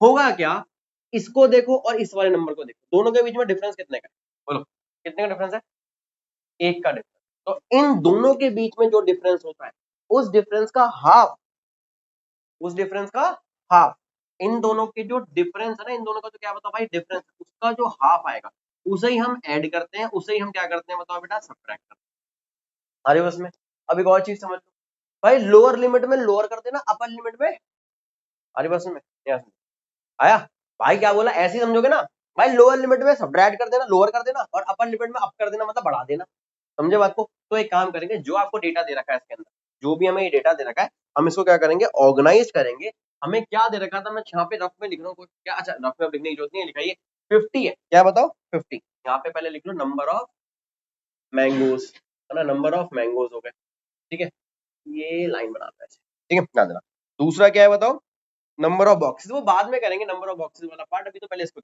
होगा क्या, इसको देखो और इस वाले नंबर को देखो, दोनों के बीच में डिफरेंस कितने का है, बोलो कितने का डिफरेंस है, एक का डिफरेंस। तो इन दोनों के बीच में जो डिफरेंस होता है, उस डिफरेंस का हाफ, उस डिफरेंस का हाफ, इन दोनों के जो डिफरेंस है ना, इन दोनों का जो क्या बताओ भाई डिफरेंस, उसका जो हाफ आएगा उसे ही हम ऐड करते हैं, उसे ही हम क्या करते हैं बताओ बेटा, सब्ट्रैक्ट करते हैं। अरे उसमें अब एक और चीज समझ लो भाई, लोअर लिमिट में लोअर कर देना, अपर लिमिट में, अरे बस में आया भाई, क्या बोला ऐसे ही समझोगे ना भाई, लोअर लिमिट में सब्ट्रैक्ट कर देना, लोअर कर देना, और अपर लिमिट में अप कर देना, मतलब बढ़ा देना, समझे बात को। तो एक काम करेंगे, जो आपको डेटा दे रखा है इसके अंदर, जो भी हमें ये डेटा दे रखा है, हम इसको क्या करेंगे, ऑर्गेनाइज करेंगे। हमें क्या दे रखा था, मैं यहाँ पे रफ में लिख रहा हूँ क्या, अच्छा रफ में लिखने की जरूरत नहीं है, लिखाइए 50 है, क्या बताओ 50, यहाँ पे पहले लिख लो नंबर ऑफ मैंगोज, है ना, नंबर ऑफ मैंगोज हो गए, ठीक है, ये लाइन बनाता है, ठीक है, ध्यान देना। दूसरा क्या है बताओ, नंबर ऑफ बॉक्सेस, वो बाद में करेंगे नंबर ऑफ बॉक्सेस वाला पार्ट, अभी तो पहले इसको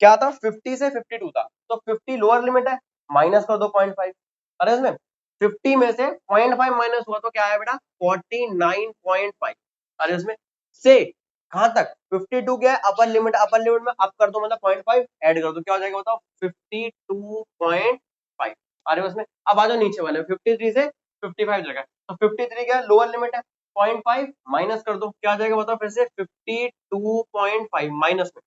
क्या था, 50 से 52 था, तो 50 लोअर लिमिट है, माइनस कर दो 0.5, अरे इसमें 50 में से 0.5 माइनस हुआ तो क्या आया बेटा 49.5, अरे इसमें से कहां तक 52 क्या है, अपर लिमिट, अपर लिमिट में अप कर दो मतलब 0.5 ऐड कर दो, क्या हो जाएगा बताओ 52.5, अरे उसमें अब आ जाओ नीचे वाले 53 से 55 जगह, तो 53 क्या है लोअर लिमिट है, 0.5 माइनस कर दो, क्या आ जाएगा बताओ फिर से 52.5 माइनस में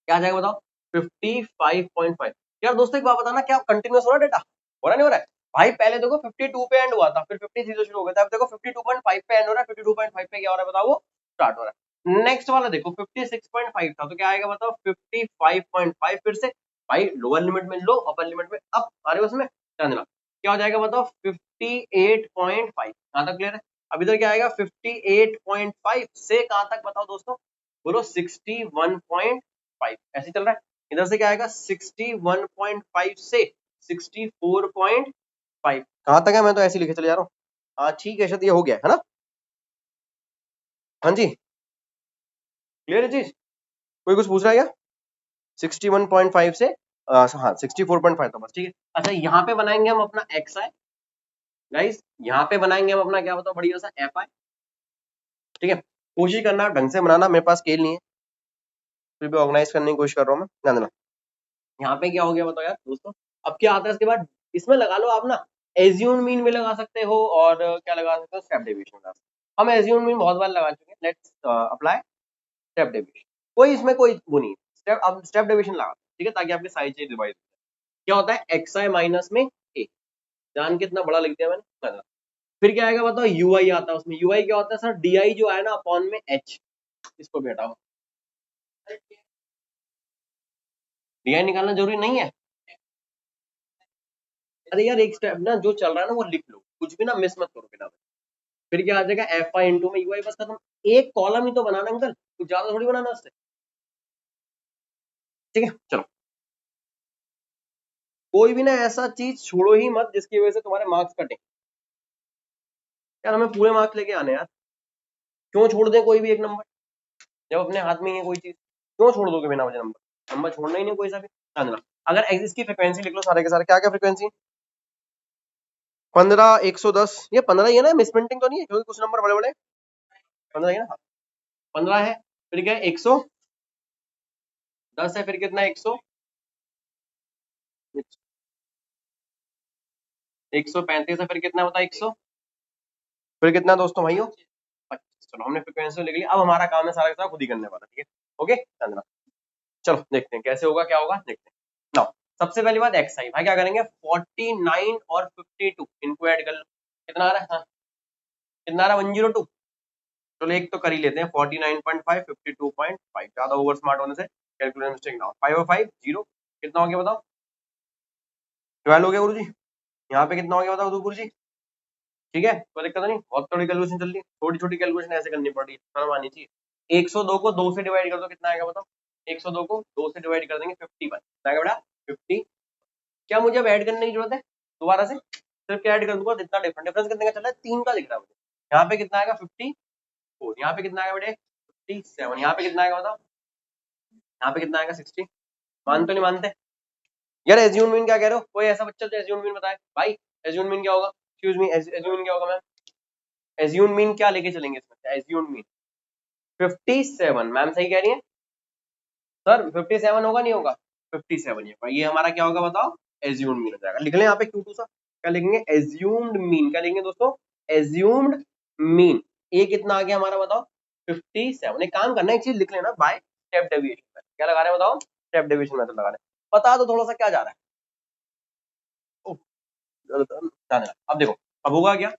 क्या आ जाएगा बताओ 55.5। यार दोस्तों एक बात बताना, क्या कंटिन्यूस हो रहा है डेटा, हो रहा नहीं हो रहा है भाई, पहले देखो 52 पे एंड हुआ था, फिर 53 से शुरू हो गया था, अब देखो 52.5 पे एंड हो रहा है, 52.5 पे क्या हो रहा है बताओ, वो स्टार्ट हो रहा है। नेक्स्ट वाला देखो 56.5 था, तो क्या आएगा बताओ 55.5, फिर से भाई लोअर लिमिट में लो, अपर लिमिट में अप, आ रहे हो उसमें ध्यान देना, क्या हो जाएगा बताओ 58.5, कहां तक क्लियर है। अब इधर क्या आएगा 58.5 से कहां तक बताओ दोस्तों, बोलो 61.5, ऐसे चल रहा है। इधर से क्या आएगा 61.5 से 64.5, कहां तक है, मैं तो ऐसे लिखे चले जा रहा हूँ। हाँ ठीक है, शायद ये हो गया है ना, हाँ जी क्लियर है चीज, कोई कुछ पूछ रहा है क्या, 61.5 से हाँ 64.5 था बस, ठीक है। अच्छा यहाँ पे बनाएंगे हम अपना एक्स आई, गाइस यहाँ पे बनाएंगे हम अपना क्या बताओ बढ़िया सा एफ आई, ठीक है, कोशिश करना ढंग से बनाना, मेरे पास स्केल नहीं है, फिर भी ऑर्गेनाइज करने की कोशिश कर रहा हूँ मैं, ध्यान देना। यहाँ पे क्या हो गया बताओ यार दोस्तों, अब क्या आता है इसके बाद, इसमें लगा लो आप ना, एज्यूम मीन में लगा सकते हो, और क्या लगा सकते हो, स्टेप डेविएशन लगा सकते हो। हम एज्यूम मीन बहुत बार लगा चुके हैं, लेट्स अप्लाई स्टेप डेविएशन, कोई इसमें कोई वो नहीं, स्टेप अब स्टेप डेविएशन लगा, ठीक है, ताकि आपकी सारी चीज रिवाइज हो जाए। क्या होता है एक्स आई माइनस में ए, जान के इतना बड़ा लिख दिया मैंने, फिर क्या आएगा बताओ यू आई आता है, उसमें यू आई क्या होता है सर, डी आई जो है ना अपॉन में एच, इसको भी हटाओ, डी आई निकालना जरूरी नहीं है, अरे यार एक स्टेप ना जो चल रहा है ना वो लिख लो, कुछ भी ना मिस मत करो बिना, फिर क्या आ जाएगा एफ आई इंटू में यू आई, बस खत्म, एक कॉलम ही तो बनाना अंकल, कुछ ज्यादा थोड़ी बनाना उससे, ठीक है। चलो, कोई भी ना ऐसा चीज छोड़ो ही मत जिसकी वजह से तुम्हारे मार्क्स कटे। यार हमें पूरे मार्क्स लेके आने यार, क्यों छोड़ दे कोई भी एक नंबर जब अपने हाथ में ही है कोई चीज, क्यों छोड़ दोगे बिना वजह नंबर? नंबर छोड़ना ही नहीं कोई सा भी। ध्यान देना, अगर इसकी फ्रिक्वेंसी लिख लो सारे के सारे, क्या क्या फ्रिक्वेंसी? 15, 110, ये 15 ही है ना, मिसप्रिंटिंग तो नहीं है क्योंकि कुछ नंबर बड़े बड़े 15 ही है ना। 15 है, फिर क्या है 110 है, फिर कितना है 135 है, फिर कितना होता है 100, फिर कितना दोस्तों भाइयों 25। चलो हमने फ्रिक्वेंसी लिख ली, अब हमारा काम है सारा का सारा खुद ही करने वाला, ठीक है। ओके ध्यान देना। चलो देखते हैं कैसे होगा, क्या होगा देखते हैं। नाउ सबसे पहली बात एक्स आई, भाई क्या करेंगे 49 और 52 इनको ऐड कर लो, कितना आ रहा है? हाँ, कितना आ रहा है 102। चलो एक तो कर ही लेते हैं, 49.5 52.5, ज्यादा ओवर स्मार्ट होने से कैलकुलेटर मिस्टेक ना हो। 5 और 5 0, कितना हो गया बताओ? 12 हो गया गुरु जी। यहाँ पे कितना हो गया बताओ गुरु जी? ठीक है, कोई दिक्कत नहीं, बहुत थोड़ी कैलकुलेशन चल रही है, छोटी छोटी कैलकुलेशन ऐसे करनी पड़ रही है, शर्म आनी चाहिए। 102 को 2 से डिवाइड कर दो, कितना आएगा बताओ? 102 को 2 से डिवाइड कर देंगे 51, कितना आएगा बेटा 50। क्या मुझे अब ऐड करने की जरूरत है दोबारा से? सिर्फ क्या ऐड कर दूंगा, इतना डिफरेंस डिफरेंस कितने का चल रहा है? 3 का दिख रहा है मुझे। यहाँ पे कितना आएगा 54, यहाँ पे कितना आएगा बेटे 57, यहाँ पे कितना आएगा बताओ? यहाँ पे कितना आएगा 60। मान तो नहीं मानते यार? एज्यूम मीन क्या कह रहे हो? कोई ऐसा बच्चा जो एज्यूम मीन बताए भाई, एज्यूम मीन क्या होगा? एक्सक्यूज मी, एज्यूम मीन क्या होगा मैम? एज्यूम मीन क्या लेके चलेंगे इसमें? एज्यूम मीन 57, मैम सही कह रही है सर, 57 होगा नहीं होगा? 57 ही होगा, ये हमारा क्या होगा बताओ? एज्यूम्ड मीन हो जाएगा। लिख लें यहाँ पे Q2 सा, क्या लिखेंगे? Assumed mean. क्या लिखेंगे दोस्तों? Assumed mean. ए कितना आ गया हमारा बताओ? 57। एक काम करना है, एक चीज लिख लेना, बाय स्टेप डेविएशन। क्या लगा रहे हैं बताओ? स्टेप डेविएशन मेथड लगा रहे हैं। बता दो थोड़ा सा क्या जा रहा है। ओह, ध्यान देना। अब देखो, अब होगा क्या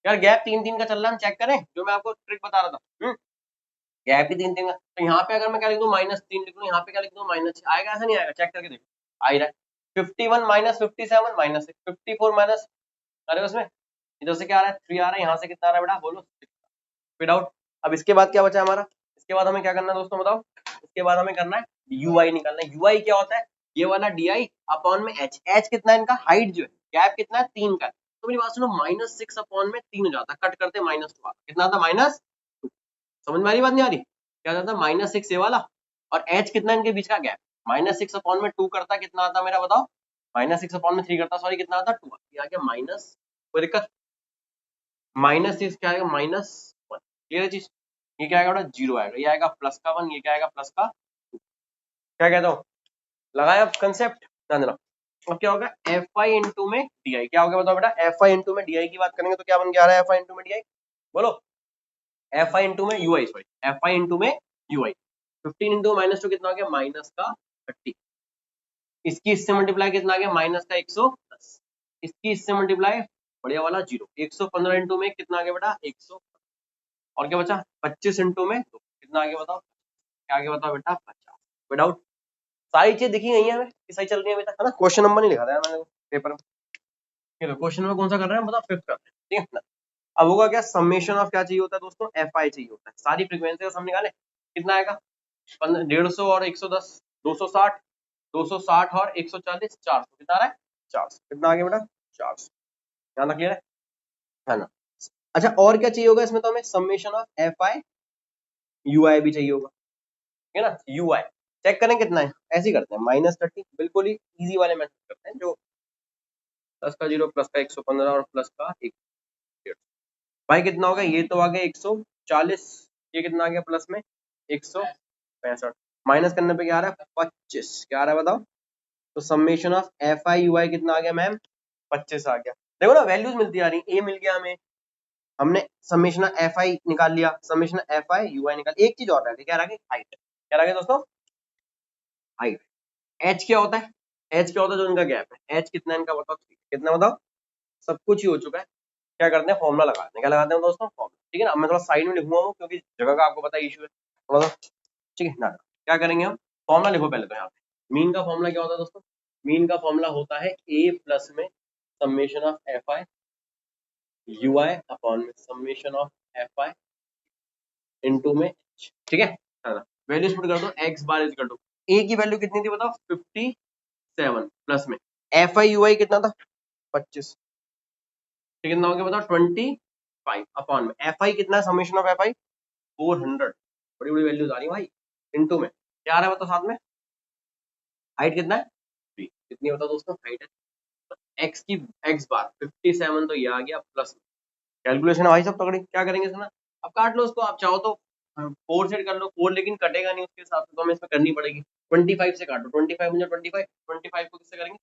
यार, गैप 3 3 का चल रहा है, हम चेक करें जो मैं आपको ट्रिक बता रहा था। गैप ही 3 3 का, तो यहाँ पे अगर मैं क्या लिख दूं -3 लिख दूं, यहाँ पे क्या लिख दूं -6, आएगा ऐसा नहीं आएगा? चेक करके देखो, आ ही रहा है। 51 -57 -6, 54 माइनस, अरे उसमें इधर से क्या आ रहा है 3 आ रहा है, यहाँ से कितना आ रहा है बेटा बोलो? Fit out. अब इसके बाद क्या बचा हमारा? इसके बाद हमें क्या करना है दोस्तों बताओ? इसके बाद हमें करना है यूआई निकालना है। यूआई क्या होता है? ये वाला डी अपॉन में एच। एच कितना है इनका? हाइट जो है, गैप कितना है 3 का है। तो मेरी बात सुनो, -6 अपॉन में 3 हो जाता है, कट करते -2, कितना आता? -2। समझ में आ रही बात नहीं आ रही? क्या जाता है -6 ये वाला, और एच कितना इनके बीच का गैप, -6 अपॉन में 2 करता, कितना आता मेरा बताओ? -6 अपॉन में 3 करता, सॉरी कितना आता? 2। ये आ गया माइनस, कोई दिक्कत? -6 क्या आएगा? -1। क्लियर है चीज? ये क्या आएगा बेटा? 0 आएगा। ये आएगा प्लस का 1, ये क्या आएगा? प्लस का 2। क्या कहता हूँ, लगाया कंसेप्ट? ध्यान देना। अब क्या होगा? एफ आई इंटू में डी आई, क्या हो गया बताओ बेटा? एफ आई इंटू में डी आई की बात करेंगे तो क्या बन के आ रहा है? एफ आई इंटू में डी आई बोलो। एफ आई इंटू में you I, sorry F I into में यू आई। 15 इंटू -2 कितना हो गया? माइनस का 30। इसकी इससे मल्टीप्लाई कितना आ गया? माइनस का 110। इसकी इससे मल्टीप्लाई बढ़िया वाला 0। 115 इंटू में कितना आ गया बेटा? 100। और क्या बचा? 25 इंटू में 2, कितना आ गया बताओ? क्या आ गया बताओ बेटा? 50। विदाउट, सारी चीज दिखी गई है हमें कि सही चल रही है अभी तक, है ना? क्वेश्चन नंबर नहीं लिखा था मैंने पेपर में। क्वेश्चन नंबर कौन सा कर रहे हैं बताओ? 5th कर रहे हैं, ठीक है ना? अब होगा क्या? समेशन ऑफ क्या चाहिए होता है दोस्तों? एफ आई चाहिए होता है। सारी फ्रीक्वेंसी का सम निकाले, कितना आएगा? 150 और 110, 260, 260 और 140, 400, कितना आ रहा है? 400। कितना आ गया बेटा? 400। ध्यान रखिए, है ना? अच्छा, और क्या चाहिए होगा इसमें? तो हमें summation of F I U I भी चाहिए होगा, ठीक है ना? यू आई चेक करें कितना है, ऐसे ही करते हैं -30, बिल्कुल ही इजी वाले मेथड करते हैं, जो प्लस का 0, प्लस का 115 और प्लस का 1। भाई कितना होगा? ये तो आ गया 140, ये कितना आ गया प्लस में? 165। माइनस करने पे क्या आ रहा है? 25। क्या आ रहा है बताओ? तो summation of F I U I कितना आ गया मैम? 25 आ गया। देखो ना, वैल्यूज मिलती आ रही, ए मिल गया हमें, हमने समेशन एफ आई निकाल लिया, समेशन एफ आई यू आई निकाल। एक चीज और रह गई, क्या रह गई? हाइट। क्या रह गया दोस्तों? हाइट। एच क्या होता है? एच क्या होता है? जो इनका गैप है, एच कितना इनका बताओ? कितना बताओ? सब कुछ ही हो चुका है। क्या करते हैं? फॉर्मुला लगाते हैं। क्या लगाते हैं दोस्तों? फॉर्मुला, ठीक है ना? मैं थोड़ा साइड में लिखूंगा वो, क्योंकि जगह का आपको पता है इशू है थोड़ा सा, ठीक है ना? क्या करेंगे हम? फॉर्मुला लिखो पहले तो यहाँ पे। मीन का फॉर्मुला क्या होता है दोस्तों? मीन का फॉर्मुला होता है ए प्लस में summation of F I U I upon में summation of F I into में एच, ठीक है ना? वैल्यूज पुट कर दो, X bar is equal to A की वैल्यू कितनी थी बताओ 57 प्लस में एफ आई यू आई कितना था 25, तो कितना हो गया बताओ 25 अपॉन में एफ आई कितना है समेशन ऑफ एफ आई 400, बड़ी बड़ी वैल्यूज आ रही है भाई इनटू में क्या आ रहा है बताओ साथ में हाइट कितना है 3 कितनी बताओ दोस्तों हाइट है एक्स की एक्स बार 57 तो ये आ गया प्लस कैलकुलेशन है भाई सब पकड़ी क्या करेंगे इसमें अब काट लो उसको आप चाहो तो 4 से कर लो 4 लेकिन कटेगा नहीं उसके हिसाब से तो हमें इसमें करनी पड़ेगी 25 से काटो 25 मुझे 25 को किससे करेंगे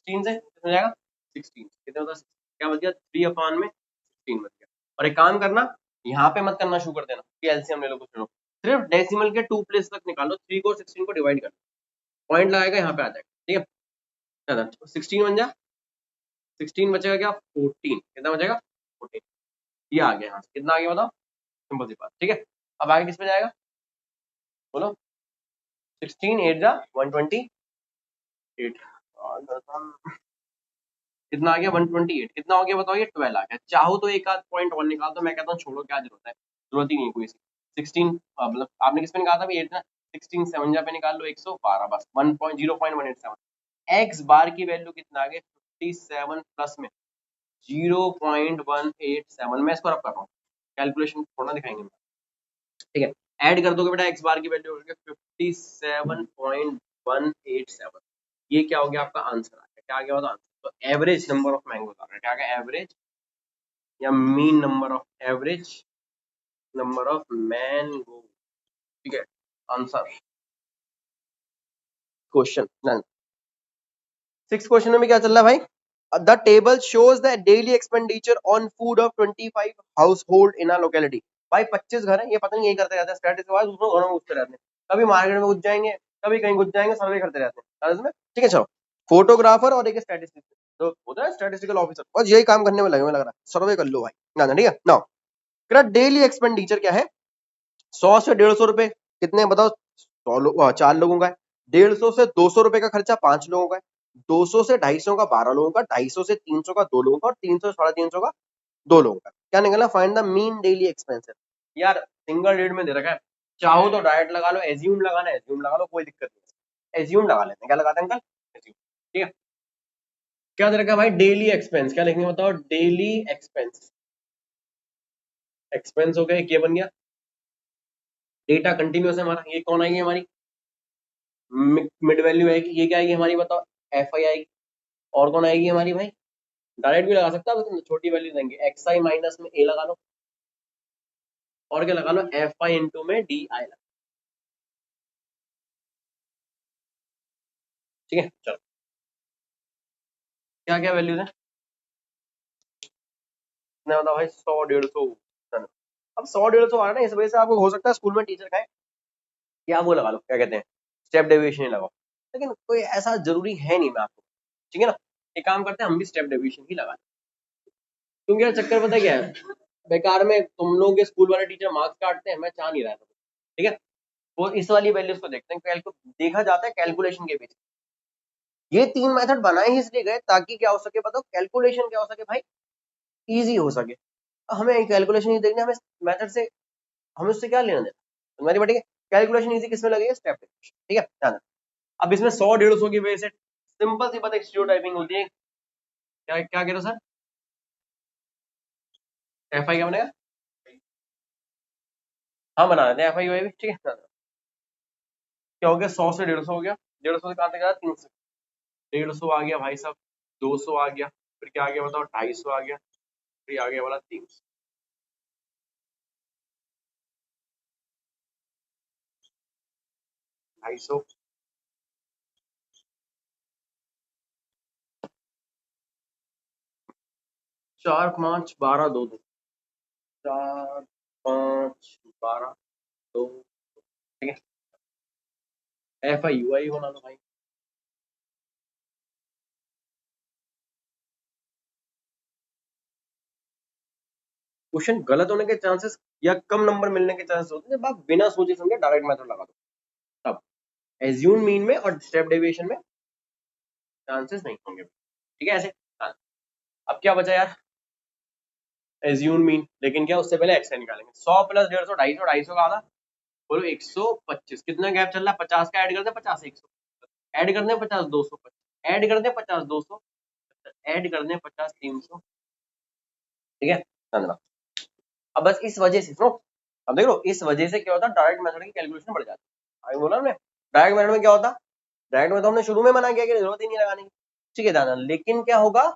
16 से कितना जाएगा 16 कितना होता है क्या बच गया 3 अपॉन में 16 बच गया और एक काम करना यहाँ पे मत करना शुरू कर देना कि एलसीएम ले लो कुछ लो सिर्फ डेसिमल के 2 प्लेस तक निकालो 3 को 16 को डिवाइड कर पॉइंट लगाएगा यहाँ पे आ जाएगा ठीक है 16 बन जा 16 बचेगा क्या 14 कितना बचेगा 14 ये आ गया यहाँ से कितना आ गया बताओ सिंपल सी बात ठीक है अब आगे किस पे जाएगा बोलो 16 8 जा 128 कितना आ गया 128 कितना हो गया बताओ ये 12 आ गया चाहो तो एक आध पॉइंट और निकाल दो मैं कहता हूँ छोड़ो क्या जरूरत है जरूरत ही नहीं है कोई 16 मतलब आपने किस पे निकाला था अभी 8 ना 16 7 जा पे निकाल लो 112 बस 1.0.187 एक्स बार की वैल्यू कितना आ गया 57 प्लस में 0.187 मैं इसको रब कर रहा हूँ कैलकुलेशन थोड़ा दिखाएंगे ठीक है ऐड कर दोगे बेटा एक्स बार की वैल्यू हो गया 57.187 ये क्या हो गया आपका आंसर आ गया क्या आ गया होगा आंसर तो एवरेज नंबर ऑफ मैंगोज आ रहा है क्या आ गया एवरेज या mean number of average number of mango ठीक है आंसर क्वेश्चन 6 क्वेश्चन में क्या चल रहा है भाई the table shows the daily expenditure on food of 25 house hold in a locality भाई 25 घर है ये पता नहीं यही करते रहते हैं स्टैटिस्टिक्स वाइज दूसरों घरों में घुसते रहते हैं कभी मार्केट में घुस जाएंगे कभी कहीं घुस जाएंगे सर्वे करते रहते हैं समझ में ठीक है चलो फोटोग्राफर और एक स्टैटिस्टिक्स तो होता है स्टैटिस्टिकल ऑफिसर बस यही काम करने में लगे हुए लग रहा है सर्वे कर लो भाई ना ठीक है नाउ डेली एक्सपेंडिचर क्या है 100 से 150 रुपए कितने बताओ 4 लोगों का है 150 से 200 रुपए का खर्चा 5 लोगों का है 200 से 250 का 12 लोगों का 250 से 300 का 2 लोगों का और 300 से 350 का 2 लोगों का क्या निकला find the mean daily expenses यार सिंगल रेट में दे रखा है चाहो तो डायरेक्ट लगा लो एज्यूम लगाना एज्यूम लगा लो कोई दिक्कत नहीं एज्यूम लगा लेते हैं क्या लगाते हैं अंकल एज्यूम ठीक है क्या दे रखा है भाई डेली एक्सपेंस क्या लिखेंगे बताओ डेली एक्सपेंस एक्सपेंस हो गया ये बन गया डेटा कंटिन्यूस है हमारा ये कौन आएगी हमारी मिड वैल्यू आएगी ये क्या आएगी हमारी बताओ एफ आई आएगी और कौन आएगी हमारी भाई डायरेक्ट भी लगा सकता है छोटी वैल्यू देंगे एक्स आई माइनस में ए लगा लो और क्या लगा लो एफ आई इंटू में डी आई लगा ठीक है चलो क्या क्या वैल्यूज है कितना बताओ भाई 100 150 अब 100 150 आ रहा है ना इस वजह से आपको हो सकता है स्कूल में टीचर कहे कि आप वो लगा लो क्या कहते हैं स्टेप डेविएशन ही लगाओ लेकिन कोई ऐसा जरूरी है नहीं मैं आपको ठीक है ना एक काम करते हैं हम भी स्टेप डेविएशन ही लगा क्योंकि यार चक्कर पता क्या है बेकार में तुम लोग के स्कूल वाले टीचर मार्क्स काटते हैं मैं चाह नहीं रहा था ठीक है वो इस वाली वैल्यूज को देखते हैं देखा जाता है कैलकुलेशन के बेस ये 3 मेथड बनाए ही इसलिए गए ताकि क्या हो सके बताओ कैलकुलेशन क्या हो सके भाई इजी हो सके हमें कैलकुलेशन ही देखना हमें मेथड से हमें उससे क्या लेना देना तुम्हारी बटी कैलकुलेशन इजी किसमें लगेगा स्टेप ठीक है ध्यान अब इसमें 100 150 की वजह से सिंपल सी बात स्टीरियोटाइपिंग होती है क्या क्या कह रहे हो सर एफ आई क्या बनेगा हाँ बना देते हैं एफ आई भी ठीक है क्या हो गया 100 से 150 हो गया 150 से कहाँ तक आया 300 150 आ गया भाई साहब 200 आ गया फिर क्या आ गया बताओ 250 आ गया फिर आ गया वाला 300 250 4 5 12 2 2 4 5 12 2 ठीक है एफ आई यू आई बना लो भाई क्वेश्चन गलत होने के चांसेस या कम नंबर मिलने के चांसेस होते हैं जब आप बिना सोचे समझे डायरेक्ट मेथड लगा दो तब एज्यूम मीन में और स्टेप डेविएशन में चांसेस नहीं होंगे ठीक है ऐसे हाँ। अब क्या बचा यार एज्यूम मीन लेकिन क्या उससे पहले एक्स निकालेंगे 100 प्लस 150 250 250 का आधा बोलो 125, कितना गैप चल रहा है? 50 का ऐड कर दे, 50 100 ऐड कर दे, 50 250 ऐड कर दे, 50 200 ऐड कर दे, 50 300, ठीक है धन्यवाद। अब बस इस वजह से सुनो, अब देख लो इस वजह से क्या होता है, डायरेक्ट मेथड की कैलकुलेशन बढ़ जाती है। आगे बोला हमने डायरेक्ट मेथड में क्या होता, डायरेक्ट में तो हमने शुरू में मना किया कि जरूरत ही नहीं लगाने की, ठीक है दादा, लेकिन क्या होगा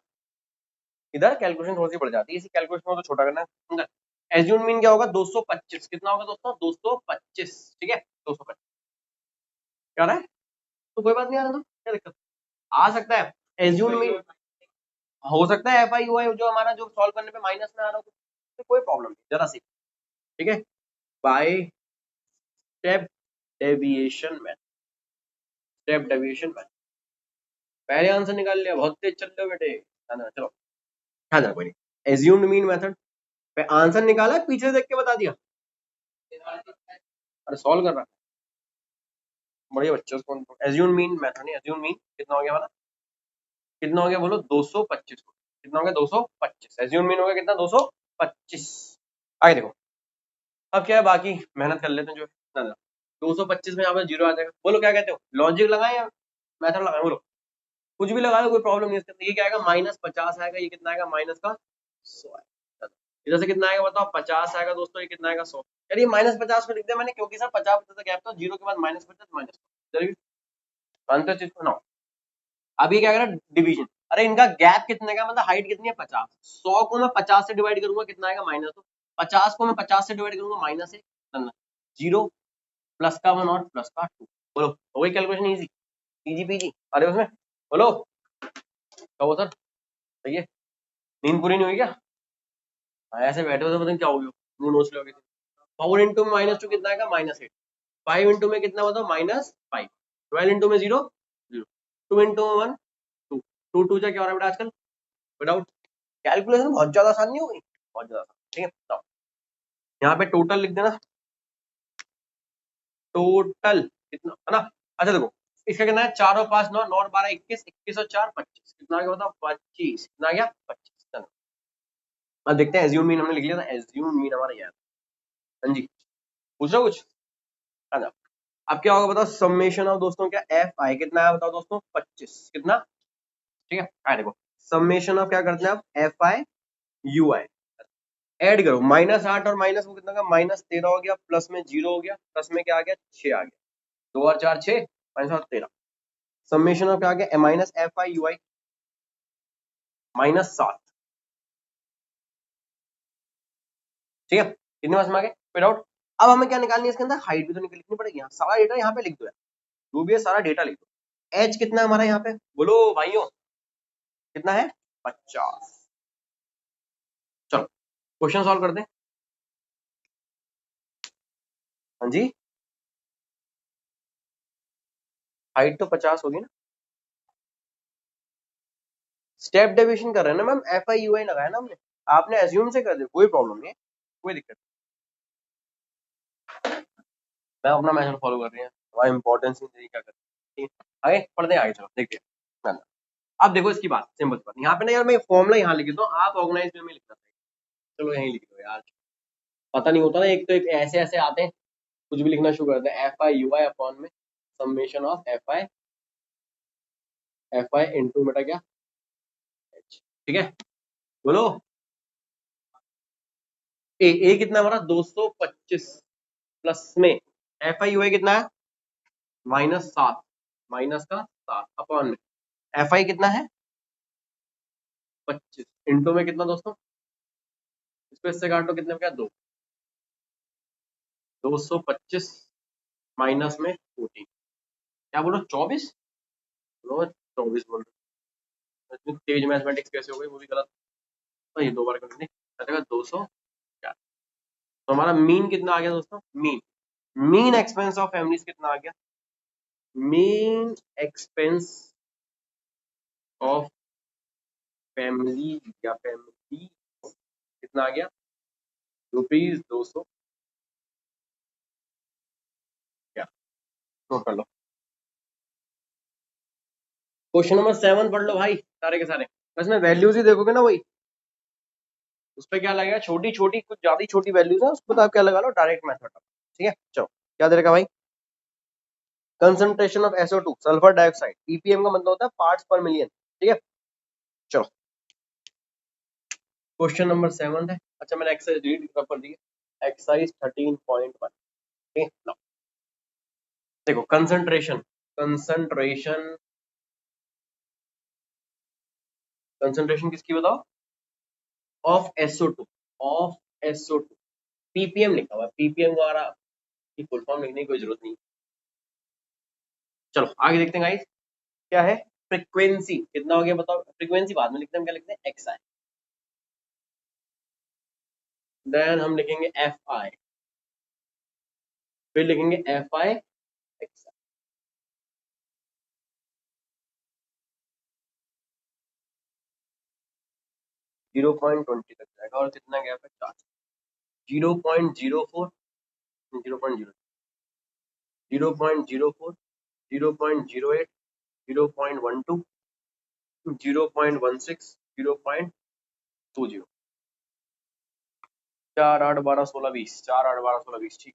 इधर कैलकुलेशन थोड़ी सी बढ़ जाती है, इसी कैलकुलेशन को तो छोटा करना है। एज्यूम मीन क्या होगा 225, कितना होगा दोस्तों 225, ठीक है 225 क्या रहा है, तो कोई बात नहीं आ रहा, तो क्या दिक्कत आ सकता है। एज्यूम मीन हो सकता है एफ आई यू आई जो हमारा जो सॉल्व करने पे माइनस में आ रहा हो, तो कोई प्रॉब्लम नहीं जरा सी, ठीक है बाय स्टेप डेविएशन में, स्टेप डेविएशन में पहले आंसर निकाल लिया, बहुत तेज चल रहे हो बेटे, है ना, चलो हाँ ना कोई नहीं। एज्यूम्ड मीन मेथड पे आंसर निकाला, पीछे देख के बता दिया, अरे सॉल्व कर रहा बढ़िया बच्चे उसको। एज्यूम्ड मीन मेथड नहीं, एज्यूम्ड मीन कितना हो गया हमारा, कितना हो गया बोलो 225, कितना हो गया 225, एज्यूम्ड मीन हो गया कितना 225। आगे देखो अब क्या है, बाकी मेहनत कर लेते हैं जो है ना, 225 में यहाँ पे जीरो आ जाएगा, बोलो क्या कहते हो, लॉजिक लगाए या मेथड लगाए, बोलो कुछ भी लगा लो कोई प्रॉब्लम नहीं है। ये क्या आएगा -50 आएगा, ये कितना आएगा माइनस का 100 आएगा, इधर से कितना आएगा बताओ 50 आएगा दोस्तों, ये कितना आएगा 100, यार ये -50 में लिख दिया मैंने क्योंकि सर 50% का गैप था, जीरो के बाद -50 माइनस चलिए आंसर चीज को ना। अब ये क्या कह रहा है डिवीजन, अरे इनका गैप कितने का, मतलब हाइट कितनी है 50, 100 को मैं 50 से डिवाइड करूंगा कितना आएगा माइनस, तो 50 को मैं 50 से डिवाइड करूंगा माइनस है जीरो प्लस का 1 और प्लस का 2, बोलो हो गई कैलकुलेशन इजी, इजी पीजी, अरे उसमें बोलो कहो सर सही है, नींद पूरी नहीं हुई क्या, ऐसे बैठे हो तो पता नहीं क्या हो गया, मुंह नोच लोगे। 4 इंटू में -2 कितना आएगा -8, 5 इंटू में कितना बताओ -5, 12 इंटू में 0 0, 2 इंटू में 1 2, 2 2 क्या हो रहा है बेटा आजकल विदाउट कैलकुलेशन, बहुत ज्यादा आसान नहीं हो गई, बहुत ज्यादा आसान, ठीक है तो यहाँ पे टोटल लिख देना, टोटल कितना है ना, अच्छा देखो इसका कितना है 4 और 5 9 9 और 12 21, 21 और 4 25, कितना आ गया बताओ 25, कितना आ गया 25। अब देखते हैं एज्यूम मीन हमने लिख लिया था, एज्यूम मीन हमारा यार, हाँ जी पूछ लो कुछ, है ना। अब क्या होगा बताओ समेशन ऑफ दोस्तों, क्या एफ आई कितना है बताओ दोस्तों 25, कितना, ठीक है आए देखो समेशन ऑफ क्या करते हैं आप F I U I add करो, -8 और माइनस वो कितना का -13 हो गया, प्लस में 0 हो गया, प्लस में क्या आ गया 6 आ गया, 2 और 4 6 -13, समेशन ऑफ क्या आ गया -FI/UI -7, ठीक है कितने मार्क्स में आ गए फिर आउट। अब हमें क्या निकालनी है इसके अंदर, हाइट भी तो लिखनी पड़ेगी, यहाँ सारा डेटा यहाँ पे लिख दो यार, जो भी है सारा डेटा लिख दो। एच कितना है हमारा यहाँ पे बोलो भाइयों, कितना है 50। चलो क्वेश्चन सॉल्व कर दें, हाँ जी हाइट तो 50 होगी ना, स्टेप डेविएशन कर रहे हैं ना मैम, FI/UI लगाया ना हमने, आपने एज्यूम से कर दिया कोई प्रॉब्लम नहीं है, कोई दिक्कत नहीं, मैं अपना मेथड फॉलो कर रही हूँ, हमारा इंपॉर्टेंस नहीं क्या करते हैं, आगे पढ़ते हैं आगे, चलो देखिए ना ना। अब देखो इसकी बात सिंपल बात, यहाँ पे ना यार मैं फॉर्मूला यहाँ लिख देता हूँ, आप ऑर्गेनाइज वे में लिखना चाहिए, चलो यहीं लिख दो यार, पता नहीं होता ना, एक तो एक ऐसे ऐसे आते हैं कुछ भी लिखना शुरू करते हैं, FI/UI अपॉन में समेशन ऑफ FI इनटू बेटा क्या H, ठीक है बोलो ए कितना हमारा 225 प्लस में FI/UI कितना है -7, माइनस का 7 अपॉन में FI कितना है 25 इंटू में कितना दोस्तों, इसको इससे काटो कितने में क्या 2, 225 माइनस में 14, क्या बोलो 24, बोलो 24 बोल रहे, इतनी तेज मैथमेटिक्स कैसे हो गई, वो भी गलत, तो ये 2 बार कर देंगे, कटेगा 200, तो हमारा मीन कितना आ गया दोस्तों, mean mean expense of families कितना आ गया, मीन एक्सपेंस ऑफ फैमिली या फैमिली कितना आ गया ₹200, क्या नोट कर लो। क्वेश्चन नंबर 7 पढ़ लो भाई सारे के सारे, बस में वैल्यूज ही देखोगे ना वही, उस पर क्या लगेगा छोटी छोटी कुछ ज्यादा छोटी वैल्यूज है, उस पर आप क्या लगा लो डायरेक्ट मेथड, ठीक है चलो क्या दे रखा भाई, concentration of SO2 sulphur dioxide, ppm का मतलब होता है पार्ट्स पर मिलियन। ठीक है, चलो क्वेश्चन नंबर 7 है। अच्छा मैंने एक्सरसाइज रीड कर दी है, एक्सरसाइज 13.1। ठीक है, देखो कंसंट्रेशन कंसंट्रेशन कंसंट्रेशन किसकी बताओ, of SO2, of SO2, ppm लिखा हुआ है, ppm द्वारा की फुल फॉर्म लिखने की कोई जरूरत नहीं। चलो आगे देखते हैं गाइस, क्या है फ्रीक्वेंसी, कितना हो गया बताओ, फ्रीक्वेंसी बाद में लिखते हैं, क्या लिखते हैं XI, देन हम लिखेंगे FI, फिर लिखेंगे FI XI। 0.20 तक जाएगा और कितना गैप है 4, 0.04, 0.0, 0.04, 0.08, 0.12, 0.16, 0.20, 4 8 12 16 20, 4 8 12 16 20। ठीक,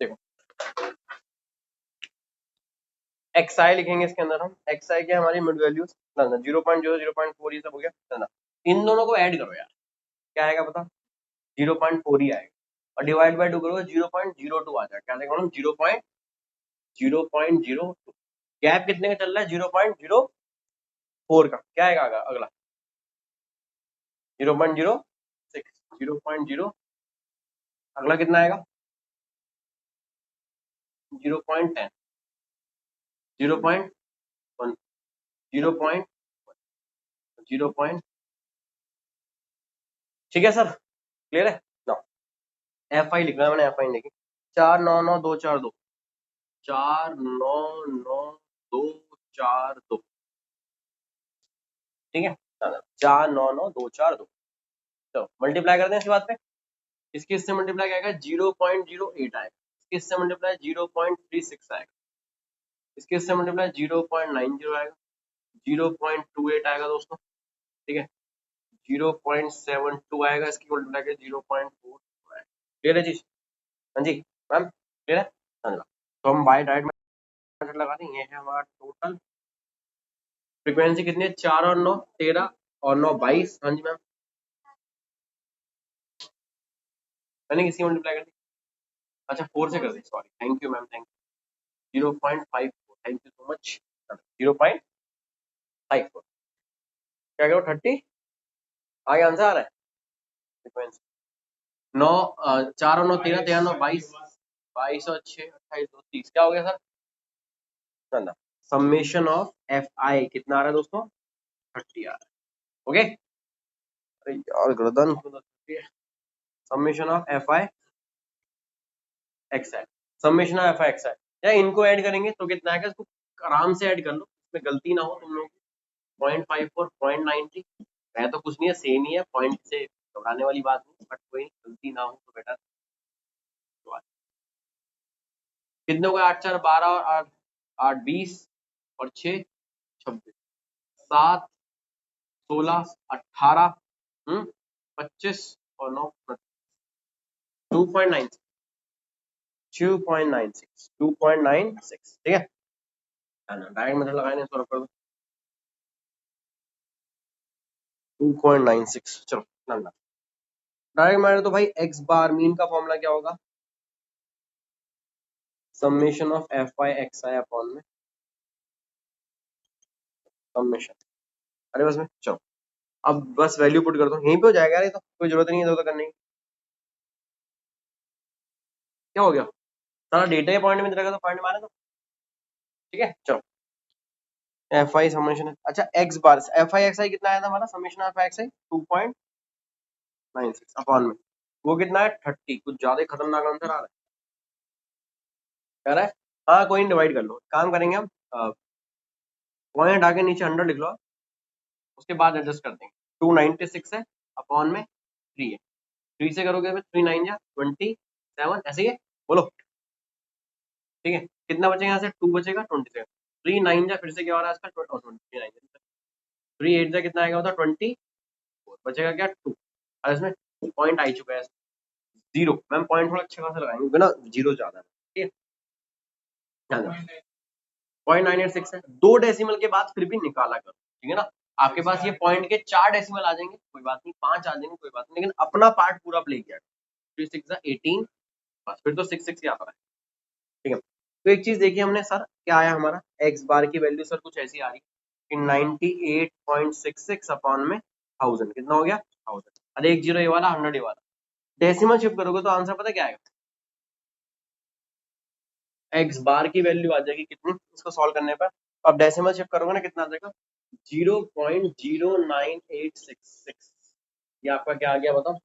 देखो XI लिखेंगे इसके अंदर हम, XI के हमारी मिड वैल्यूज 0.0, 0.4 ये सब हो गया ना, इन दोनों को ऐड करो यार, क्या आएगा पता, 0.4 ही आएगा, और डिवाइड बाय 2 करोगे 0.02 आ जाएगा, क्या देगा हम 0.02, गैप कितने का चल रहा है 0.04 का, क्या आएगा अगला 0.06, 0.0, अगला कितना आएगा 0.10, 0.1, 0.0, ठीक है सर, क्लियर है ना। FI लिखना है मैंने, FI लिखी 499242, 499242, ठीक है, 499242, तो मल्टीप्लाई करते हैं इसके बाद पे, इसके इससे मल्टीप्लाई आएगा 0.08 आएगा, इसके इससे मल्टीप्लाई 0.36 आएगा, इसके इससे मल्टीप्लाई 0.90 आएगा, 0.28 आएगा दोस्तों, ठीक है, 0.72 आएगा, इसकी मल्टीप्लाई के 0.4 आएगा। क्लियर है चीज, हाँ जी मैम क्लियर है, हाँ जी। तो हम बाय डायरेक्ट मेथड लगा दें, ये है हमारा टोटल फ्रीक्वेंसी कितनी है, 4 और 9 13 और 9 22, हाँ जी मैम, मैंने किसी मल्टीप्लाई कर दी, अच्छा 4 से कर दी, sorry, thank you ma'am, thank you, 0.54, thank you so much, 0.54, क्या करो 30, आगे आंसर आ रहा है फ्रीक्वेंसी, 9 4 और 9 13 13 9 22, 22 और 6 28 2 30, क्या हो गया सर, समेशन ऑफ FI कितना आ रहा है दोस्तों 30 आ रहा है, ओके, अरे यार गर्दन, summation of FI XI, summation of FI XI, या इनको ऐड करेंगे तो कितना आएगा, इसको आराम से ऐड कर लो, इसमें गलती ना हो तुम लोग, 0.54 0.90 है तो कुछ नहीं है, सेम ही है, पॉइंट से घबराने वाली बात नहीं, बट कोई गलती ना हो तो बेटा, तो कितने को 8 4 12 और 8 8 20 और 6 26, 7 16 18, 25 और 9 2.96, 2.96, 2.96, ठीक है, डायरेक्ट मेथड लगाने इसको रख कर दो 2.96, चलो ना डायरेक्ट मेथड, तो भाई x बार मीन का फॉर्मूला क्या होगा, summation of FI XI upon में समेशन, अरे बस में चलो, अब बस वैल्यू पुट कर दो, यहीं पे हो जाएगा, ये तो कोई जरूरत नहीं है इधर करने की, क्या हो गया, सारा डेटा ही पॉइंट में रहेगा तो पॉइंट मारे तो, ठीक है, चलो FI समेशन, अच्छा x बार FI XI कितना आया था हमारा, summation of FI XI 2.96 upon में, वो कितना है 30, कुछ ज्यादा ही खतरनाक आंसर आ रहा है, कह रहा है, हाँ कोई नहीं, डिवाइड कर लो, काम करेंगे हम, पॉइंट आगे नीचे 100 लिख लो, उसके बाद एडजस्ट कर देंगे, 296 है अपॉन में 3 है, 3 से करोगे फिर 3 9 जा 27 ऐसे ही है, बोलो ठीक है। कितना बचेगा यहाँ से 2 बचेगा 27, 3 9 जा फिर से क्या हो रहा है इसका 29, 3 8 जा कितना आएगा होता 20, बचेगा क्या 2, और इसमें पॉइंट आ ही चुका है जीरो, मैम पॉइंट थोड़ा अच्छा खासा लगाएंगे ना, जीरो ज्यादा है ठीक है। 0.986 है, 2 डेसिमल के बाद फिर भी निकाला करो ठीक है ना। आपके पास ये पॉइंट के 4 डेसिमल आ जाएंगे कोई बात नहीं, 5 आ जाएंगे कोई बात नहीं, लेकिन अपना पार्ट पूरा प्ले किया 3 6 18, बस फिर तो 6 6 ही आता है ठीक है। तो एक चीज देखिए हमने सर क्या आया हमारा एक्स बार की वैल्यू सर कुछ ऐसी आ रही कि 98.66 अपॉन में 1000 कितना हो गया 1000, अरे 1 0 ये वाला 100 ये वाला, डेसिमल शिफ्ट करोगे तो आंसर पता क्या आएगा, एक्स बार की वैल्यू आ जाएगी कितनी इसको सॉल्व करने पर, अब डेसिमल शिफ्ट करोगे ना कितना आ जाएगा 0.0986, ये आपका क्या आ गया बताओ,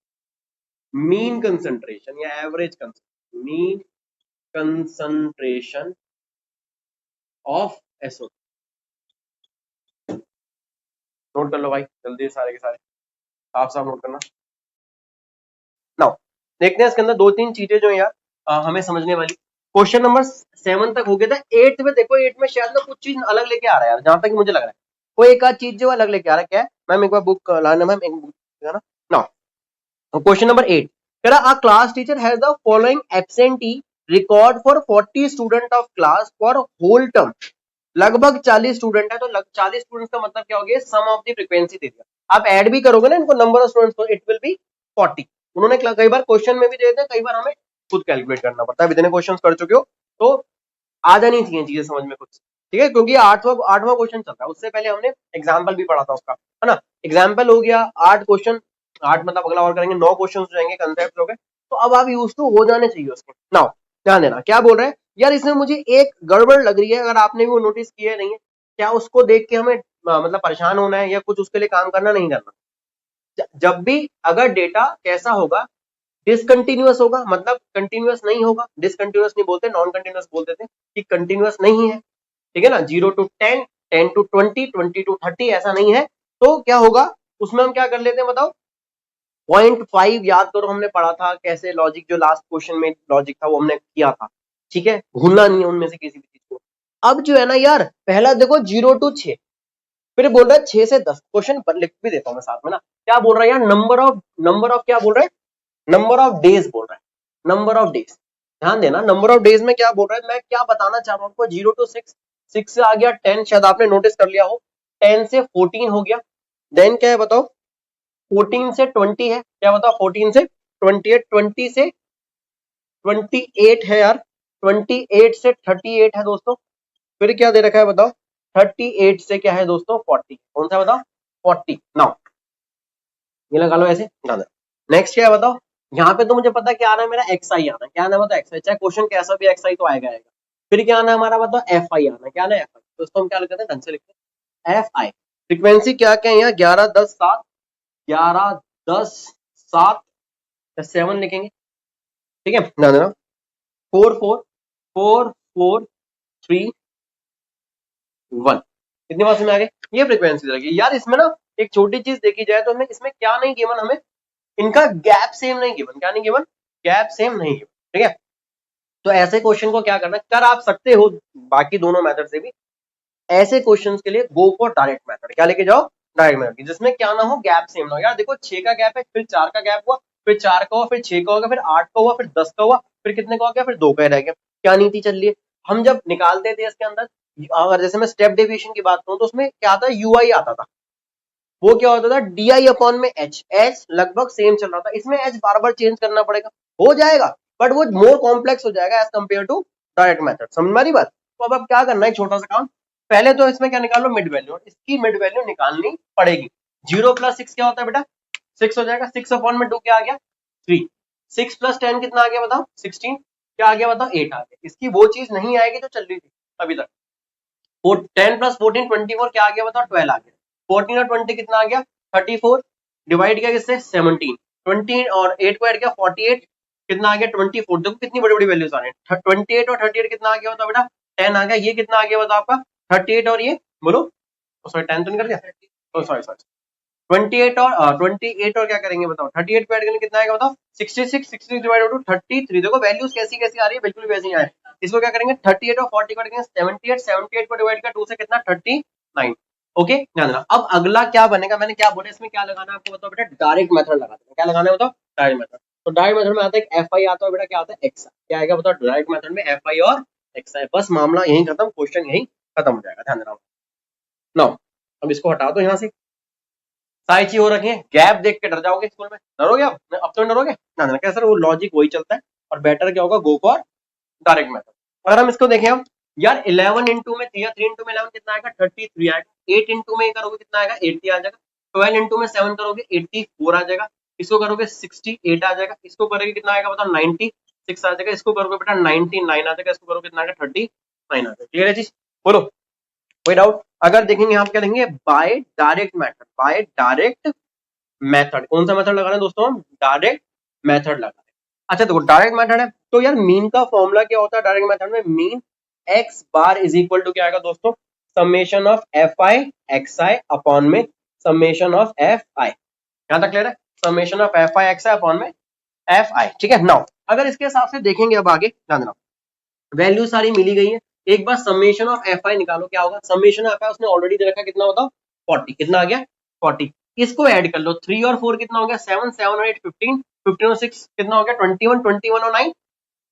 मीन कंसंट्रेशन या average concentration, mean concentration of SO. Note कर लो भाई जल्दी सारे के सारे, साफ साफ नोट करना। नाउ देखते हैं इसके अंदर दो तीन चीजें जो यार हमें समझने वाली। क्वेश्चन नंबर 7 तक हो गया था, 8 में देखो 8 में शायद ना कुछ चीज अलग लेके आ रहा है यार, जहां तक मुझे लग रहा है कोई एक आध चीज जो अलग लेके आ रहा है। क्या है मैम एक बार बुक लाना मैम, एक बुक है ना। नाउ क्वेश्चन नंबर 8 कह रहा a class teacher has the following absentee record for 40 student of class for whole term, लगभग 40 स्टूडेंट है तो 40 स्टूडेंट्स का मतलब क्या हो गया, सम ऑफ द फ्रीक्वेंसी दे दिया, आप ऐड भी करोगे ना इनको नंबर ऑफ स्टूडेंट्स तो इट विल बी 40। उन्होंने कई बार क्वेश्चन में भी दे देते हैं, कई बार हमें खुद कैलकुलेट करना पड़ता है, इतने क्वेश्चन कर चुके हो तो आ जानी चाहिए चीजें समझ में खुद से ठीक है, क्योंकि आठवां क्वेश्चन चल रहा है, उससे पहले हमने एग्जाम्पल भी पढ़ा था उसका है ना। एग्जाम्पल हो गया 8 क्वेश्चन, 8 मतलब अगला और करेंगे 9 क्वेश्चन हो जाएंगे, कंसेप्ट हो गए, तो अब आप यूज टू हो जाने चाहिए उसके। नाउ ध्यान देना क्या बोल रहे हैं यार, इसमें मुझे एक गड़बड़ लग रही है, अगर आपने भी वो नोटिस किया नहीं है, क्या उसको देख के हमें मतलब परेशान होना है या कुछ उसके लिए काम करना नहीं करना। जब भी अगर डेटा कैसा होगा डिसकंटिन्यूअस होगा, मतलब कंटिन्यूअस नहीं होगा, डिसकंटिन्यूअस नहीं बोलते नॉन कंटिन्यूअस बोल देते कि कंटिन्यूअस नहीं है ठीक है ना, 0 to 10, 10 to 20, 20 to 30 ऐसा नहीं है, तो क्या होगा उसमें हम क्या कर लेते हैं बताओ 0.5 याद करो, हमने पढ़ा था कैसे लॉजिक, जो लास्ट क्वेश्चन में लॉजिक था वो हमने किया था ठीक है, भूलना नहीं है उनमें से किसी भी चीज को। अब जो है ना यार पहला देखो 0 to 6, फिर बोल रहा है 6 से 10, क्वेश्चन पर लिख भी देता हूं मैं साथ में ना, क्या बोल रहा है यार नंबर ऑफ क्या बोल रहा है, नंबर ऑफ डेज बोल रहा है, नंबर ऑफ डेज। ध्यान देना नंबर ऑफ डेज में क्या बोल रहा है, मैं क्या बताना चाह रहा हूं आपको 0 to 6, 6 से आ गया 10, शायद आपने नोटिस कर लिया हो, 10 से 14 हो गया, देन क्या है बताओ 14 से 20 है, क्या बताओ 14 से 20 है, 20 से 28 है यार, 28 से 38 है दोस्तों, फिर क्या दे रखा है बताओ 38 से क्या है दोस्तों 40, कौन सा बताओ 40। नाउ ये लगा लो ऐसे, नेक्स्ट क्या है बताओ, यहाँ पे तो मुझे पता क्या आना है मेरा एक्स आई आना है, क्या आना है बताओ एक्स आई, चाहे क्वेश्चन कैसा भी एक्स आई तो आएगा आएगा। फिर क्या आना है हमारा बताओ एफ आई आना है, क्या आना है एफ आई, तो इसको हम क्या लिखते हैं ढंग से लिखते हैं एफ आई। फ्रीक्वेंसी क्या क्या है यहाँ 11 10 7, 11 10 7 7 लिखेंगे ठीक है ना देना 4 4 4 4 3 1, कितनी बात में आ गई, ये फ्रीक्वेंसी लगी यार। इसमें ना एक छोटी चीज देखी जाए तो हमें इसमें क्या नहीं गिवन, हमें इनका गैप सेम नहीं गिवन, क्या नहीं गिवन, गैप सेम नहीं गिवन ठीक है। तो ऐसे क्वेश्चन को क्या करना कर आप सकते हो बाकी दोनों मेथड से भी, ऐसे क्वेश्चंस के लिए गो फॉर डायरेक्ट मेथड, क्या लेके जाओ डायरेक्ट मेथड, जिसमें क्या ना हो गैप सेम ना हो। यार देखो 6 का गैप है, फिर 4 का गैप हुआ, फिर 4 का हुआ, फिर 6 का होगा, फिर 8 का हुआ, फिर 10 का हुआ, फिर कितने का हो गया, फिर 2 का रह गया, क्या नीति चल रही है। हम जब निकालते थे इसके अंदर, अगर जैसे मैं स्टेप डेविएशन की बात करूं तो उसमें क्या आता यूआई आता था, वो क्या होता था डी आई अपॉन में एच, एच लगभग सेम चल रहा था, इसमें एच बार बार चेंज करना पड़ेगा, हो जाएगा बट वो मोर कॉम्प्लेक्स हो जाएगा as compare to direct method, समझ में आ रही बात। तो अब क्या करना है छोटा सा काम, पहले तो इसमें क्या निकालो मिड वैल्यू, इसकी मिड वैल्यू निकालनी पड़ेगी। 0 + 6 क्या होता है बेटा 6 हो जाएगा, 6 अपॉन में 2 क्या आ गया 3, 6 + 10 कितना आ गया बताओ 16, क्या आ गया बताओ 8 आ गया, इसकी वो चीज नहीं आएगी जो चल रही थी अभी तक। 10 + 14 24 क्या आ गया बताओ 12 आ गया, 14 और 20 कितना आ गया 34, डिवाइड किया किससे 17, 20 और 8 को ऐड किया 48, कितना आ गया 24, देखो कितनी बड़ी बड़ी वैल्यूज आ रही है। 28 और 38 कितना आ गया बताओ बेटा 10 आ गया, ये कितना आ गया बताओ आपका 38 और ये बोलो, सॉरी 10 तो नहीं कर दिया, सॉरी सॉरी 28 और 28 और क्या करेंगे बताओ, 38 को ऐड करेंगे कितना आएगा बताओ, 66, 66 डिवाइडेड टू 33। देखो वैल्यूज कैसी कैसी आ रही है, बिल्कुल वैसी ही आ रही है। इसको क्या करेंगे 38 और 40 को करेंगे 78, 78 को डिवाइड कर 2 से कितना 39। ओके ध्यान देना। अब अगला क्या बनेगा, मैंने क्या बोला इसमें क्या लगाना है आपको बताओ बेटा, डायरेक्ट मेथड लगाना है। क्या लगाना है बताओ, डायरेक्ट मेथड। तो डायरेक्ट मेथड में आता है एफ आई आता है बेटा, क्या आता है एक्स। क्या आएगा बताओ डायरेक्ट मेथड में, एफ आई और एक्स आई। बस मामला यही खत्म, क्वेश्चन यही खत्म हो जाएगा। ध्यान देना। नो अब इसको हटा दो यहाँ से, सारी चीज हो रखी है, गैप देख के डर जाओगे स्कूल में, डरोगे अब तो डरोगे ना ना, क्या सर वो लॉजिक वही चलता है और बेटर क्या होगा, गो फॉर डायरेक्ट मेथड। अगर हम इसको देखें हम यार 11 इंटू में 3 इंटू में 11 कितना आएगा 33 आएगा, 8 इंटू में करोगे कितना आएगा 80 आ जाएगा, 12 इंटू में 7 करोगे 84 आ जाएगा, इसको करोगे 68 आ जाएगा, इसको करोगे कितना आएगा बताओ 96 आ जाएगा, इसको करोगे बेटा 99 आ जाएगा, इसको करोगे कितना आएगा 39 आ जाएगा। क्लियर है चीज, बोलो कोई डाउट। अगर देखेंगे यहाँ पे क्या देंगे, by direct method, by direct method. कौन सा मेथड लगाना है दोस्तों, हम डायरेक्ट मेथड लगाना है। अच्छा देखो डायरेक्ट मेथड है तो यार मीन का फॉर्मूला क्या होता है डायरेक्ट मेथड में, mean x bar is equal to क्या आएगा दोस्तों, summation of F I x i upon में समेशन ऑफ एफ आई। यहां तक क्लियर है, summation of F I x i upon में एफ आई। ठीक है नाउ अगर इसके हिसाब से देखेंगे अब आगे ध्यान देना, वैल्यू सारी मिली गई है, एक बार समेशन ऑफ एफ आई निकालो क्या होगा, समेशन ऑफ एफ आई उसने ऑलरेडी दे रखा कितना होता 40, कितना आ गया 40, इसको ऐड कर लो 3 और 4 कितना हो गया 7, 7 और 8 15, 15 और 6 कितना हो गया 21, 21 और 9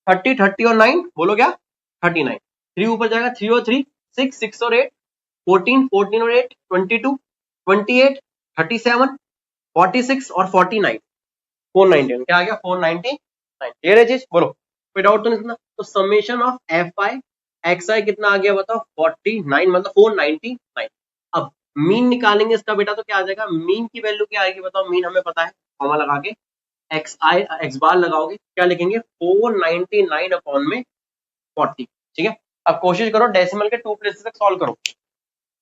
30, 30 और 9 बोलो क्या 39, 3 ऊपर जाएगा 3 और 3 6, 6 और 8 14, 14 और 8 22, 28 37 46 और 49 499, क्या आ गया 499। क्लियर है चीज, बोलो कोई डाउट तो नहीं सुना। तो summation of F I x I कितना आ गया बताओ 49 मतलब 499। अब मीन निकालेंगे इसका बेटा तो क्या आ जाएगा, मीन की वैल्यू क्या आएगी बताओ, मीन हमें पता है कॉमा लगा के एक्स आई एक्स बार लगाओगे क्या लिखेंगे 499 अपॉन में 40। ठीक है अब कोशिश करो डेसिमल के 2 प्लेसेस तक सॉल्व करो,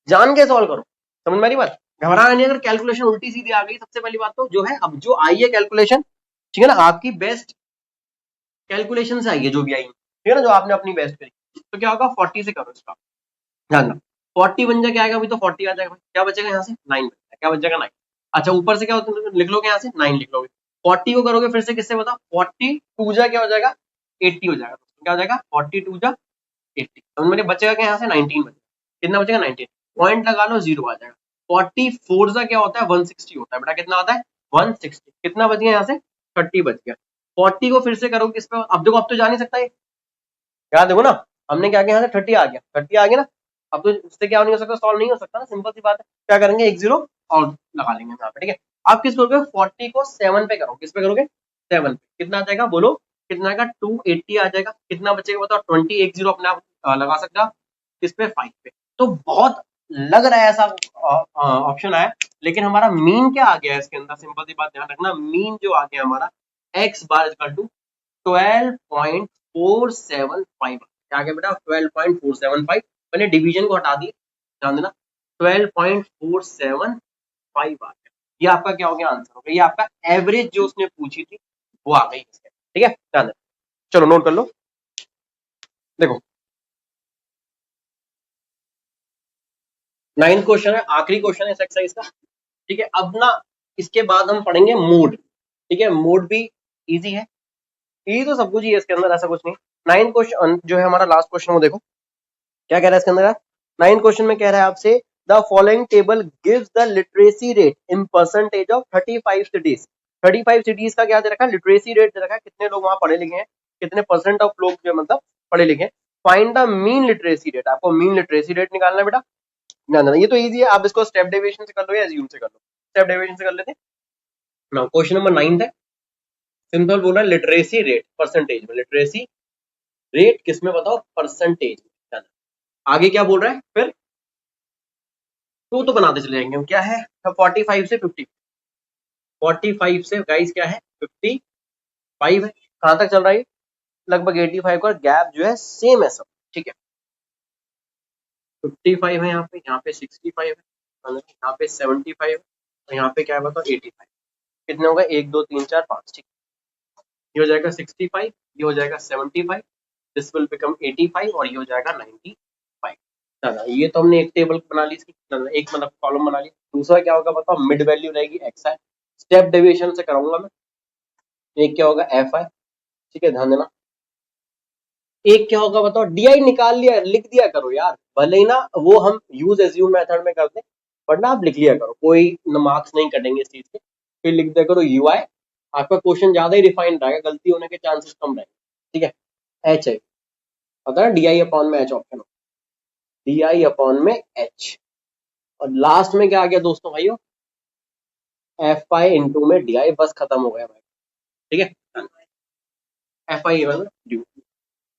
जान के सॉल्व करो, समझ में आ रही बात, घबराना नहीं। अगर कैलकुलेशन उल्टी सीधी आ गई सबसे पहली बात तो जो है, अब जो आई है कैलकुलेशन ठीक है ना, आपकी बेस्ट कैलकुलेशन से आई है जो भी आई ठीक है ना, जो आपने अपनी बेस्ट करी, तो क्या होगा 40 से करो इसका, ध्यान रखना 40 बन जाए क्या आएगा अभी तो 40 आ जाएगा, क्या बचेगा यहाँ से 9 बचेगा, क्या बचेगा 9। अच्छा ऊपर से क्या होता लिख लोगे यहाँ से 9 लिख लोगे, 40 को करोगे फिर से किससे बताओ 42 जा क्या हो जाएगा 80 हो जाएगा, क्या हो जाएगा 42 जा 80, समझ में बचेगा क्या यहाँ से 19 बचेगा, कितना बचेगा 19, पॉइंट लगा लो 0 आ जाएगा। 44 का क्या होता है 160 होता है बेटा, कितना आता है 160, कितना बच गया यहाँ से 30 बच गया। 40 को फिर से करोगे किस पे, अब देखो अब तो जा नहीं सकता ये, याद देखो ना हमने क्या किया यहाँ से 30 आ गया, 30 आ गया ना, अब तो इससे क्या नहीं हो सकता, सॉल्व नहीं हो सकता ना, सिंपल सी बात है, क्या करेंगे एक 0 और लगा लेंगे यहाँ पे। ठीक है आप किस करोगे 40 को 7 पे करो, किस पे करोगे 7 पे, कितना आ जाएगा बोलो कितना आएगा 280 आ जाएगा, कितना बचेगा बताओ 20, एक 0 अपने आप लगा सकता किस पे 5 पे। तो बहुत लग रहा है ऐसा ऑप्शन आया, लेकिन हमारा मीन क्या आ गया है इसके अंदर, सिंपल सी बात ध्यान रखना, मीन जो आ गया हमारा एक्स बार इक्वल टू 12.475, क्या गया बेटा 12.475, मैंने डिवीजन को हटा दिया ध्यान देना 12.475 आ गया, ये आपका क्या हो गया आंसर हो गया, ये आपका एवरेज जो उसने पूछी थी वो आ गई। ठीक है ध्यान देना, चलो नोट कर लो। देखो 9th क्वेश्चन है, आखिरी क्वेश्चन है इस एक्सरसाइज का। ठीक है अब ना इसके बाद हम पढ़ेंगे मोड, ठीक है मोड भी इजी है, इजी तो सब कुछ ही है इसके अंदर, ऐसा कुछ नहीं। 9th क्वेश्चन जो है हमारा लास्ट क्वेश्चन वो देखो क्या कह रहा है इसके अंदर, 9th क्वेश्चन में कह रहा है आपसे the following table gives the literacy rate in percentage of 35 cities. 35 cities का क्या दे रखा है लिटरेसी रेट दे रखा है, कितने लोग वहां पढ़े लिखे हैं, कितने परसेंट ऑफ लोग जो मतलब पढ़े लिखे हैं। Find the mean literacy rate, आपको मीन लिटरेसी रेट निकालना है बेटा, ना ना ये तो इजी है, आप इसको स्टेप डेविएशन से कर लो या एज्यूम से कर लो, स्टेप डेविएशन से कर लेते हैं ना। क्वेश्चन नंबर 9 है, सिंपल बोला लिटरेसी रेट परसेंटेज में, लिटरेसी रेट किसमें बताओ परसेंटेज में, आगे क्या बोल रहा है फिर तो बनाते चले जाएंगे हम, क्या है 45 से 50, 45 से गाइस क्या है 55 है, कहां तक चल रहा है लगभग 85 का गैप जो है सेम है सब। ठीक है 55 है यहाँ पे 65 है, यहाँ पे 75 है और यहाँ पे क्या है बताओ 85, कितने होगा 1 2 3 4 5, ठीक ये हो जाएगा 65, ये हो जाएगा 75, दिस विल बिकम 85 और ये हो जाएगा 95। ना ना, ये तो हमने एक टेबल बना ली इसकी, एक मतलब कॉलम बना लिया। दूसरा क्या होगा बताओ, मिड वैल्यू रहेगी एक्स आई, स्टेप डेविएशन से कराऊंगा मैं। एक क्या होगा एफ आई, ठीक है ध्यान देना। एक क्या होगा बताओ, डी आई निकाल लिया, लिख दिया करो यार, भले ही ना वो हम यूज एज्यूम मेथड में करते, बट ना आप लिख लिया करो, कोई मार्क्स नहीं कटेंगे इस चीज के। फिर लिख दिया करो यू आई, आपका क्वेश्चन ज्यादा ही रिफाइंड रहेगा, गलती होने के चांसेस कम रहेंगे, ठीक है। एच है, पता है डी आई अपॉन में H option, D I upon में एच, और लास्ट में क्या आ गया दोस्तों भाइयों, एफ आई इंटू में डी आई, बस खत्म हो गया भाई, ठीक है। F I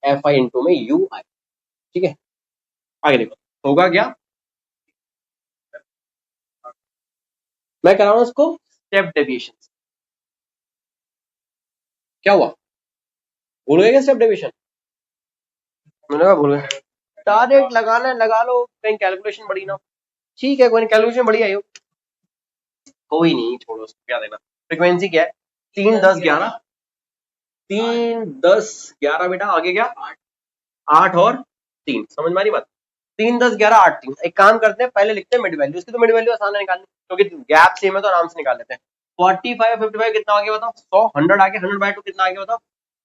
F I into में यू आई, ठीक है। आगे देखो होगा क्या, मैं करा रहा हूं इसको स्टेप डेविएशन। क्या हुआ, भूल गए क्या स्टेप डेविएशन, मैंने कहा भूल गए। डायरेक्ट लगाना है लगा लो, कहीं कैलकुलेशन बड़ी ना हो। ठीक है कोई कैलकुलेशन बढ़िया आई हो, कोई नहीं छोड़ो उसको, क्या देना। फ्रीक्वेंसी क्या है, 3 10 11, 3 10 11 बेटा, आगे क्या 8 और 3, समझ में आ रही बात। 3 10 11 8 3, एक काम करते हैं पहले लिखते हैं मिड वैल्यू, इसकी तो मिड वैल्यू आसान है निकालनी, क्योंकि गैप सेम है तो आराम से निकाल लेते हैं। 45 55 कितना आ गया बताओ, 100 100 आ गया, 100/2 कितना आ गया बताओ,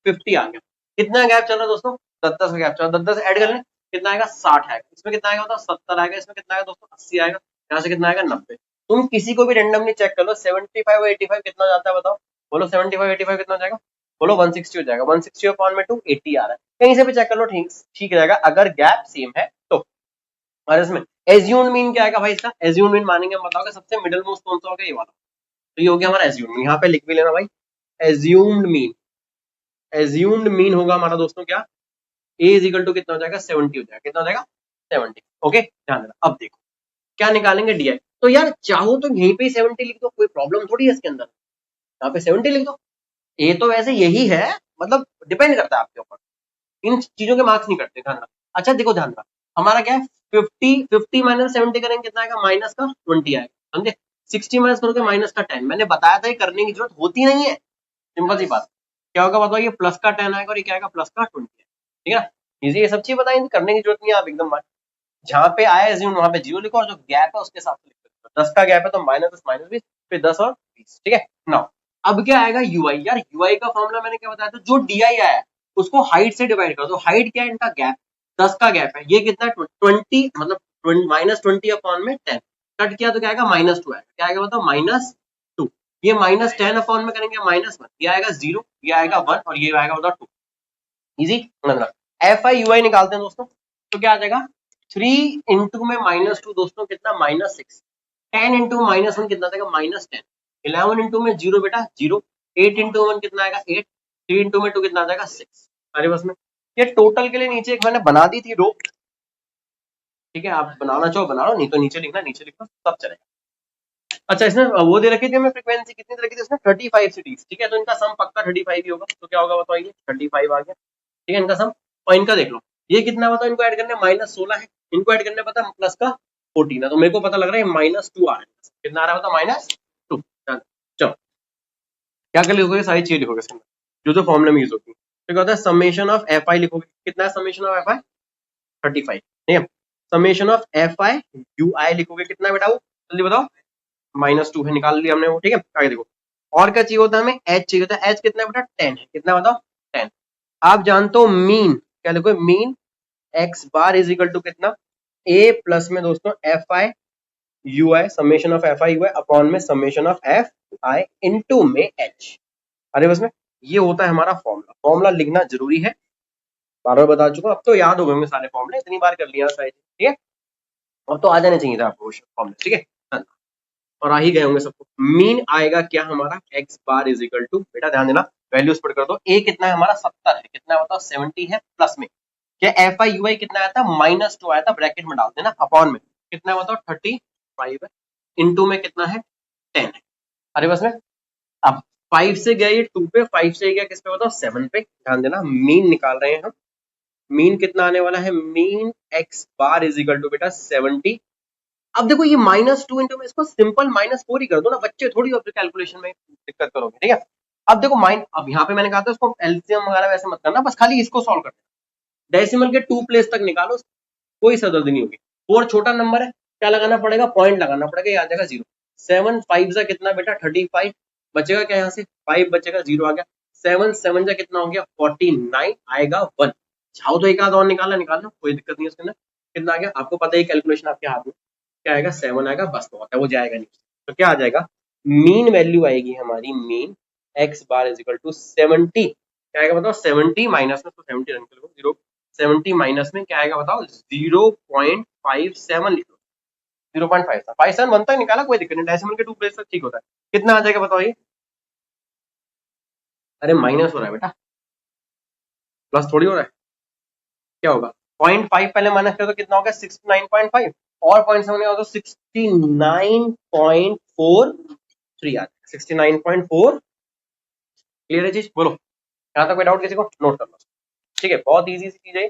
50 आ गया। कितना गैप चल रहा है दोस्तों, 10 10 का गैप चल रहा है, 10 10 ऐड कर लें कितना आएगा 60 आएगा, इसमें कितना आएगा बताओ 70 आएगा, इसमें कितना आएगा दोस्तों 80 आएगा, यहाँ से कितना आएगा 90। तुम किसी को भी रेंडमली चेक कर लो, 75 और 85 कितना जाता है बताओ, बोलो 75 85 कितना हो जाएगा, बोलो 160 हो जाएगा, 160 अपॉन में 2 80 आ रहा है, कहीं से भी चेक कर लो, ठीक ठीक रहेगा अगर गैप सेम है तो। और इसमें एज्यूम्ड मीन क्या आएगा भाई, इसका एज्यूम्ड मीन मानेंगे, हम बताओगे सबसे मिडिल मोस्ट कौन सा होगा, ये वाला, तो ये हो गया हमारा एज्यूम्ड मीन, यहाँ पे लिख भी लेना भाई, एज्यूम्ड मीन, एज्यूम्ड मीन होगा हमारा दोस्तों क्या, ए इज इक्वल टू कितना हो जाएगा 70 हो जाएगा, कितना हो जाएगा 70, ओके ध्यान देना। अब देखो क्या निकालेंगे डी आई, तो यार चाहो तो यहीं पे ही 70 लिख दो, कोई प्रॉब्लम थोड़ी है इसके अंदर, यहाँ पे 70 लिख दो, ए तो वैसे यही है, मतलब डिपेंड करता है आपके ऊपर, इन चीजों के मार्क्स नहीं करते, ध्यान रखना। अच्छा देखो ध्यान रखना, हमारा क्या है 50 माइनस 70 करेंगे कितना आएगा, माइनस का 20 आएगा, समझे। 60 माइनस करोगे माइनस का 10, मैंने बताया था ये करने की जरूरत होती नहीं है, सिंपल सी बात। क्या होगा बताओ, ये प्लस का 10 आएगा और ये क्या आएगा प्लस का 20, ठीक है ना, इजी, ये सब चीज बताएंगे, करने की जरूरत नहीं है, आप एकदम जहां पे आया एज्यूम वहां पे 0 लिखो, और जो गैप है उसके साथ लिखो, 10 का गैप है तो -10 -20, फिर 10 और 20, ठीक है ना। अब क्या आएगा यूआई, यार यूआई का फॉर्मूला मैंने क्या बताया था, जो डीआई आया उसको हाइट से डिवाइड कर दो, हाइट क्या है इनका गैप, 10 का गैप है, ये कितना 20 मतलब -20 अपॉन में 10, कट किया तो क्या आएगा -2 आएगा, क्या आएगा बताओ -2, ये -10 अपॉन में करेंगे -1, ये आएगा 0, ये आएगा 1 और ये आएगा बताओ 2, इजी मतलब। एफ आई यू आई निकालते हैं दोस्तों, तो क्या आ जाएगा 3 इंटू में -2 दोस्तों कितना -6, 10 इंटू -1 कितना आएगा -10, 11 इंटू में 0 बेटा 0, 8 इंटू 1 कितना आएगा 8, 3 इंटू में 2 कितना आ जाएगा 6, अरे बस में। ये टोटल के लिए नीचे एक मैंने बना दी थी रो, ठीक है आप बनाना चाहो बना लो, नहीं तो नीचे लिखना, नीचे लिखो सब चलेगा। अच्छा इसमें वो दे रखी थी हमें फ्रीक्वेंसी कितनी रखी थी इसमें 35 सिटीज, ठीक है, तो इनका सम पक्का 35 ही होगा, तो क्या होगा बताइए 35 आ गया, ठीक है इनका सम। और इनका देख लो ये कितना बताओ, इनको ऐड करने -16 है, इनको ऐड करने पता प्लस का 14 है, तो मेरे को पता लग रहा है -2 आ रहा है, कितना आ रहा है बताओ -2। चलो क्या कर लिखोगे, सारी चीज लिखोगे इसके अंदर जो जो फॉर्मूला में यूज होती है, तो क्या होता है समेशन ऑफ एफ आई लिखोगे, कितना है समेशन ऑफ एफ आई 35, ठीक है। Summation of F I U I लिखोगे कितना बेटा, वो जल्दी बताओ -2 है, निकाल लिया हमने वो, ठीक है। आगे देखो और क्या चाहिए होता है हमें, एच चाहिए होता है, एच कितना है बेटा 10 है, कितना बताओ 10। आप जानते हो मीन क्या लिखो, mean x bar is equal to कितना, ए प्लस में दोस्तों F I U I, summation of F I U I upon में summation of F I into में एच, अरे बस में ये होता है हमारा फॉर्मूला, फॉर्मूला लिखना जरूरी है, बार बार बता चुका, अब तो याद हो गए होंगे सारे फॉर्मूले, इतनी बार कर लिया शायद, ठीक है, अब तो आ जाने चाहिए था आपको फॉर्मूले, ठीक है, और आ ही गए होंगे सबको। मीन आएगा क्या हमारा x bar is equal to, बेटा ध्यान देना वैल्यूज पुट कर दो, ए कितना है हमारा 70 है, कितना बताओ 70 है, प्लस में क्या एफ आई यू आई कितना आया था -2 आया था, ब्रैकेट में डाल देना, अपॉन में कितना बताओ 35 है, इनटू में कितना है 10 है, अरे बस में। अब 5 से गया ये 2 पे, 5 से गया किस पे बताओ 7 पे, ध्यान देना मीन निकाल रहे हैं हम, मीन कितना आने वाला है, mean x bar is equal to बेटा 70। अब देखो ये -2 इंटू में इसको सिंपल -4 ही कर दो ना, बच्चे थोड़ी और कैलकुलेशन में दिक्कत करोगे, ठीक है। अब देखो अब यहाँ पे मैंने कहा था उसको एलसीएम वगैरह वैसे मत करना, बस खाली इसको सॉल्व कर, डेसिमल के 2 प्लेस तक निकालो, कोई सरदर्दी नहीं होगी। 4 छोटा नंबर है, क्या लगाना पड़ेगा, पॉइंट लगाना पड़ेगा, ये आ जाएगा 0। 7 5 जा कितना बेटा 35, बचेगा क्या यहाँ से 5 बचेगा, 0 आ गया। 7 7 जा कितना हो गया 49, आएगा 1। चाहो तो एक आध और निकालना कोई दिक्कत नहीं है उसके अंदर। कितना आ गया आपको पता है, कैलकुलेशन आपके हाथ में, क्या आएगा 7 आएगा, बस बहुत है, वो जाएगा नहीं। तो क्या आ जाएगा, मीन वैल्यू आएगी हमारी, mean x bar is equal to 70, क्या आएगा बताओ 70 माइनस में, तो 70 रन कर लो 0, 70 माइनस में क्या आएगा बताओ 0.57 लिख लो, 0.57 बनता है, निकाला कोई दिक्कत नहीं, डेसिमल के 2 प्लेस तक ठीक होता है। कितना आ जाएगा बताओ ये, अरे माइनस हो रहा है बेटा, प्लस थोड़ी हो रहा है, क्या होगा 0.5 पहले माइनस करो तो कितना होगा 69.5, और 0.7 होगा तो 69.43 आ जाएगा, 69.4। क्लियर है चीज, बोलो यहाँ तक कोई डाउट किसी को, नोट कर लो। ठीक है, बहुत इजी सी चीज है।